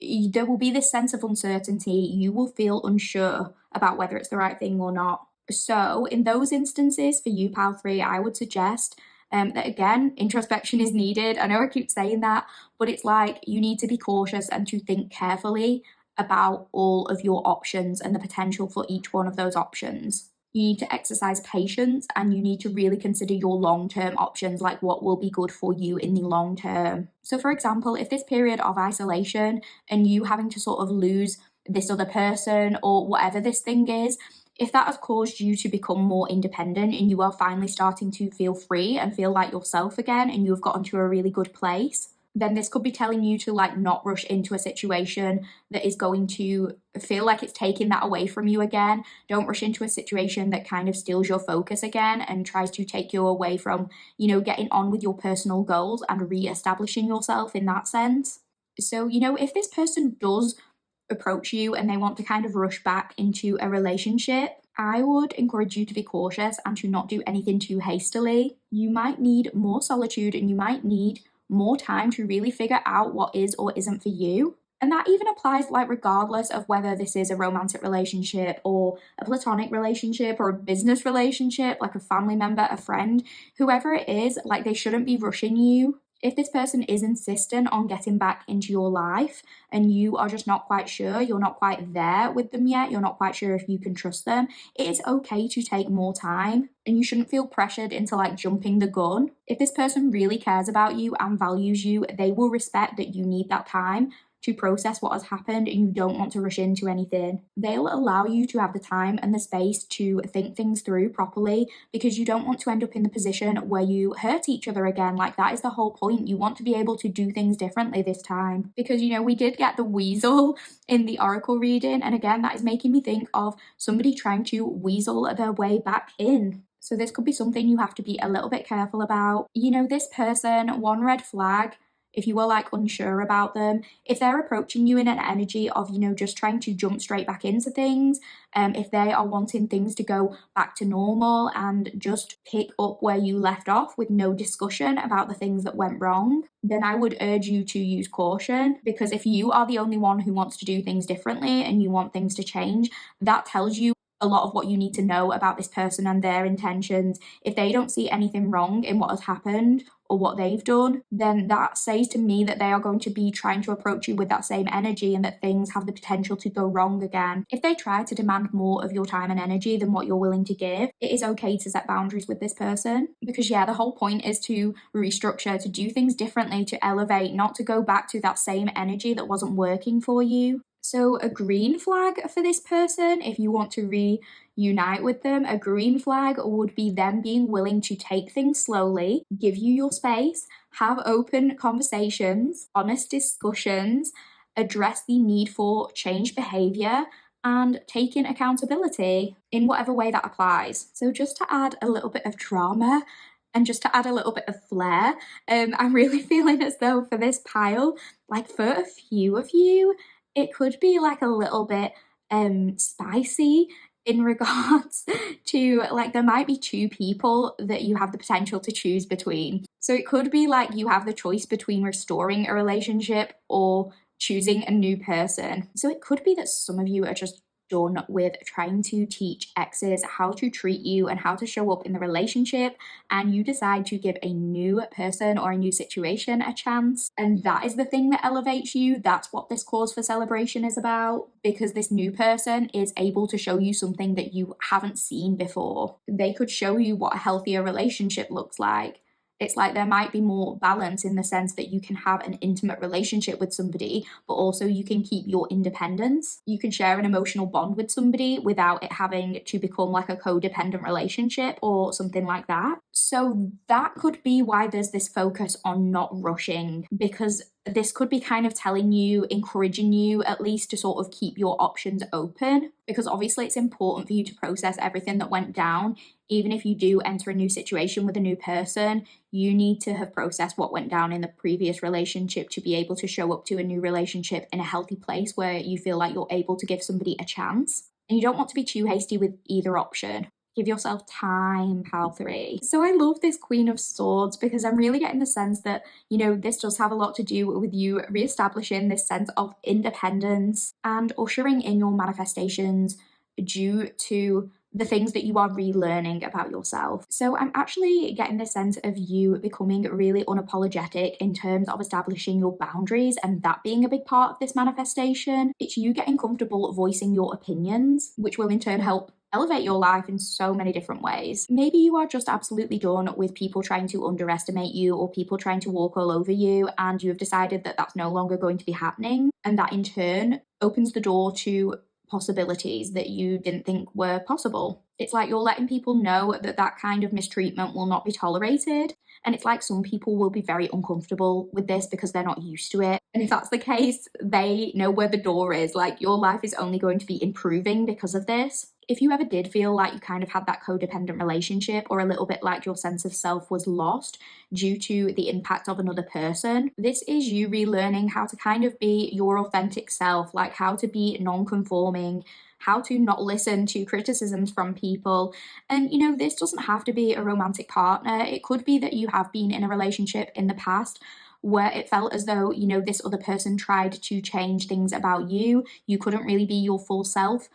there will be this sense of uncertainty. You will feel unsure about whether it's the right thing or not. So in those instances, for you, pile 3, I would suggest that, again, introspection is needed. I know I keep saying that, but it's like you need to be cautious and to think carefully about all of your options and the potential for each one of those options. You need to exercise patience, and you need to really consider your long-term options, like what will be good for you in the long term. So for example, if this period of isolation and you having to sort of lose this other person or whatever this thing is, if that has caused you to become more independent and you are finally starting to feel free and feel like yourself again and you have gotten to a really good place, then this could be telling you to like not rush into a situation that is going to feel like it's taking that away from you again. Don't rush into a situation that kind of steals your focus again and tries to take you away from, you know, getting on with your personal goals and re-establishing yourself in that sense. So, you know, if this person does approach you and they want to kind of rush back into a relationship, I would encourage you to be cautious and to not do anything too hastily. You might need more solitude and you might need more time to really figure out what is or isn't for you. And that even applies like regardless of whether this is a romantic relationship or a platonic relationship or a business relationship, like a family member, a friend, whoever it is, like they shouldn't be rushing you. If this person is insistent on getting back into your life and you are just not quite sure, you're not quite there with them yet, you're not quite sure if you can trust them, it is okay to take more time and you shouldn't feel pressured into like jumping the gun. If this person really cares about you and values you, they will respect that you need that time to process what has happened and you don't want to rush into anything. They'll allow you to have the time and the space to think things through properly because you don't want to end up in the position where you hurt each other again. Like, that is the whole point. You want to be able to do things differently this time because, you know, we did get the weasel in the oracle reading, and again, that is making me think of somebody trying to weasel their way back in. So this could be something you have to be a little bit careful about. You know, this person, one red flag if you are like unsure about them, if they're approaching you in an energy of, just trying to jump straight back into things, if they are wanting things to go back to normal and just pick up where you left off with no discussion about the things that went wrong, then I would urge you to use caution, because if you are the only one who wants to do things differently and you want things to change, that tells you a lot of what you need to know about this person and their intentions. If they don't see anything wrong in what has happened or what they've done, then that says to me that they are going to be trying to approach you with that same energy and that things have the potential to go wrong again. If they try to demand more of your time and energy than what you're willing to give, it is okay to set boundaries with this person, because the whole point is to restructure, to do things differently, to elevate, not to go back to that same energy that wasn't working for you. So a green flag for this person, if you want to reunite with them, a green flag would be them being willing to take things slowly, give you your space, have open conversations, honest discussions, address the need for change behavior, and taking accountability in whatever way that applies. So just to add a little bit of drama and just to add a little bit of flair, I'm really feeling as though for this pile, like for a few of you, it could be like a little bit spicy in regards to, like, there might be two people that you have the potential to choose between. So it could be like you have the choice between restoring a relationship or choosing a new person. So it could be that some of you are just done with trying to teach exes how to treat you and how to show up in the relationship, and you decide to give a new person or a new situation a chance. And that is the thing that elevates you. That's what this cause for celebration is about, because this new person is able to show you something that you haven't seen before. They could show you what a healthier relationship looks like. It's like there might be more balance in the sense that you can have an intimate relationship with somebody, but also you can keep your independence. You can share an emotional bond with somebody without it having to become like a codependent relationship or something like that. So that could be why there's this focus on not rushing, because this could be kind of telling you, encouraging you at least to sort of keep your options open, because obviously it's important for you to process everything that went down. Even if you do enter a new situation with a new person, you need to have processed what went down in the previous relationship to be able to show up to a new relationship in a healthy place where you feel like you're able to give somebody a chance. And you don't want to be too hasty with either option. Give yourself time, pal 3. So I love this Queen of Swords because I'm really getting the sense that, this does have a lot to do with you reestablishing this sense of independence and ushering in your manifestations due to the things that you are relearning about yourself. So I'm actually getting this sense of you becoming really unapologetic in terms of establishing your boundaries, and that being a big part of this manifestation. It's you getting comfortable voicing your opinions, which will in turn help elevate your life in so many different ways. Maybe you are just absolutely done with people trying to underestimate you or people trying to walk all over you, and you have decided that that's no longer going to be happening. And that in turn opens the door to possibilities that you didn't think were possible. It's like you're letting people know that that kind of mistreatment will not be tolerated. And it's like some people will be very uncomfortable with this because they're not used to it. And if that's the case, they know where the door is. Like, your life is only going to be improving because of this. If you ever did feel like you kind of had that codependent relationship, or a little bit like your sense of self was lost due to the impact of another person, this is you relearning how to kind of be your authentic self, like how to be non-conforming, how to not listen to criticisms from people. And, this doesn't have to be a romantic partner. It could be that you have been in a relationship in the past where it felt as though, this other person tried to change things about you. You couldn't really be your full self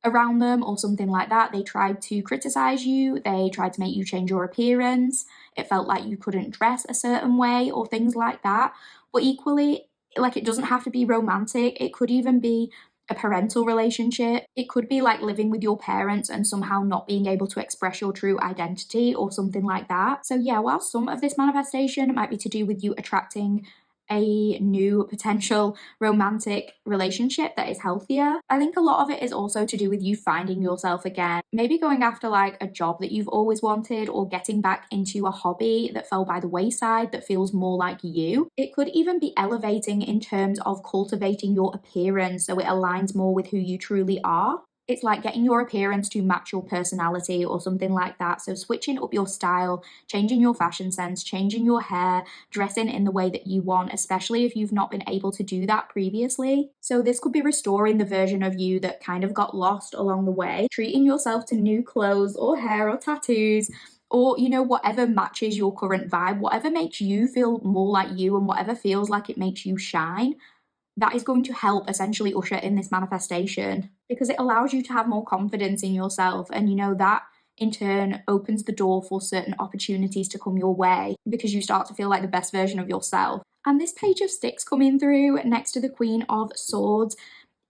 around them or something like that. They tried to criticize you. They tried to make you change your appearance. It felt like you couldn't dress a certain way or things like that. But equally, like, it doesn't have to be romantic. It could even be a parental relationship. It could be like living with your parents and somehow not being able to express your true identity or something like that. So while some of this manifestation might be to do with you attracting a new potential romantic relationship that is healthier, I think a lot of it is also to do with you finding yourself again. Maybe going after like a job that you've always wanted, or getting back into a hobby that fell by the wayside that feels more like you. It could even be elevating in terms of cultivating your appearance so it aligns more with who you truly are. It's like getting your appearance to match your personality or something like that. So switching up your style, changing your fashion sense, changing your hair, dressing in the way that you want, especially if you've not been able to do that previously. So this could be restoring the version of you that kind of got lost along the way, treating yourself to new clothes or hair or tattoos, or, you know, whatever matches your current vibe, whatever makes you feel more like you and whatever feels like it makes you shine. That is going to help essentially usher in this manifestation because it allows you to have more confidence in yourself. And, you know, that in turn opens the door for certain opportunities to come your way because you start to feel like the best version of yourself. And this Page of Sticks coming through next to the Queen of Swords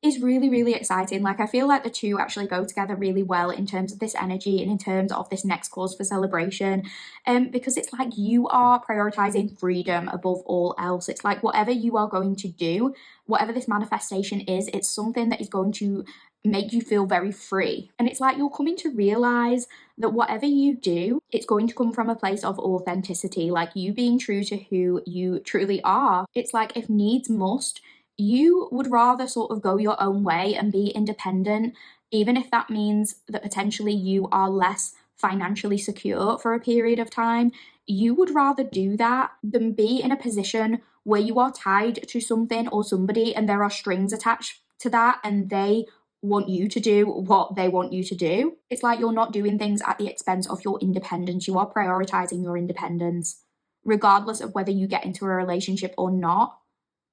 is really, really exciting. Like, I feel like the two actually go together really well in terms of this energy and in terms of this next cause for celebration, because it's like you are prioritizing freedom above all else. It's like whatever you are going to do, whatever this manifestation is, it's something that is going to make you feel very free. And it's like you're coming to realize that whatever you do, it's going to come from a place of authenticity, like you being true to who you truly are. It's like if needs must, you would rather sort of go your own way and be independent, even if that means that potentially you are less financially secure for a period of time. You would rather do that than be in a position where you are tied to something or somebody and there are strings attached to that and they want you to do what they want you to do. It's like you're not doing things at the expense of your independence. You are prioritizing your independence, regardless of whether you get into a relationship or not.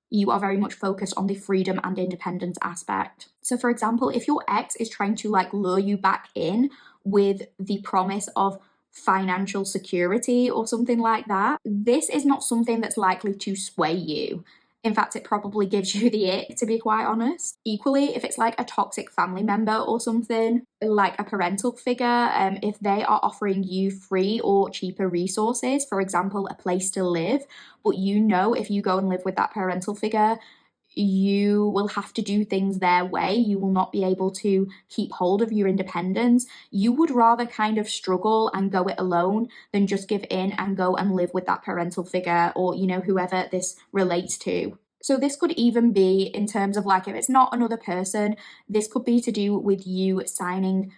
You are very much focused on the freedom and independence aspect. So for example, if your ex is trying to like lure you back in with the promise of financial security or something like that, this is not something that's likely to sway you. In fact, it probably gives you the ick, to be quite honest. Equally, if it's like a toxic family member or something, like a parental figure, if they are offering you free or cheaper resources, for example, a place to live, but you know if you go and live with that parental figure, you will have to do things their way. You will not be able to keep hold of your independence. You would rather kind of struggle and go it alone than just give in and go and live with that parental figure or, you know, whoever this relates to. So this could even be in terms of like, if it's not another person, this could be to do with you signing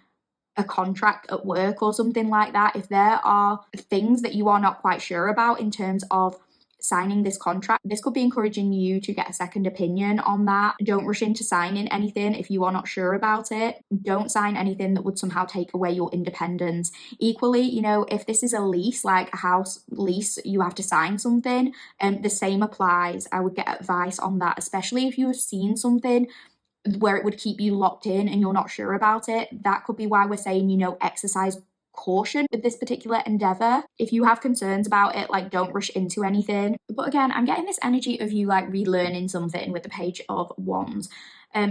a contract at work or something like that. If there are things that you are not quite sure about in terms of signing this contract, this could be encouraging you to get a second opinion on that. Don't rush into signing anything if you are not sure about it. Don't sign anything that would somehow take away your independence. Equally, you know, if this is a lease, like a house lease, you have to sign something, and the same applies. I would get advice on that, especially if you have seen something where it would keep you locked in and you're not sure about it. That could be why we're saying, you know, exercise caution with this particular endeavor. If you have concerns about it, like, don't rush into anything. But again, I'm getting this energy of you like relearning something with the Page of Wands.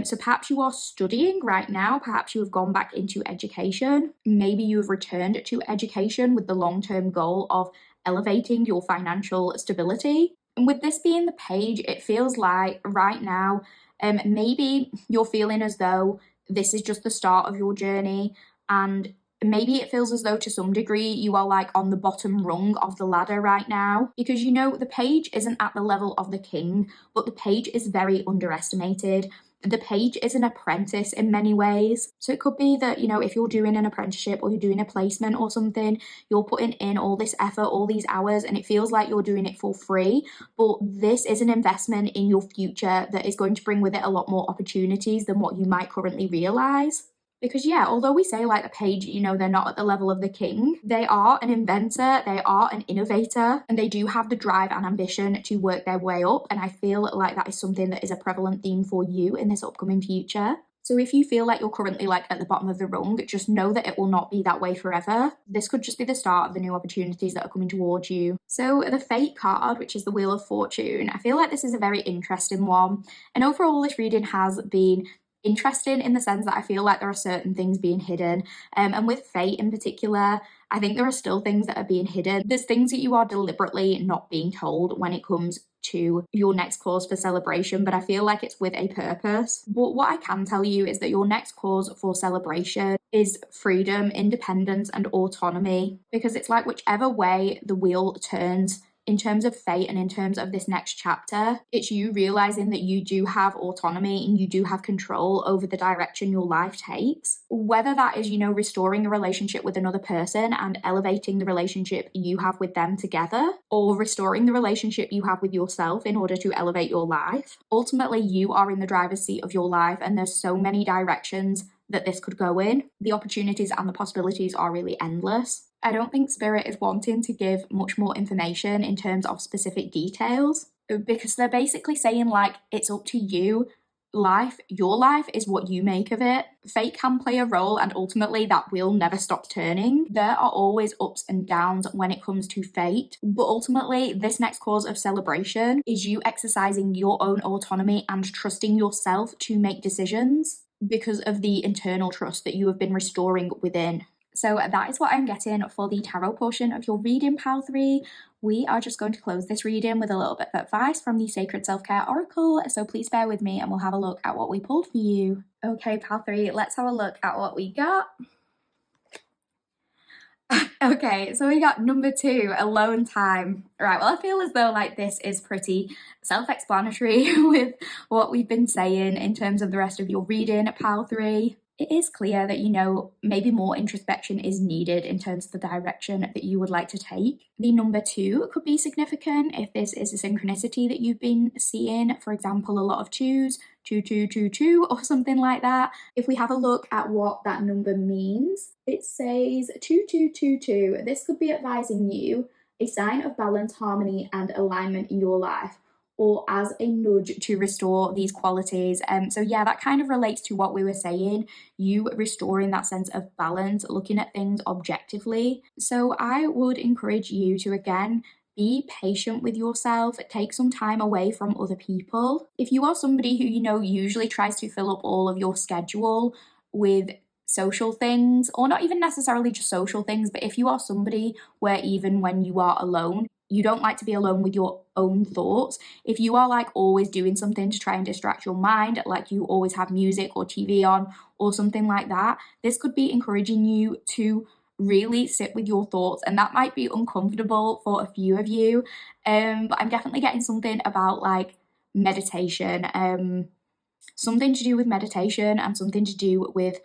So perhaps you are studying right now, perhaps you have gone back into education, maybe you have returned to education with the long-term goal of elevating your financial stability. And with this being the Page, it feels like right now, maybe you're feeling as though this is just the start of your journey, and maybe it feels as though to some degree you are like on the bottom rung of the ladder right now, because you know the Page isn't at the level of the King, but the Page is very underestimated. The Page is an apprentice in many ways. So it could be that, you know, if you're doing an apprenticeship or you're doing a placement or something, you're putting in all this effort, all these hours, and it feels like you're doing it for free. But this is an investment in your future that is going to bring with it a lot more opportunities than what you might currently realize. Because yeah, although we say like the Page, you know, they're not at the level of the King, they are an inventor, they are an innovator, and they do have the drive and ambition to work their way up. And I feel like that is something that is a prevalent theme for you in this upcoming future. So if you feel like you're currently like at the bottom of the rung, just know that it will not be that way forever. This could just be the start of the new opportunities that are coming towards you. So the Fate card, which is the Wheel of Fortune, I feel like this is a very interesting one. And overall, this reading has been interesting in the sense that I feel like there are certain things being hidden. And with Fate in particular, I think there are still things that are being hidden. There's things that you are deliberately not being told when it comes to your next cause for celebration, but I feel like it's with a purpose. But what I can tell you is that your next cause for celebration is freedom, independence, and autonomy, because it's like whichever way the wheel turns in terms of fate and in terms of this next chapter, it's you realizing that you do have autonomy and you do have control over the direction your life takes. Whether that is, restoring a relationship with another person and elevating the relationship you have with them together, or restoring the relationship you have with yourself in order to elevate your life. Ultimately, you are in the driver's seat of your life, and there's so many directions that this could go in. The opportunities and the possibilities are really endless. I don't think Spirit is wanting to give much more information in terms of specific details, because they're basically saying, it's up to you. Your life is what you make of it. Fate can play a role, and ultimately that will never stop turning. There are always ups and downs when it comes to fate, but ultimately this next cause of celebration is you exercising your own autonomy and trusting yourself to make decisions because of the internal trust that you have been restoring within. So that is what I'm getting for the tarot portion of your reading, Pile 3. We are just going to close this reading with a little bit of advice from the Sacred Self-Care Oracle, so please bear with me and we'll have a look at what we pulled for you. Okay, Pile 3, let's have a look at what we got. Okay, so we got number 2, alone time. Right, well, I feel as though this is pretty self-explanatory with what we've been saying in terms of the rest of your reading, Pile 3. It is clear that, maybe more introspection is needed in terms of the direction that you would like to take. The number 2 could be significant if this is a synchronicity that you've been seeing. For example, a lot of 2s, 2, 2, 2, 2, or something like that. If we have a look at what that number means, it says 2, 2, 2, 2. This could be advising you a sign of balance, harmony, and alignment in your life, or as a nudge to restore these qualities. So yeah, that kind of relates to what we were saying, you restoring that sense of balance, looking at things objectively. So I would encourage you to, again, be patient with yourself, take some time away from other people. If you are somebody who, usually tries to fill up all of your schedule with social things, or not even necessarily just social things, but if you are somebody where even when you are alone, you don't like to be alone with your own thoughts. If you are always doing something to try and distract your mind, you always have music or TV on or something like that, this could be encouraging you to really sit with your thoughts, and that might be uncomfortable for a few of you, but I'm definitely getting something about meditation, something to do with meditation and something to do with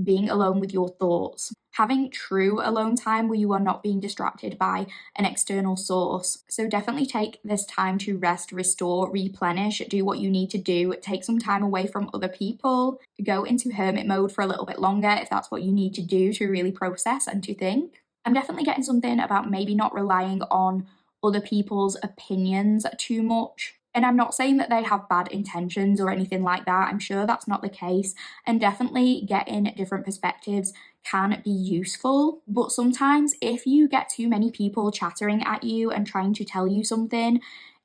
being alone with your thoughts, having true alone time where you are not being distracted by an external source. So definitely take this time to rest, restore, replenish, do what you need to do, take some time away from other people, go into hermit mode for a little bit longer if that's what you need to do to really process and to think. I'm definitely getting something about maybe not relying on other people's opinions too much. And I'm not saying that they have bad intentions or anything like that. I'm sure that's not the case. And definitely getting different perspectives can be useful. But sometimes if you get too many people chattering at you and trying to tell you something,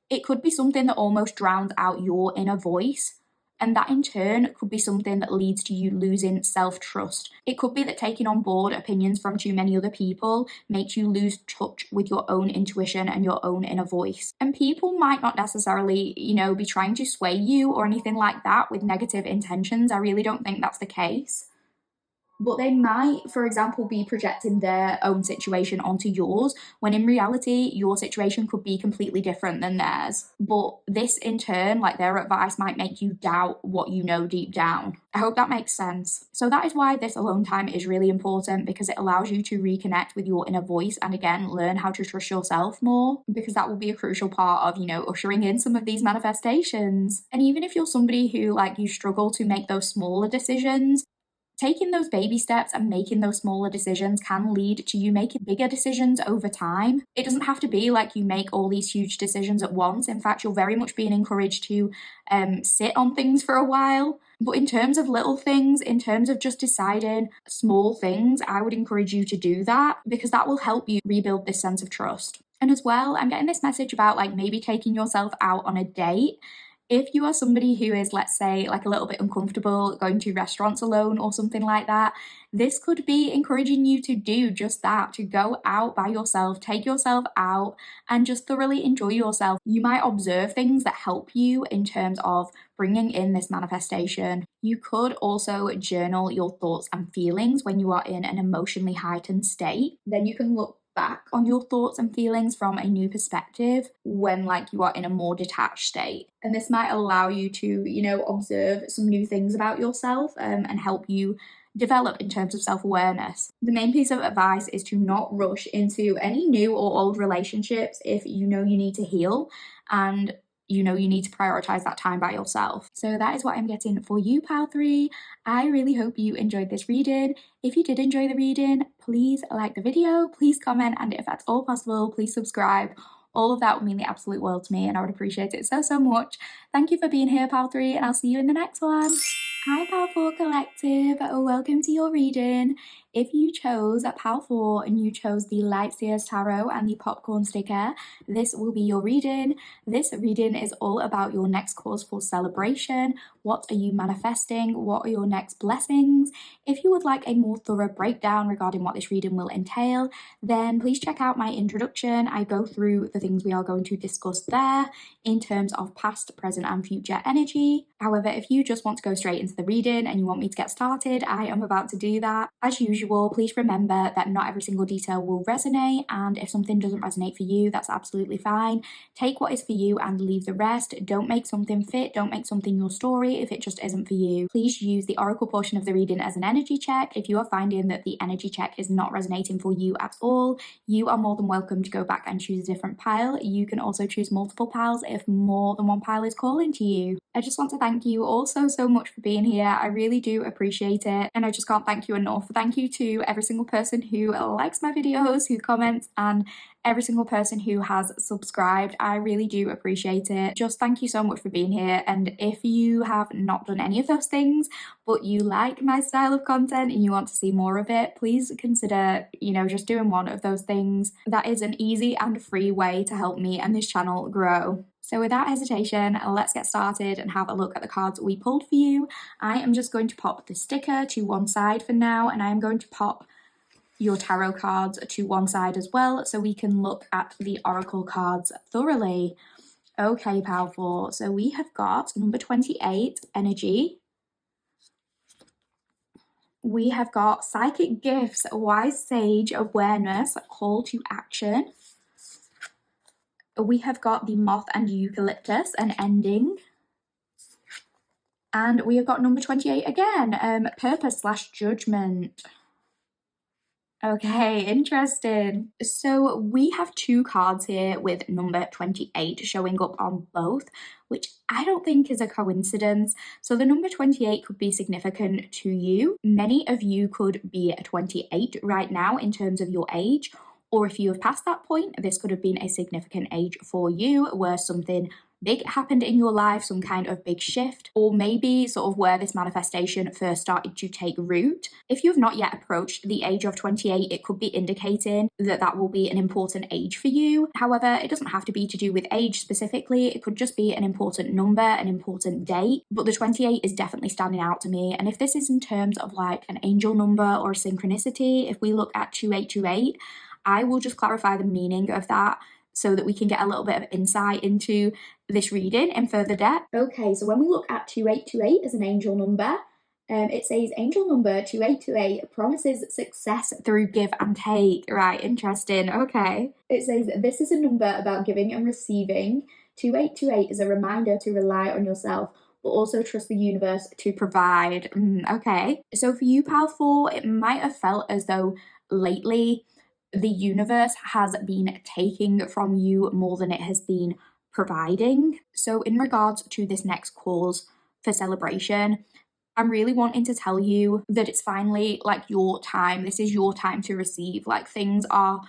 it could be something that almost drowns out your inner voice. And that in turn could be something that leads to you losing self-trust. It could be that taking on board opinions from too many other people makes you lose touch with your own intuition and your own inner voice. And people might not necessarily, be trying to sway you or anything like that with negative intentions. I really don't think that's the case. But they might, for example, be projecting their own situation onto yours, when in reality, your situation could be completely different than theirs. But this, in turn, their advice might make you doubt what you know deep down. I hope that makes sense. So that is why this alone time is really important, because it allows you to reconnect with your inner voice and, again, learn how to trust yourself more, because that will be a crucial part of, ushering in some of these manifestations. And even if you're somebody who, you struggle to make those smaller decisions, taking those baby steps and making those smaller decisions can lead to you making bigger decisions over time. It doesn't have to be you make all these huge decisions at once. In fact, you're very much being encouraged to sit on things for a while. But in terms of little things, in terms of just deciding small things, I would encourage you to do that, because that will help you rebuild this sense of trust. And as well, I'm getting this message about maybe taking yourself out on a date. If you are somebody who is, let's say, a little bit uncomfortable going to restaurants alone or something like that, this could be encouraging you to do just that, to go out by yourself, take yourself out, and just thoroughly enjoy yourself. You might observe things that help you in terms of bringing in this manifestation. You could also journal your thoughts and feelings when you are in an emotionally heightened state. Then you can look back on your thoughts and feelings from a new perspective when like you are in a more detached state. And this might allow you to, observe some new things about yourself and help you develop in terms of self-awareness. The main piece of advice is to not rush into any new or old relationships if you know you need to heal and you need to prioritize that time by yourself. So that is what I'm getting for you, Pal 3. I really hope you enjoyed this reading. If you did enjoy the reading, please like the video, please comment, and if that's all possible, please subscribe. All of that would mean the absolute world to me, and I would appreciate it so, so much. Thank you for being here, Pal 3, and I'll see you in the next one. Hi, Pal 4 Collective. Welcome to your reading. If you chose Pal 4 and you chose the Lightseers Tarot and the popcorn sticker, this will be your reading. This reading is all about your next cause for celebration. What are you manifesting? What are your next blessings? If you would like a more thorough breakdown regarding what this reading will entail, then please check out my introduction. I go through the things we are going to discuss there in terms of past, present, and future energy. However, if you just want to go straight into the reading and you want me to get started, I am about to do that. As usual, please remember that not every single detail will resonate, and if something doesn't resonate for you, that's absolutely fine. Take what is for you and leave the rest. Don't make something fit, don't make something your story if it just isn't for you. Please use the oracle portion of the reading as an energy check. If you are finding that the energy check is not resonating for you at all, you are more than welcome to go back and choose a different pile. You can also choose multiple piles if more than one pile is calling to you. I just want to thank you all so much for being here. I really do appreciate it, and I just can't thank you enough. Thank you to every single person who likes my videos, who comments, and every single person who has subscribed. I really do appreciate it. Just thank you so much for being here. And if you have not done any of those things, but you like my style of content and you want to see more of it, please consider, just doing one of those things. That is an easy and free way to help me and this channel grow. So without hesitation, let's get started and have a look at the cards we pulled for you. I am just going to pop the sticker to one side for now, and I am going to pop your tarot cards to one side as well so we can look at the oracle cards thoroughly. Okay, Pal 4. So we have got number 28, energy. We have got psychic gifts, wise sage, awareness, call to action. We have got the moth and eucalyptus, an ending. And we have got number 28 again, purpose/judgment. Okay, interesting. So we have two cards here with number 28 showing up on both, which I don't think is a coincidence. So the number 28 could be significant to you. Many of you could be 28 right now in terms of your age, or if you have passed that point, this could have been a significant age for you where something big happened in your life, some kind of big shift, or maybe sort of where this manifestation first started to take root. If you've not yet approached the age of 28, it could be indicating that that will be an important age for you. However, it doesn't have to be to do with age specifically. It could just be an important number, an important date, but the 28 is definitely standing out to me. And if this is in terms of like an angel number or a synchronicity, if we look at 2828, I will just clarify the meaning of that so that we can get a little bit of insight into this reading in further depth. Okay, so when we look at 2828 as an angel number, it says angel number 2828 promises success through give and take. Right, interesting. Okay. It says this is a number about giving and receiving. 2828 is a reminder to rely on yourself, but also trust the universe to provide. Okay. So for you, Pal 4, it might have felt as though lately the universe has been taking from you more than it has been providing. So in regards to this next cause for celebration, I'm really wanting to tell you that it's finally like your time. This is your time to receive. Like things are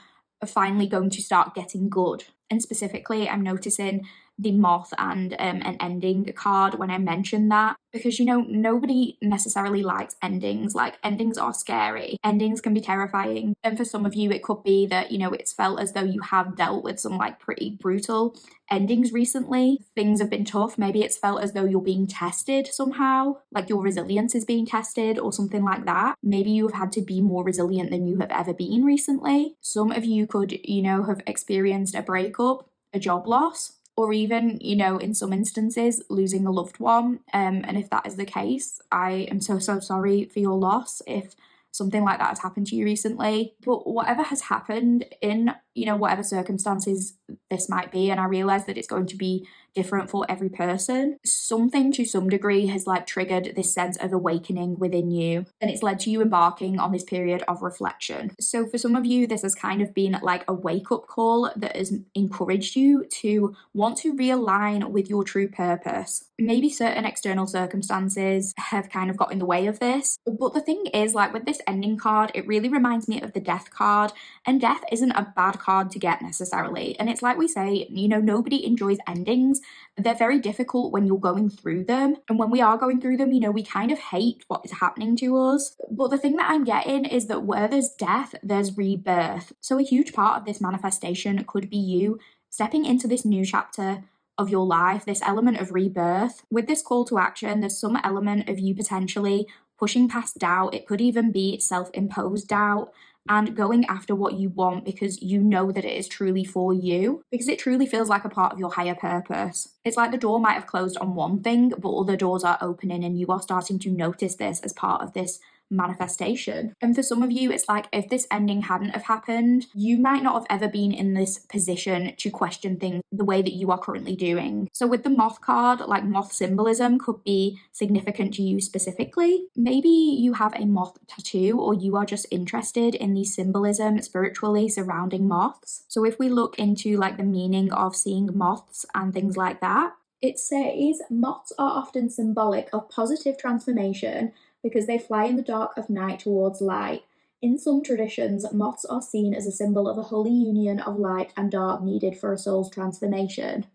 finally going to start getting good. And specifically, I'm noticing the moth and an ending card when I mention that, because nobody necessarily likes endings. Like endings are scary. Endings can be terrifying. And for some of you, it could be that, it's felt as though you have dealt with some like pretty brutal endings recently. Things have been tough. Maybe it's felt as though you're being tested somehow, like your resilience is being tested or something like that. Maybe you've had to be more resilient than you have ever been recently. Some of you could, have experienced a breakup, a job loss, or even, in some instances, losing a loved one. And if that is the case, I am so sorry for your loss. If something like that has happened to you recently. But whatever has happened in, whatever circumstances this might be, and I realize that it's going to be different for every person, something to some degree has like triggered this sense of awakening within you, and it's led to you embarking on this period of reflection. So for some of you, this has kind of been like a wake-up call that has encouraged you to want to realign with your true purpose. Maybe certain external circumstances have kind of got in the way of this, but the thing is, like with this ending card, it really reminds me of the death card, and death isn't a bad card to get necessarily. And it's like we say, nobody enjoys endings. They're very difficult when you're going through them, and when we are going through them, we kind of hate what is happening to us. But the thing that I'm getting is that where there's death, there's rebirth. So a huge part of this manifestation could be you stepping into this new chapter of your life, this element of rebirth. With this call to action, there's some element of you potentially pushing past doubt. It could even be self-imposed doubt, and going after what you want because you know that it is truly for you, because it truly feels like a part of your higher purpose. It's like the door might have closed on one thing, but other doors are opening, and you are starting to notice this as part of this manifestation. And for some of you, it's like if this ending hadn't have happened, you might not have ever been in this position to question things the way that you are currently doing. So with the moth card, like moth symbolism could be significant to you specifically. Maybe you have a moth tattoo, or you are just interested in the symbolism spiritually surrounding moths. So if we look into like the meaning of seeing moths and things like that, it says moths are often symbolic of positive transformation because they fly in the dark of night towards light. In some traditions, moths are seen as a symbol of a holy union of light and dark needed for a soul's transformation.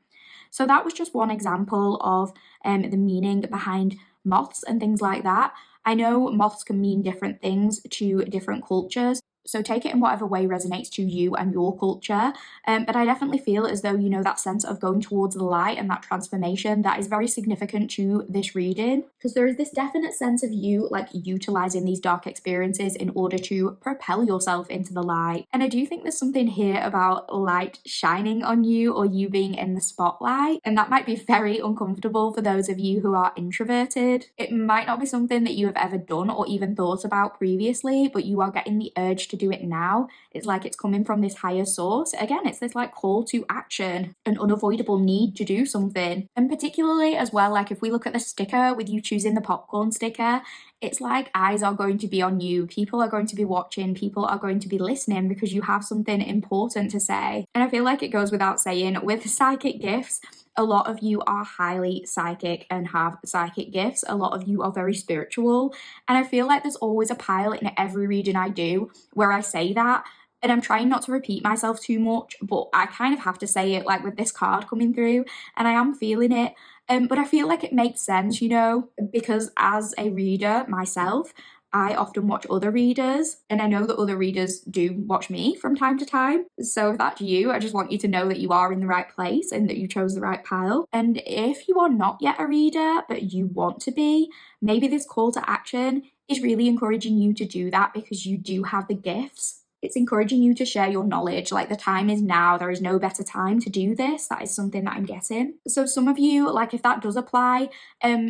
So that was just one example of the meaning behind moths and things like that. I know moths can mean different things to different cultures, so take it in whatever way resonates to you and your culture. But I definitely feel as though, that sense of going towards the light and that transformation, that is very significant to this reading, because there is this definite sense of you like utilizing these dark experiences in order to propel yourself into the light. And I do think there's something here about light shining on you, or you being in the spotlight, and that might be very uncomfortable for those of you who are introverted. It might not be something that you have ever done or even thought about previously, but you are getting the urge to do it now. It's like it's coming from this higher source. Again, it's this like call to action, an unavoidable need to do something. And particularly as well, like if we look at the sticker with you choosing the popcorn sticker, it's like eyes are going to be on you. People are going to be watching. People are going to be listening because you have something important to say. And I feel like it goes without saying, with psychic gifts, a lot of you are highly psychic and have psychic gifts. A lot of you are very spiritual. And I feel like there's always a pile in every reading I do where I say that. And I'm trying not to repeat myself too much, but I kind of have to say it, like with this card coming through, and I am feeling it. But I feel like it makes sense, because as a reader myself, I often watch other readers, and I know that other readers do watch me from time to time. So if that's you, I just want you to know that you are in the right place and that you chose the right pile. And if you are not yet a reader, but you want to be, maybe this call to action is really encouraging you to do that, because you do have the gifts. It's encouraging you to share your knowledge. Like, the time is now. There is no better time to do this. That is something that I'm getting. So some of you, like if that does apply,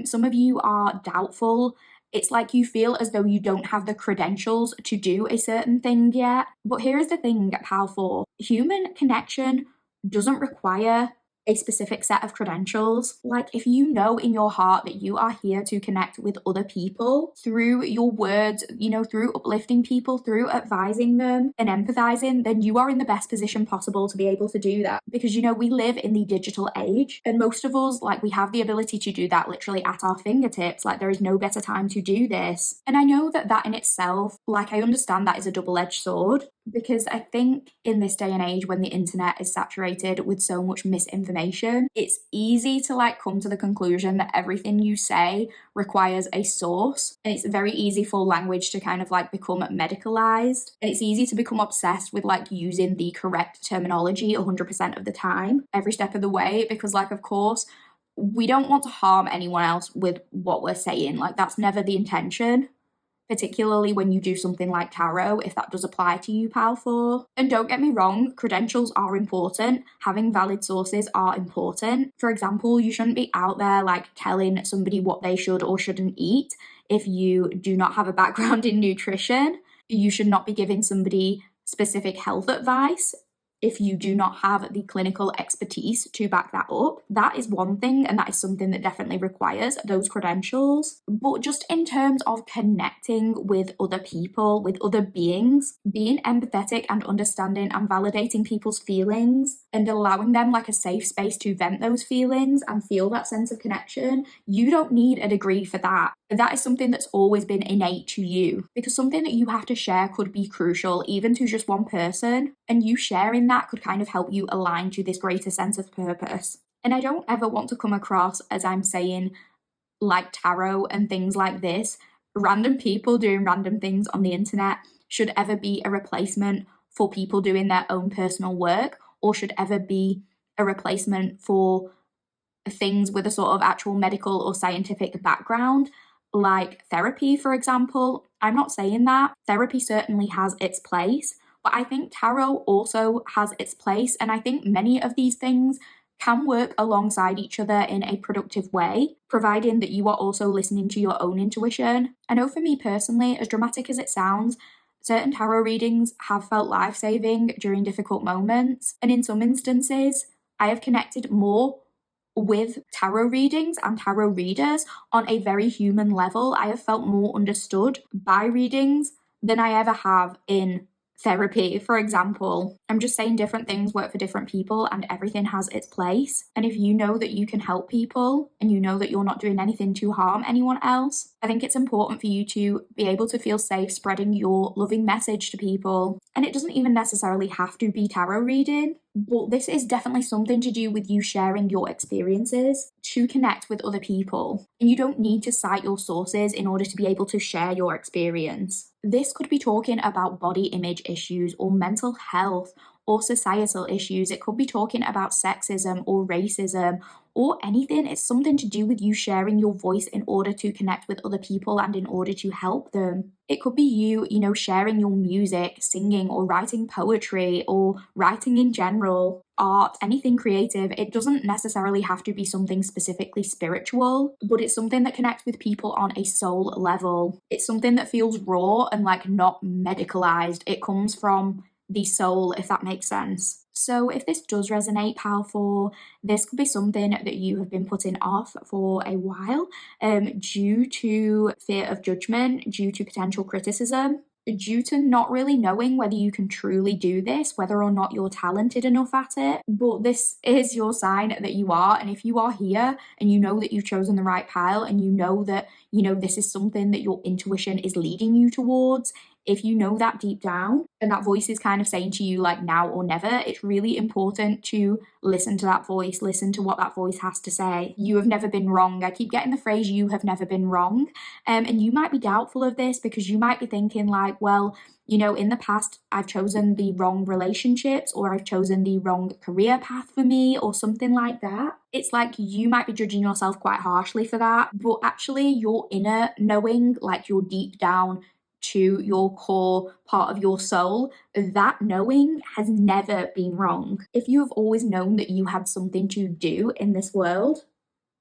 some of you are doubtful. It's like you feel as though you don't have the credentials to do a certain thing yet. But here is the thing, pal 4. Human connection doesn't require a specific set of credentials. Like, if you know in your heart that you are here to connect with other people through your words, through uplifting people, through advising them and empathizing, then you are in the best position possible to be able to do that. Because, we live in the digital age, and most of us, like, we have the ability to do that literally at our fingertips. Like, there is no better time to do this. And I know that in itself, like, I understand that is a double-edged sword, because I think in this day and age, when the internet is saturated with so much misinformation, it's easy to come to the conclusion that everything you say requires a source. And it's very easy for language to kind of become medicalized. And it's easy to become obsessed with using the correct terminology 100% of the time, every step of the way, because of course, we don't want to harm anyone else with what we're saying. That's never the intention. particularly when you do something like tarot, if that does apply to you, pile 4. And don't get me wrong, credentials are important. Having valid sources are important. For example, you shouldn't be out there like telling somebody what they should or shouldn't eat if you do not have a background in nutrition. You should not be giving somebody specific health advice if you do not have the clinical expertise to back that up. That is one thing, and that is something that definitely requires those credentials. But just in terms of connecting with other people, with other beings, being empathetic and understanding and validating people's feelings and allowing them like a safe space to vent those feelings and feel that sense of connection, you don't need a degree for that. That is something that's always been innate to you, because something that you have to share could be crucial even to just one person, and you sharing that could kind of help you align to this greater sense of purpose. And I don't ever want to come across as I'm saying, like tarot and things like this, random people doing random things on the internet should ever be a replacement for people doing their own personal work, or should ever be a replacement for things with a sort of actual medical or scientific background, like therapy, for example. I'm not saying that. Therapy certainly has its place, but I think tarot also has its place, and I think many of these things can work alongside each other in a productive way, providing that you are also listening to your own intuition. I know for me personally, as dramatic as it sounds, certain tarot readings have felt life-saving during difficult moments, and in some instances, I have connected more with tarot readings and tarot readers on a very human level. I have felt more understood by readings than I ever have in therapy, for example. I'm just saying different things work for different people and everything has its place. And if you know that you can help people and you know that you're not doing anything to harm anyone else, I think it's important for you to be able to feel safe spreading your loving message to people. And it doesn't even necessarily have to be tarot reading, but this is definitely something to do with you sharing your experiences to connect with other people. And you don't need to cite your sources in order to be able to share your experience. This could be talking about body image issues or mental health or societal issues. It could be talking about sexism or racism or anything. It's something to do with you sharing your voice in order to connect with other people and in order to help them. It could be you, sharing your music, singing or writing poetry or writing in general, art, anything creative. It doesn't necessarily have to be something specifically spiritual, but it's something that connects with people on a soul level. It's something that feels raw and like not medicalized. It comes from the soul, if that makes sense. So if this does resonate, pile 4, this could be something that you have been putting off for a while due to fear of judgment, due to potential criticism, due to not really knowing whether you can truly do this, whether or not you're talented enough at it. But this is your sign that you are. And if you are here and you know that you've chosen the right pile and you know that, this is something that your intuition is leading you towards, if you know that deep down and that voice is kind of saying to you like now or never, it's really important to listen to that voice, listen to what that voice has to say. You have never been wrong. I keep getting the phrase, you have never been wrong. And you might be doubtful of this because you might be thinking like, well, in the past, I've chosen the wrong relationships or I've chosen the wrong career path for me or something like that. It's like you might be judging yourself quite harshly for that, but actually your inner knowing, like your deep down to your core part of your soul, that knowing has never been wrong. If you have always known that you had something to do in this world,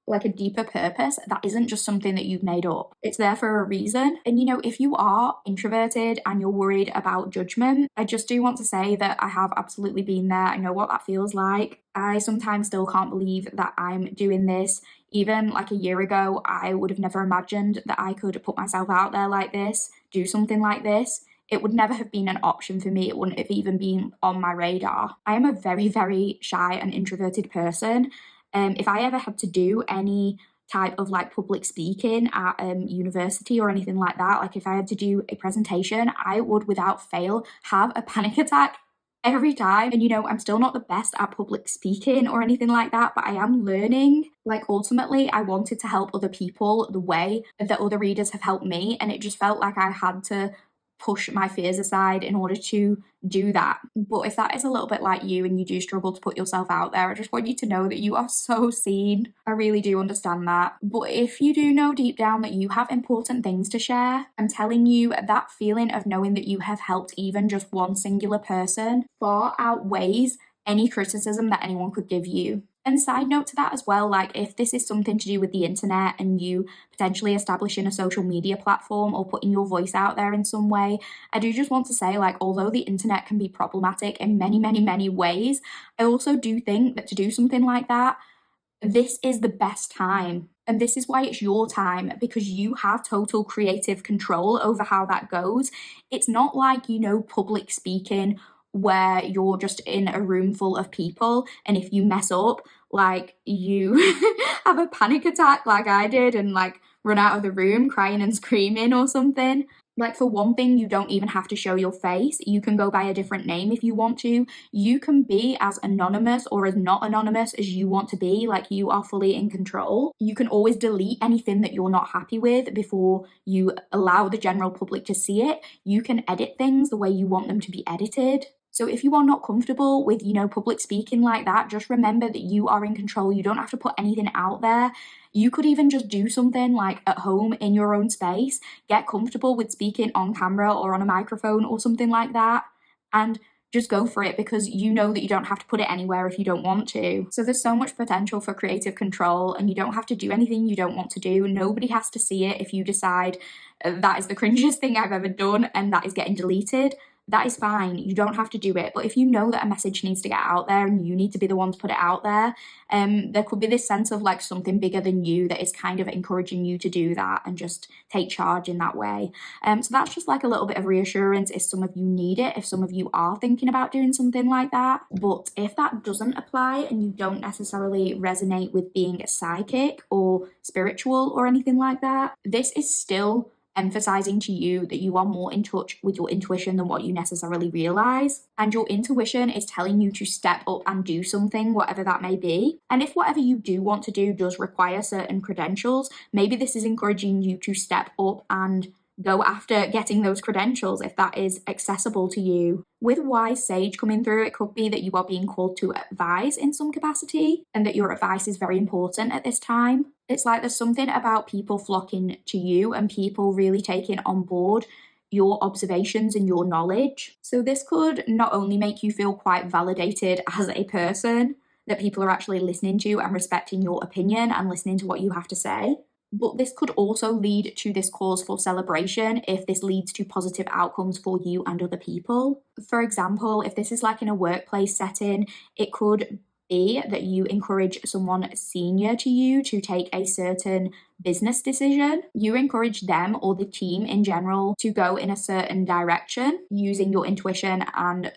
like a deeper purpose, that isn't just something that you've made up. It's there for a reason. And if you are introverted and you're worried about judgment, I just do want to say that I have absolutely been there. I know what that feels like. I sometimes still can't believe that I'm doing this. Even like a year ago, I would have never imagined that I could put myself out there like this, do something like this. It would never have been an option for me. It wouldn't have even been on my radar. I am a very, very shy and introverted person. If I ever had to do any type of like public speaking at university or anything like that, like if I had to do a presentation, I would without fail have a panic attack every time. And I'm still not the best at public speaking or anything like that, but I am learning. Like ultimately, I wanted to help other people the way that other readers have helped me, and it just felt like I had to push my fears aside in order to do that. But if that is a little bit like you and you do struggle to put yourself out there, I just want you to know that you are so seen. I really do understand that. But if you do know deep down that you have important things to share, I'm telling you, that feeling of knowing that you have helped even just one singular person far outweighs any criticism that anyone could give you. And side note to that as well, like if this is something to do with the internet and you potentially establishing a social media platform or putting your voice out there in some way, I do just want to say, like, although the internet can be problematic in many, many, many ways, I also do think that to do something like that, this is the best time. And this is why it's your time, because you have total creative control over how that goes. It's not like, public speaking where you're just in a room full of people and if you mess up, like you have a panic attack like I did and like run out of the room crying and screaming or something. Like, for one thing, you don't even have to show your face. You can go by a different name if you want to. You can be as anonymous or as not anonymous as you want to be. Like, you are fully in control. You can always delete anything that you're not happy with before you allow the general public to see it. You can edit things the way you want them to be edited. So if you are not comfortable with, public speaking like that, just remember that you are in control. You don't have to put anything out there. You could even just do something like at home in your own space, get comfortable with speaking on camera or on a microphone or something like that, and just go for it, because you know that you don't have to put it anywhere if you don't want to. So there's so much potential for creative control, and you don't have to do anything you don't want to do. Nobody has to see it if you decide that is the cringiest thing I've ever done and that is getting deleted. That is fine. You don't have to do it. But if you know that a message needs to get out there and you need to be the one to put it out there, there could be this sense of like something bigger than you that is kind of encouraging you to do that and just take charge in that way. So that's just like a little bit of reassurance if some of you need it, if some of you are thinking about doing something like that. But if that doesn't apply and you don't necessarily resonate with being a psychic or spiritual or anything like that, this is still emphasizing to you that you are more in touch with your intuition than what you necessarily realize. And your intuition is telling you to step up and do something, whatever that may be. And if whatever you do want to do does require certain credentials, maybe this is encouraging you to step up and go after getting those credentials if that is accessible to you. With Wise Sage coming through, it could be that you are being called to advise in some capacity and that your advice is very important at this time. It's like there's something about people flocking to you and people really taking on board your observations and your knowledge. So this could not only make you feel quite validated as a person, that people are actually listening to and respecting your opinion and listening to what you have to say, but this could also lead to this cause for celebration if this leads to positive outcomes for you and other people. For example, if this is like in a workplace setting, it could be that you encourage someone senior to you to take a certain business decision. You encourage them or the team in general to go in a certain direction using your intuition and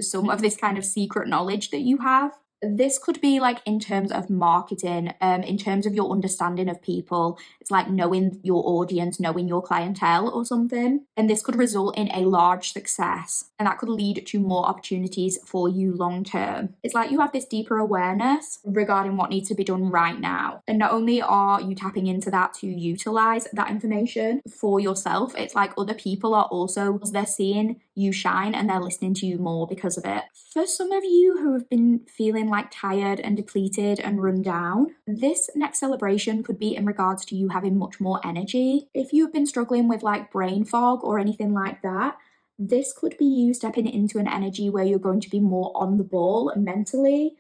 some of this kind of secret knowledge that you have. This could be like in terms of marketing, in terms of your understanding of people. It's like knowing your audience, knowing your clientele or something. And this could result in a large success. And that could lead to more opportunities for you long term. It's like you have this deeper awareness regarding what needs to be done right now. And not only are you tapping into that to utilize that information for yourself, it's like other people are also, they're seeing you shine and they're listening to you more because of it. For some of you who have been feeling like tired and depleted and run down, this next celebration could be in regards to you having much more energy. If you've been struggling with like brain fog or anything like that, this could be you stepping into an energy where you're going to be more on the ball mentally,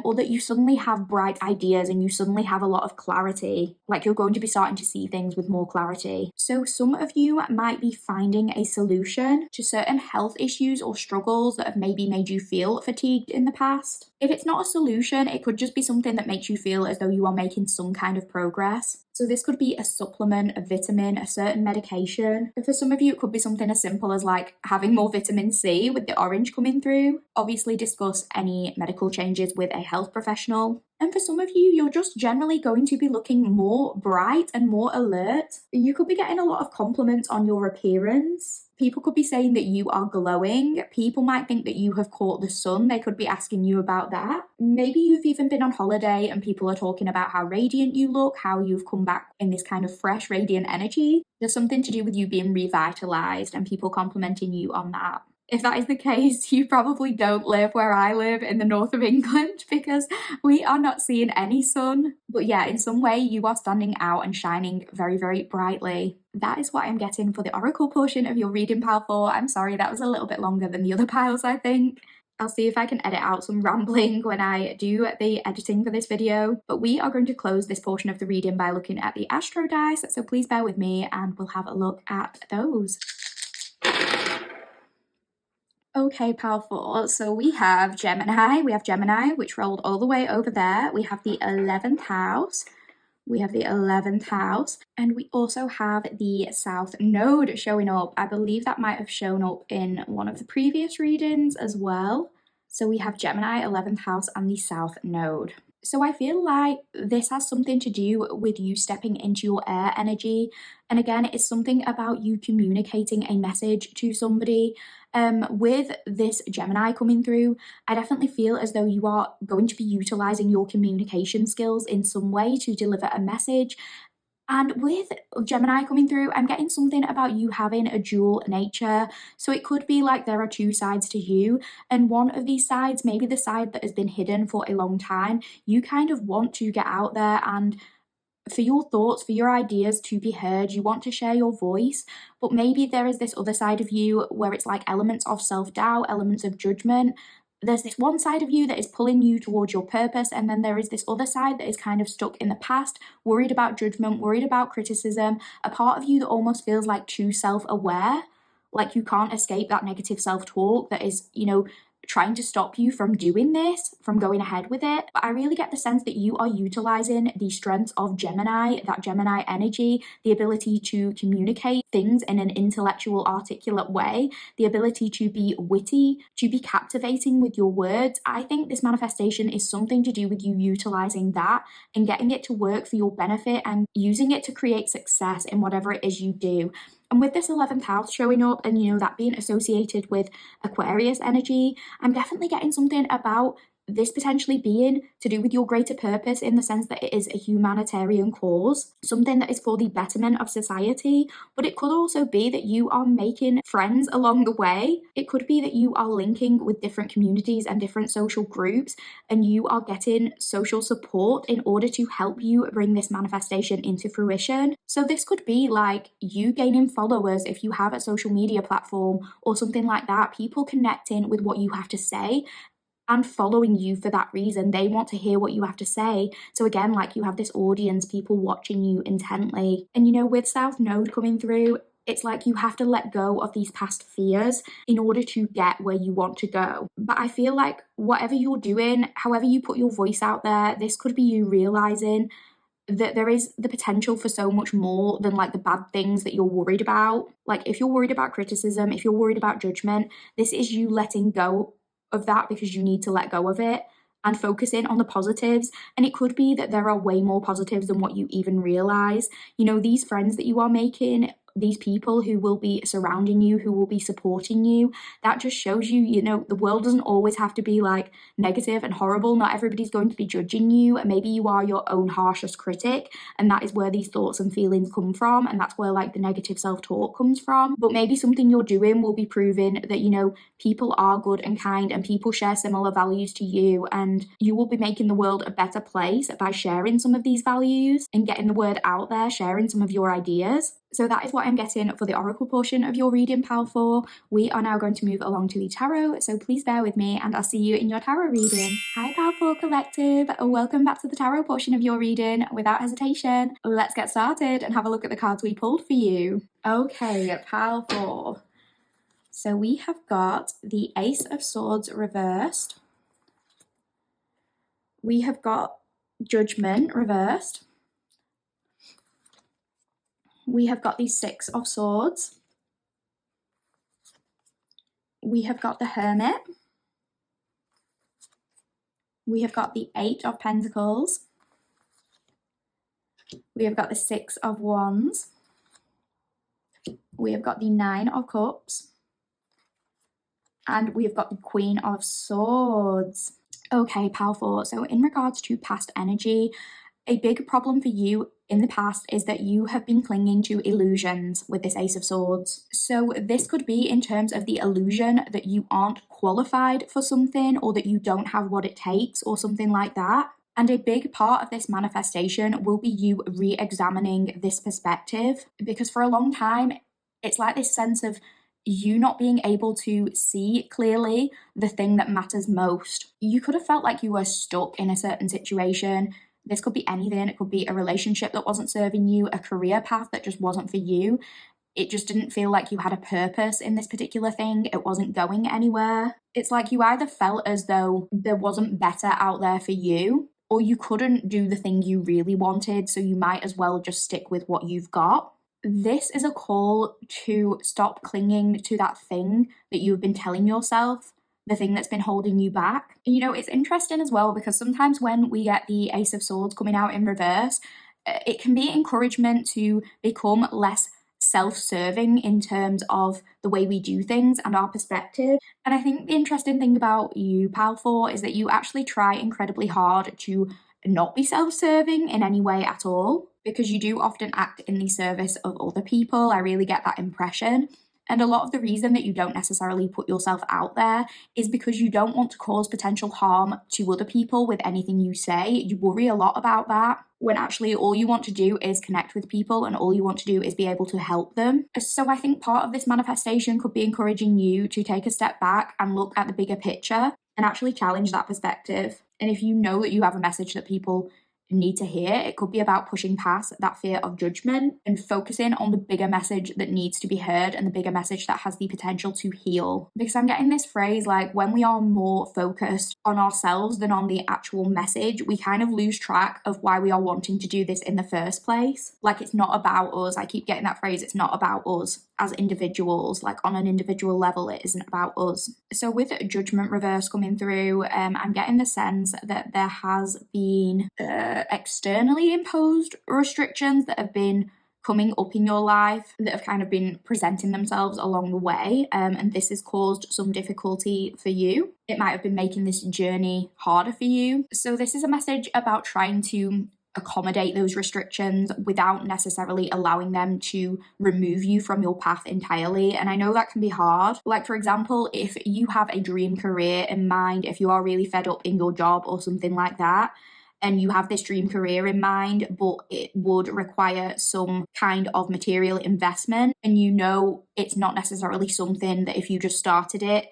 or that you suddenly have bright ideas and you suddenly have a lot of clarity, like you're going to be starting to see things with more clarity. So some of you might be finding a solution to certain health issues or struggles that have maybe made you feel fatigued in the past. If it's not a solution, it could just be something that makes you feel as though you are making some kind of progress. So this could be a supplement, a vitamin, a certain medication. For some of you, it could be something as simple as like having more vitamin C with the orange coming through. Obviously discuss any medical changes with a health professional. And for some of you, you're just generally going to be looking more bright and more alert. You could be getting a lot of compliments on your appearance. People could be saying that you are glowing. People might think that you have caught the sun. They could be asking you about that. Maybe you've even been on holiday and people are talking about how radiant you look, how you've come back in this kind of fresh, radiant energy. There's something to do with you being revitalized and people complimenting you on that. If that is the case, you probably don't live where I live in the north of England because we are not seeing any sun. But yeah, in some way, you are standing out and shining very, very brightly. That is what I'm getting for the oracle portion of your reading, pile 4. I'm sorry, that was a little bit longer than the other piles, I think. I'll see if I can edit out some rambling when I do the editing for this video. But we are going to close this portion of the reading by looking at the astro dice. So please bear with me and we'll have a look at those. Okay, powerful. So we have Gemini, which rolled all the way over there. We have the 11th house. And we also have the South Node showing up. I believe that might have shown up in one of the previous readings as well. So we have Gemini, 11th house, and the South Node. So I feel like this has something to do with you stepping into your air energy. And again, it's something about you communicating a message to somebody. With this Gemini coming through, I definitely feel as though you are going to be utilizing your communication skills in some way to deliver a message. And with Gemini coming through, I'm getting something about you having a dual nature. So it could be like there are two sides to you, and one of these sides, maybe the side that has been hidden for a long time, you kind of want to get out there and for your thoughts, for your ideas to be heard. You want to share your voice, but maybe there is this other side of you where it's like elements of self-doubt, elements of judgment. There's this one side of you that is pulling you towards your purpose, and then there is this other side that is kind of stuck in the past, worried about judgment, worried about criticism, a part of you that almost feels like too self-aware, like you can't escape that negative self-talk that is, trying to stop you from doing this, from going ahead with it. But I really get the sense that you are utilizing the strengths of Gemini, that Gemini energy, the ability to communicate things in an intellectual, articulate way, the ability to be witty, to be captivating with your words. I think this manifestation is something to do with you utilizing that and getting it to work for your benefit and using it to create success in whatever it is you do. And with this 11th house showing up and, that being associated with Aquarius energy, I'm definitely getting something about this potentially being to do with your greater purpose in the sense that it is a humanitarian cause, something that is for the betterment of society. But it could also be that you are making friends along the way. It could be that you are linking with different communities and different social groups, and you are getting social support in order to help you bring this manifestation into fruition. So this could be like you gaining followers if you have a social media platform or something like that, people connecting with what you have to say and following you for that reason. They want to hear what you have to say. So again, like you have this audience, people watching you intently. And with South Node coming through, it's like you have to let go of these past fears in order to get where you want to go. But I feel like whatever you're doing, however you put your voice out there, this could be you realizing that there is the potential for so much more than like the bad things that you're worried about. Like if you're worried about criticism, if you're worried about judgment, this is you letting go of that because you need to let go of it and focusing on the positives. And it could be that there are way more positives than what you even realize. These friends that you are making, these people who will be surrounding you, who will be supporting you, that just shows you, the world doesn't always have to be like negative and horrible. Not everybody's going to be judging you. Maybe you are your own harshest critic, and that is where these thoughts and feelings come from, and that's where like the negative self-talk comes from. But maybe something you're doing will be proving that, people are good and kind and people share similar values to you, and you will be making the world a better place by sharing some of these values and getting the word out there, sharing some of your ideas. So that is what I'm getting for the oracle portion of your reading, pile 4. We are now going to move along to the tarot, so please bear with me and I'll see you in your tarot reading. Hi pile 4 collective, welcome back to the tarot portion of your reading. Without hesitation, let's get started and have a look at the cards we pulled for you. Okay, pile 4. So we have got the Ace of Swords reversed. We have got Judgment reversed. We have got the Six of Swords. We have got the Hermit. We have got the 8 of Pentacles. We have got the 6 of Wands. We have got the 9 of Cups. And we have got the Queen of Swords. Okay, powerful. So in regards to past energy, a big problem for you in the past is that you have been clinging to illusions with this Ace of Swords. So this could be in terms of the illusion that you aren't qualified for something, or that you don't have what it takes, or something like that. And a big part of this manifestation will be you re-examining this perspective, because for a long time, it's like this sense of you not being able to see clearly the thing that matters most. You could have felt like you were stuck in a certain situation. This could be anything. It could be a relationship that wasn't serving you, a career path that just wasn't for you. It just didn't feel like you had a purpose in this particular thing. It wasn't going anywhere. It's like you either felt as though there wasn't better out there for you, or you couldn't do the thing you really wanted, so you might as well just stick with what you've got. This is a call to stop clinging to that thing that you've been telling yourself, the thing that's been holding you back. You know, it's interesting as well, because sometimes when we get the Ace of Swords coming out in reverse, it can be encouragement to become less self-serving in terms of the way we do things and our perspective. And I think the interesting thing about you, Pal 4, is that you actually try incredibly hard to not be self-serving in any way at all, because you do often act in the service of other people. I really get that impression. And a lot of the reason that you don't necessarily put yourself out there is because you don't want to cause potential harm to other people with anything you say. You worry a lot about that, when actually all you want to do is connect with people, and all you want to do is be able to help them. So I think part of this manifestation could be encouraging you to take a step back and look at the bigger picture and actually challenge that perspective. And if you know that you have a message that people need to hear, it could be about pushing past that fear of judgment and focusing on the bigger message that needs to be heard, and the bigger message that has the potential to heal. Because I'm getting this phrase, like, when we are more focused on ourselves than on the actual message, we kind of lose track of why we are wanting to do this in the first place. Like, it's not about us. I keep getting that phrase, it's not about us as individuals. Like, on an individual level, it isn't about us. So with Judgment reverse coming through, I'm getting the sense that there has been externally imposed restrictions that have been coming up in your life, that have kind of been presenting themselves along the way, and this has caused some difficulty for you. It might have been making this journey harder for you. So this is a message about trying to accommodate those restrictions without necessarily allowing them to remove you from your path entirely. And I know that can be hard. Like, for example, if you have a dream career in mind, if you are really fed up in your job or something like that, and you have this dream career in mind, but it would require some kind of material investment, and you know it's not necessarily something that if you just started it,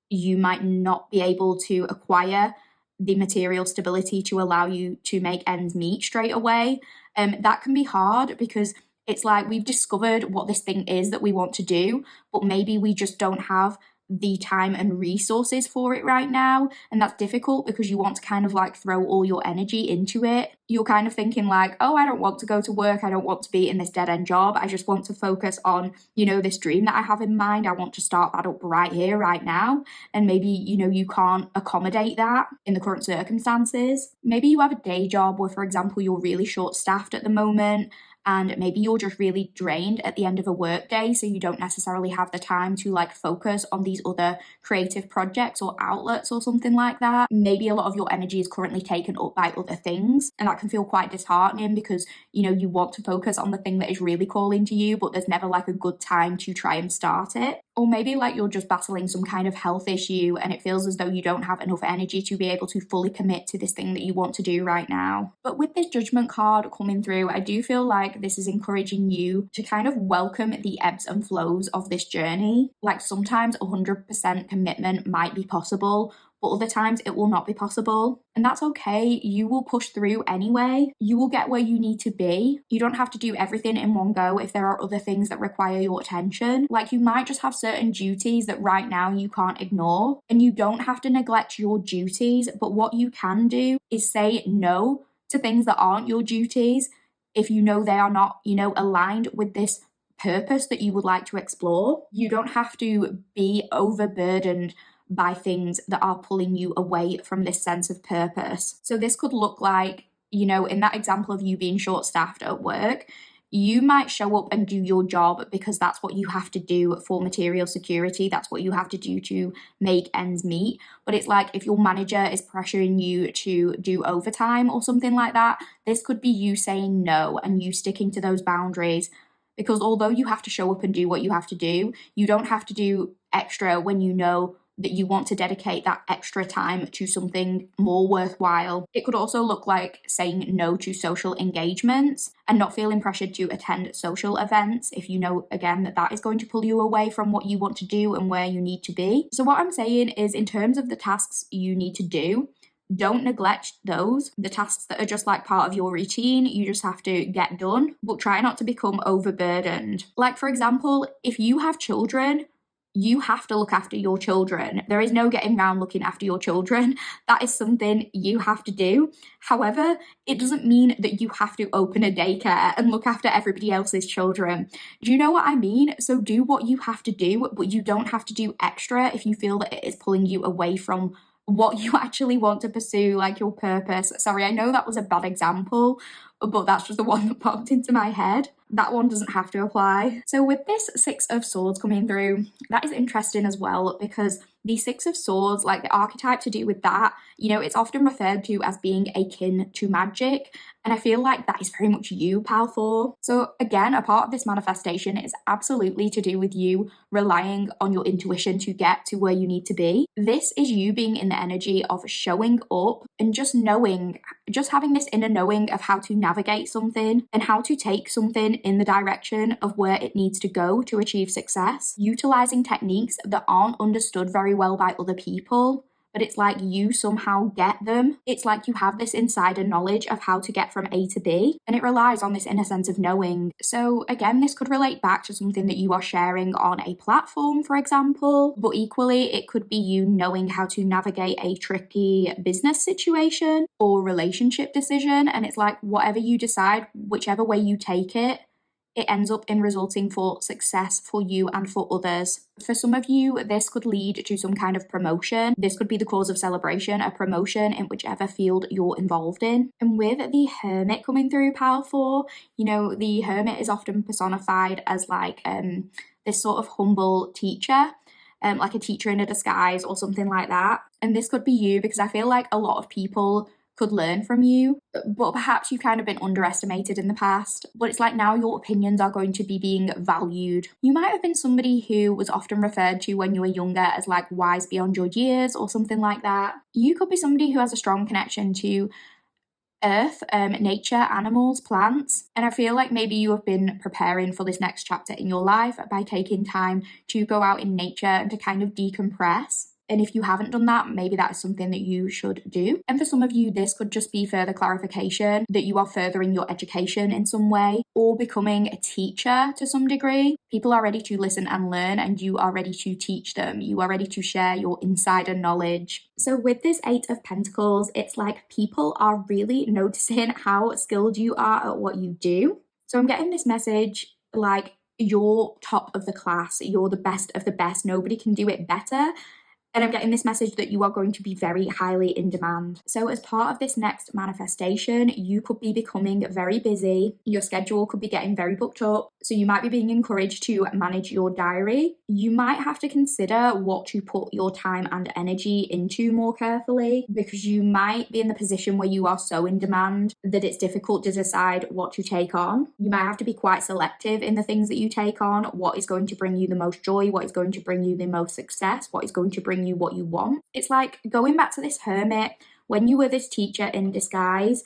you might not be able to acquire the material stability to allow you to make ends meet straight away. That can be hard, because it's like we've discovered what this thing is that we want to do, but maybe we just don't have the time and resources for it right now. And that's difficult, because you want to kind of like throw all your energy into it. You're kind of thinking like, oh, I don't want to go to work. I don't want to be in this dead end job. I just want to focus on, you know, this dream that I have in mind. I want to start that up right here, right now. And maybe, you know, you can't accommodate that in the current circumstances. Maybe you have a day job where, for example, you're really short staffed at the moment, and maybe you're just really drained at the end of a work day, so you don't necessarily have the time to like focus on these other creative projects or outlets or something like that. Maybe a lot of your energy is currently taken up by other things, and that can feel quite disheartening, because, you know, you want to focus on the thing that is really calling to you, but there's never like a good time to try and start it. Or maybe like you're just battling some kind of health issue, and it feels as though you don't have enough energy to be able to fully commit to this thing that you want to do right now. But with this Judgment card coming through, I do feel like this is encouraging you to kind of welcome the ebbs and flows of this journey. Like, sometimes 100% commitment might be possible, but other times it will not be possible. And that's okay. You will push through anyway. You will get where you need to be. You don't have to do everything in one go if there are other things that require your attention. Like, you might just have certain duties that right now you can't ignore, and you don't have to neglect your duties. But what you can do is say no to things that aren't your duties if you know they are not, you know, aligned with this purpose that you would like to explore. You don't have to be overburdened by things that are pulling you away from this sense of purpose. So this could look like, you know, in that example of you being short-staffed at work, you might show up and do your job because that's what you have to do for material security. That's what you have to do to make ends meet. But it's like if your manager is pressuring you to do overtime or something like that, this could be you saying no and you sticking to those boundaries. Because although you have to show up and do what you have to do, you don't have to do extra when you know that you want to dedicate that extra time to something more worthwhile. It could also look like saying no to social engagements and not feeling pressured to attend social events if you know, again, that is going to pull you away from what you want to do and where you need to be. So what I'm saying is, in terms of the tasks you need to do, don't neglect those. The tasks that are just like part of your routine, you just have to get done, but try not to become overburdened. Like, for example, if you have children, you have to look after your children. There is no getting around looking after your children. That is something you have to do. However, it doesn't mean that you have to open a daycare and look after everybody else's children. Do you know what I mean? So do what you have to do, but you don't have to do extra if you feel that it is pulling you away from what you actually want to pursue, like your purpose. Sorry, I know that was a bad example, but that's just the one that popped into my head. That one doesn't have to apply. So with this Six of Swords coming through, that is interesting as well, because the Six of Swords, like the archetype to do with that, you know, it's often referred to as being akin to magic. And I feel like that is very much you, Pal 4. So again, a part of this manifestation is absolutely to do with you relying on your intuition to get to where you need to be. This is you being in the energy of showing up and just knowing, just having this inner knowing of how to navigate something and how to take something in the direction of where it needs to go to achieve success. Utilizing techniques that aren't understood very well by other people, but it's like you somehow get them. It's like you have this insider knowledge of how to get from A to B, and it relies on this inner sense of knowing. So again, this could relate back to something that you are sharing on a platform, for example, but equally it could be you knowing how to navigate a tricky business situation or relationship decision, and it's like whatever you decide, whichever way you take it, it ends up in resulting for success for you and for others. For some of you, this could lead to some kind of promotion. This could be the cause of celebration, a promotion in whichever field you're involved in. And with the Hermit coming through, Pile 4, you know, the Hermit is often personified as like this sort of humble teacher. Like a teacher in a disguise or something like that. And this could be you, because I feel like a lot of people could learn from you, but perhaps you've kind of been underestimated in the past. But it's like now your opinions are going to be being valued. You might have been somebody who was often referred to when you were younger as like wise beyond your years or something like that. You could be somebody who has a strong connection to earth, nature, animals, plants. And I feel like maybe you have been preparing for this next chapter in your life by taking time to go out in nature and to kind of decompress. And if you haven't done that, maybe that is something that you should do. And for some of you, this could just be further clarification that you are furthering your education in some way or becoming a teacher to some degree. People are ready to listen and learn, and you are ready to teach them. You are ready to share your insider knowledge. So with this Eight of Pentacles, it's like people are really noticing how skilled you are at what you do. So I'm getting this message like you're top of the class, you're the best of the best, nobody can do it better. And I'm getting this message that you are going to be very highly in demand. So as part of this next manifestation, you could be becoming very busy. Your schedule could be getting very booked up. So you might be being encouraged to manage your diary. You might have to consider what to put your time and energy into more carefully, because you might be in the position where you are so in demand that it's difficult to decide what to take on. You might have to be quite selective in the things that you take on, what is going to bring you the most joy, what is going to bring you the most success, what is going to bring you what you want. It's like going back to this Hermit, when you were this teacher in disguise,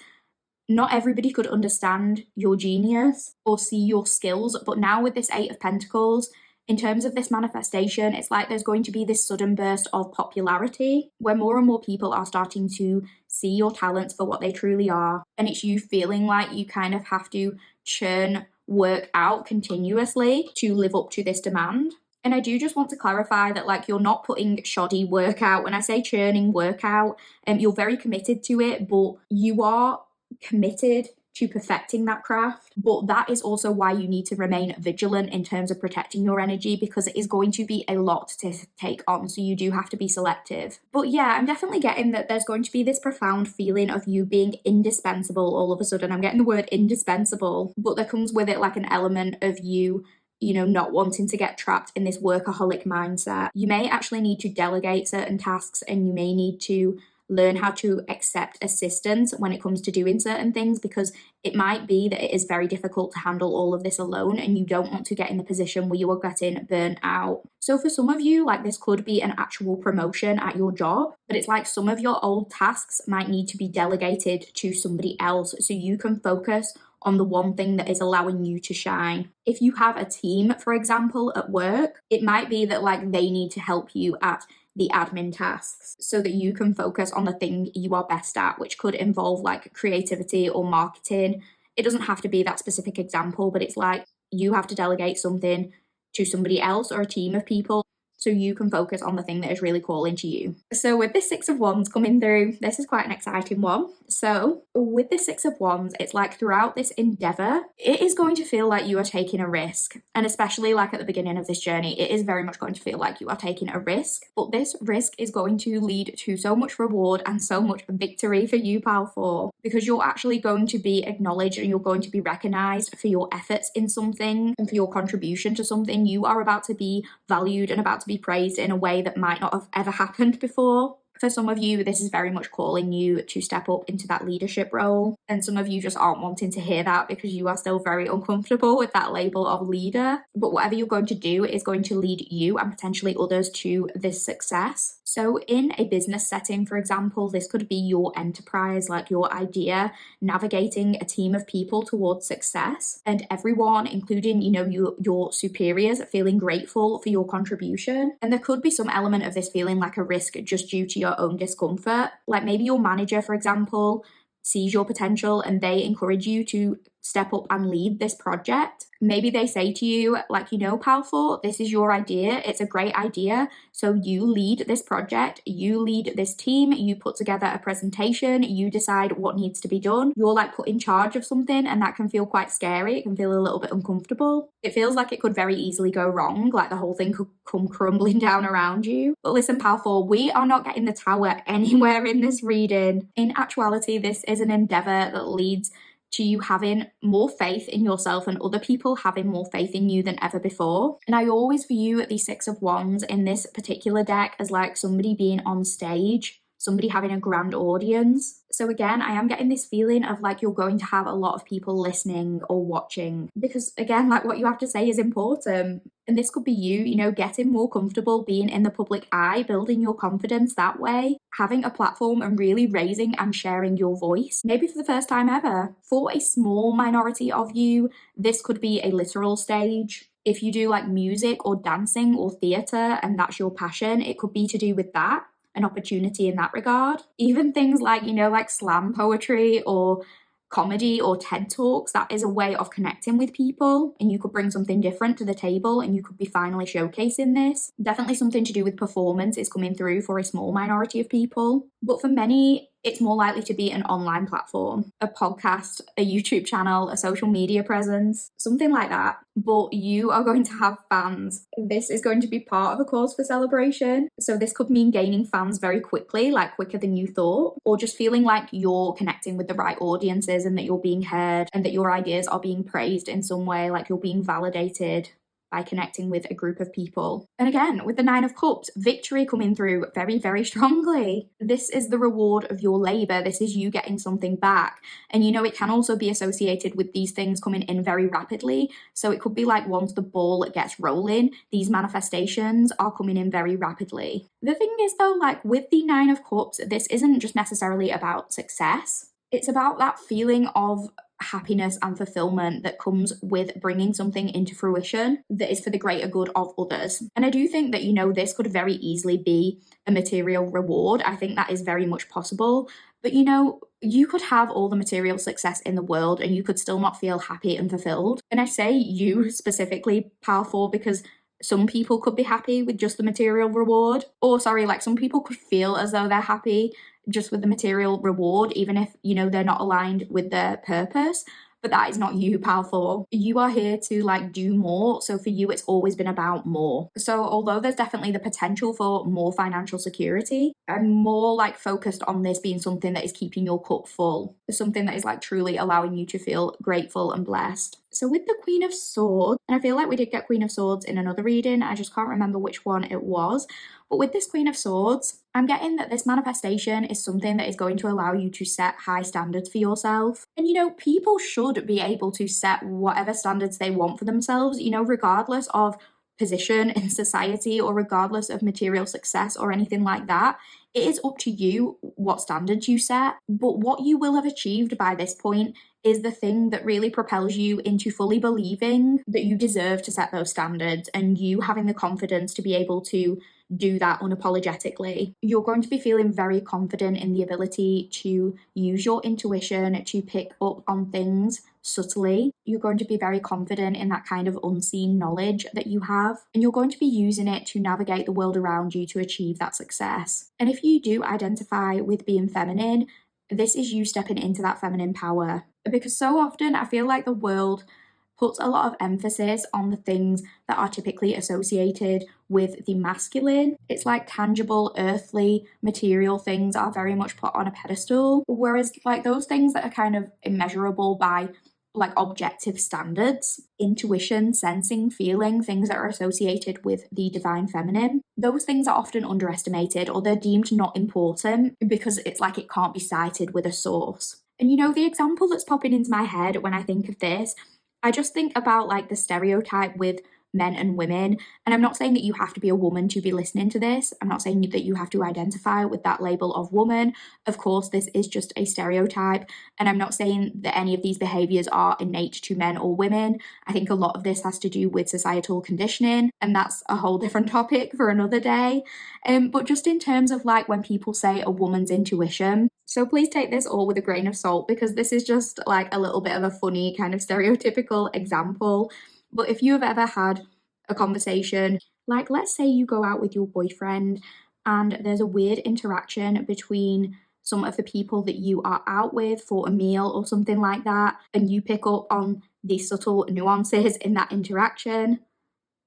not everybody could understand your genius or see your skills, but now with this Eight of Pentacles, in terms of this manifestation, it's like there's going to be this sudden burst of popularity where more and more people are starting to see your talents for what they truly are, and it's you feeling like you kind of have to churn work out continuously to live up to this demand. And I do just want to clarify that, like, you're not putting shoddy work out. When I say churning work out, you're very committed to it, but you are committed to perfecting that craft. But that is also why you need to remain vigilant in terms of protecting your energy, because it is going to be a lot to take on. So you do have to be selective. But yeah, I'm definitely getting that there's going to be this profound feeling of you being indispensable all of a sudden. I'm getting the word indispensable, but there comes with it like an element of you know, not wanting to get trapped in this workaholic mindset. You may actually need to delegate certain tasks, and you may need to learn how to accept assistance when it comes to doing certain things, because it might be that it is very difficult to handle all of this alone, and you don't want to get in the position where you are getting burnt out. So for some of you, like, this could be an actual promotion at your job, but it's like some of your old tasks might need to be delegated to somebody else so you can focus on the one thing that is allowing you to shine. If you have a team, for example, at work, it might be that like they need to help you at the admin tasks so that you can focus on the thing you are best at, which could involve like creativity or marketing. It doesn't have to be that specific example, but it's like you have to delegate something to somebody else or a team of people so you can focus on the thing that is really calling to you. So with this Six of Wands coming through, this is quite an exciting one. So with the Six of Wands, it's like throughout this endeavor, it is going to feel like you are taking a risk. And especially like at the beginning of this journey, it is very much going to feel like you are taking a risk. But this risk is going to lead to so much reward and so much victory for you, Pal 4, because you're actually going to be acknowledged and you're going to be recognized for your efforts in something and for your contribution to something. You are about to be valued and about to be praised in a way that might not have ever happened before. For some of you, this is very much calling you to step up into that leadership role. And some of you just aren't wanting to hear that because you are still very uncomfortable with that label of leader. But whatever you're going to do is going to lead you and potentially others to this success. So in a business setting, for example, this could be your enterprise, like your idea, navigating a team of people towards success, and everyone, including, you know, your superiors, feeling grateful for your contribution. And there could be some element of this feeling like a risk just due to your own discomfort. Like maybe your manager, for example, sees your potential and they encourage you to step up and lead this project. Maybe they say to you, like, you know, Pal 4, this is your idea. It's a great idea. So you lead this project, you lead this team, you put together a presentation, you decide what needs to be done. You're like put in charge of something, and that can feel quite scary. It can feel a little bit uncomfortable. It feels like it could very easily go wrong, like the whole thing could come crumbling down around you. But listen, Pal 4, we are not getting the tower anywhere in this reading. In actuality, this is an endeavor that leads to you having more faith in yourself and other people having more faith in you than ever before. And I always view the Six of Wands in this particular deck as like somebody being on stage, somebody having a grand audience. So again, I am getting this feeling of like you're going to have a lot of people listening or watching, because again, like what you have to say is important. And this could be you know, getting more comfortable being in the public eye, building your confidence that way, having a platform and really raising and sharing your voice, maybe for the first time ever. For a small minority of you, this could be a literal stage. If you do like music or dancing or theatre and that's your passion, it could be to do with that. An opportunity in that regard. Even things like, you know, like slam poetry or comedy or TED Talks, that is a way of connecting with people, and you could bring something different to the table and you could be finally showcasing this. Definitely something to do with performance is coming through for a small minority of people. But for many, it's more likely to be an online platform, a podcast, a YouTube channel, a social media presence, something like that. But you are going to have fans. This is going to be part of a cause for celebration. So this could mean gaining fans very quickly, like quicker than you thought, or just feeling like you're connecting with the right audiences and that you're being heard and that your ideas are being praised in some way, like you're being validated by connecting with a group of people. And again, with the Nine of Cups, victory coming through very, very strongly. This is the reward of your labor. This is you getting something back. And you know, it can also be associated with these things coming in very rapidly. So it could be like once the ball gets rolling, these manifestations are coming in very rapidly. The thing is though, like with the Nine of Cups, this isn't just necessarily about success. It's about that feeling of happiness and fulfillment that comes with bringing something into fruition that is for the greater good of others. And I do think that, you know, this could very easily be a material reward. I think that is very much possible. But, you know, you could have all the material success in the world and you could still not feel happy and fulfilled. And I say you specifically, Pal 4, because some people could be happy with just the material reward. Or sorry, like some people could feel as though they're happy just with the material reward, even if, you know, they're not aligned with their purpose. But that is not you, pal 4. You are here to like do more. So for you, it's always been about more. So although there's definitely the potential for more financial security, I'm more like focused on this being something that is keeping your cup full, something that is like truly allowing you to feel grateful and blessed. So with the Queen of Swords, and I feel like we did get Queen of Swords in another reading, I just can't remember which one it was. But with this Queen of Swords, I'm getting that this manifestation is something that is going to allow you to set high standards for yourself. And you know, people should be able to set whatever standards they want for themselves, you know, regardless of position in society or regardless of material success or anything like that. It is up to you what standards you set, but what you will have achieved by this point is the thing that really propels you into fully believing that you deserve to set those standards and you having the confidence to be able to do that unapologetically. You're going to be feeling very confident in the ability to use your intuition to pick up on things subtly. You're going to be very confident in that kind of unseen knowledge that you have, and you're going to be using it to navigate the world around you to achieve that success. And if you do identify with being feminine, this is you stepping into that feminine power. Because so often I feel like the world puts a lot of emphasis on the things that are typically associated with the masculine. It's like tangible, earthly, material things are very much put on a pedestal, whereas like those things that are kind of immeasurable by like objective standards, intuition, sensing, feeling, things that are associated with the divine feminine, those things are often underestimated or they're deemed not important because it's like it can't be cited with a source. And you know, the example that's popping into my head when I think of this, I just think about like the stereotype with men and women. And I'm not saying that you have to be a woman to be listening to this. I'm not saying that you have to identify with that label of woman. Of course, this is just a stereotype. And I'm not saying that any of these behaviors are innate to men or women. I think a lot of this has to do with societal conditioning. And that's a whole different topic for another day. But just in terms of like when people say a woman's intuition, so please take this all with a grain of salt because this is just like a little bit of a funny kind of stereotypical example. But if you have ever had a conversation, like let's say you go out with your boyfriend and there's a weird interaction between some of the people that you are out with for a meal or something like that, and you pick up on the subtle nuances in that interaction,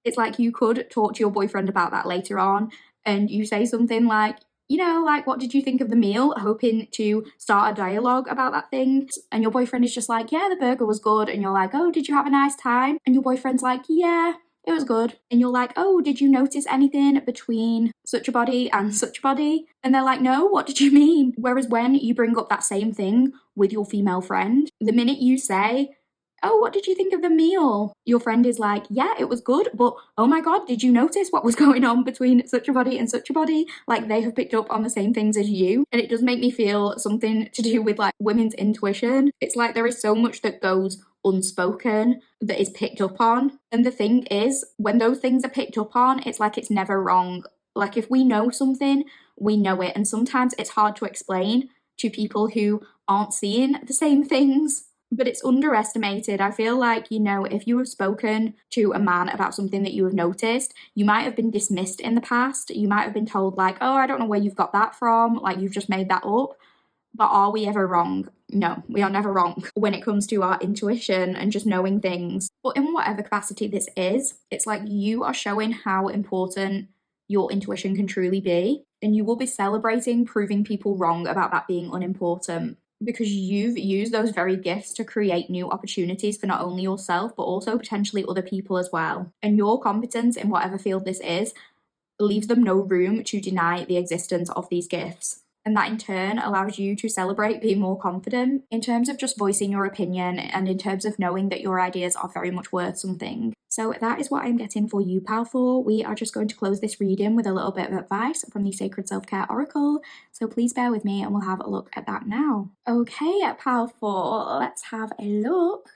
it's like you could talk to your boyfriend about that later on and you say something like, you know, like, what did you think of the meal? Hoping to start a dialogue about that thing. And your boyfriend is just like, yeah, the burger was good. And you're like, oh, did you have a nice time? And your boyfriend's like, yeah, it was good. And you're like, oh, did you notice anything between such a body and such a body? And they're like, no, what did you mean? Whereas when you bring up that same thing with your female friend, the minute you say, oh, what did you think of the meal? Your friend is like, yeah, it was good, but oh my God, did you notice what was going on between such a body and such a body? Like they have picked up on the same things as you. And it does make me feel something to do with like women's intuition. It's like there is so much that goes unspoken that is picked up on. And the thing is, when those things are picked up on, it's like it's never wrong. Like if we know something, we know it. And sometimes it's hard to explain to people who aren't seeing the same things. But it's underestimated. I feel like, you know, if you have spoken to a man about something that you have noticed, you might have been dismissed in the past. You might have been told like, oh, I don't know where you've got that from. Like you've just made that up. But are we ever wrong? No, we are never wrong when it comes to our intuition and just knowing things. But in whatever capacity this is, it's like you are showing how important your intuition can truly be. And you will be celebrating proving people wrong about that being unimportant, because you've used those very gifts to create new opportunities for not only yourself, but also potentially other people as well. And your competence in whatever field this is leaves them no room to deny the existence of these gifts. And that in turn allows you to celebrate being more confident in terms of just voicing your opinion and in terms of knowing that your ideas are very much worth something. So that is what I'm getting for you, pal 4. We are just going to close this reading with a little bit of advice from the Sacred Self-Care Oracle. So please bear with me and we'll have a look at that now. Okay, pal 4, let's have a look.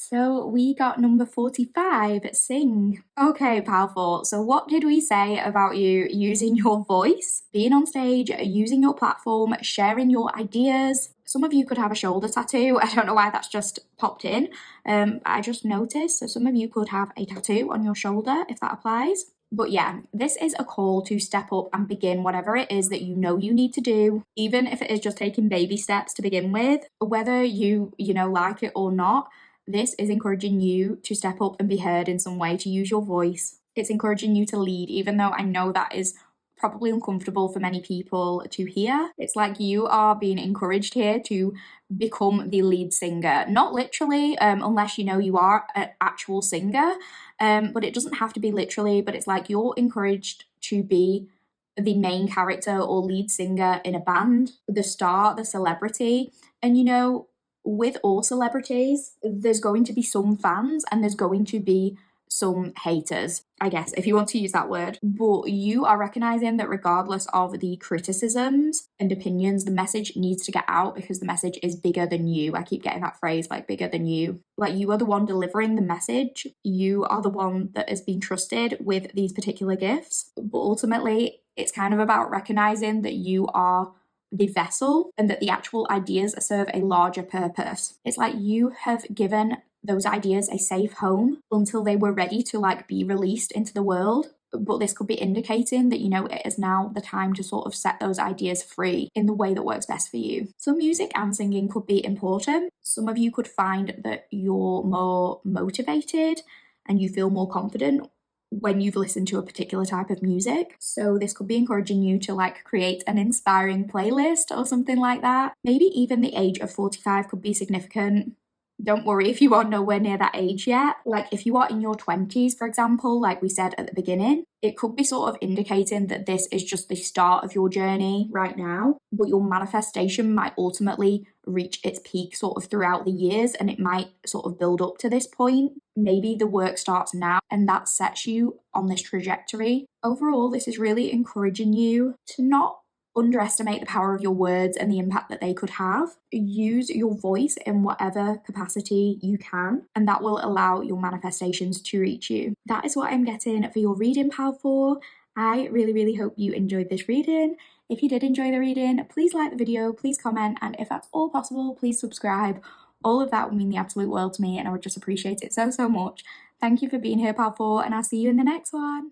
So we got number 45, sing. Okay, pal 4, so what did we say about you using your voice, being on stage, using your platform, sharing your ideas? Some of you could have a shoulder tattoo. I don't know why that's just popped in. I just noticed. So some of you could have a tattoo on your shoulder if that applies. But yeah, this is a call to step up and begin whatever it is that you know you need to do, even if it is just taking baby steps to begin with. Whether you like it or not, this is encouraging you to step up and be heard in some way, to use your voice. It's encouraging you to lead, even though I know that is probably uncomfortable for many people to hear. It's like you are being encouraged here to become the lead singer. Not literally, unless you are an actual singer, but it doesn't have to be literally, but it's like you're encouraged to be the main character or lead singer in a band, the star, the celebrity. And with all celebrities, there's going to be some fans and there's going to be some haters, I guess, if you want to use that word. But you are recognizing that regardless of the criticisms and opinions, the message needs to get out because the message is bigger than you. I keep getting that phrase, like bigger than you. Like you are the one delivering the message. You are the one that has been trusted with these particular gifts. But ultimately, it's kind of about recognizing that you are the vessel and that the actual ideas serve a larger purpose. It's like you have given those ideas a safe home until they were ready to be released into the world. But this could be indicating that it is now the time to sort of set those ideas free in the way that works best for you. So music and singing could be important. Some of you could find that you're more motivated and you feel more confident when you've listened to a particular type of music. So this could be encouraging you to create an inspiring playlist or something like that. Maybe even the age of 45 could be significant. Don't worry if you are nowhere near that age yet. If you are in your 20s, for example, like we said at the beginning, it could be sort of indicating that this is just the start of your journey right now, but your manifestation might ultimately reach its peak sort of throughout the years, and it might sort of build up to this point. Maybe the work starts now and that sets you on this trajectory. Overall, this is really encouraging you to not underestimate the power of your words and the impact that they could have. Use your voice in whatever capacity you can, and that will allow your manifestations to reach you. That is what I'm getting for your reading, Pal 4. I really, really hope you enjoyed this reading. If you did enjoy the reading, please like the video, please comment, and if that's all possible, please subscribe. All of that would mean the absolute world to me, and I would just appreciate it so, so much. Thank you for being here, Pal 4, and I'll see you in the next one.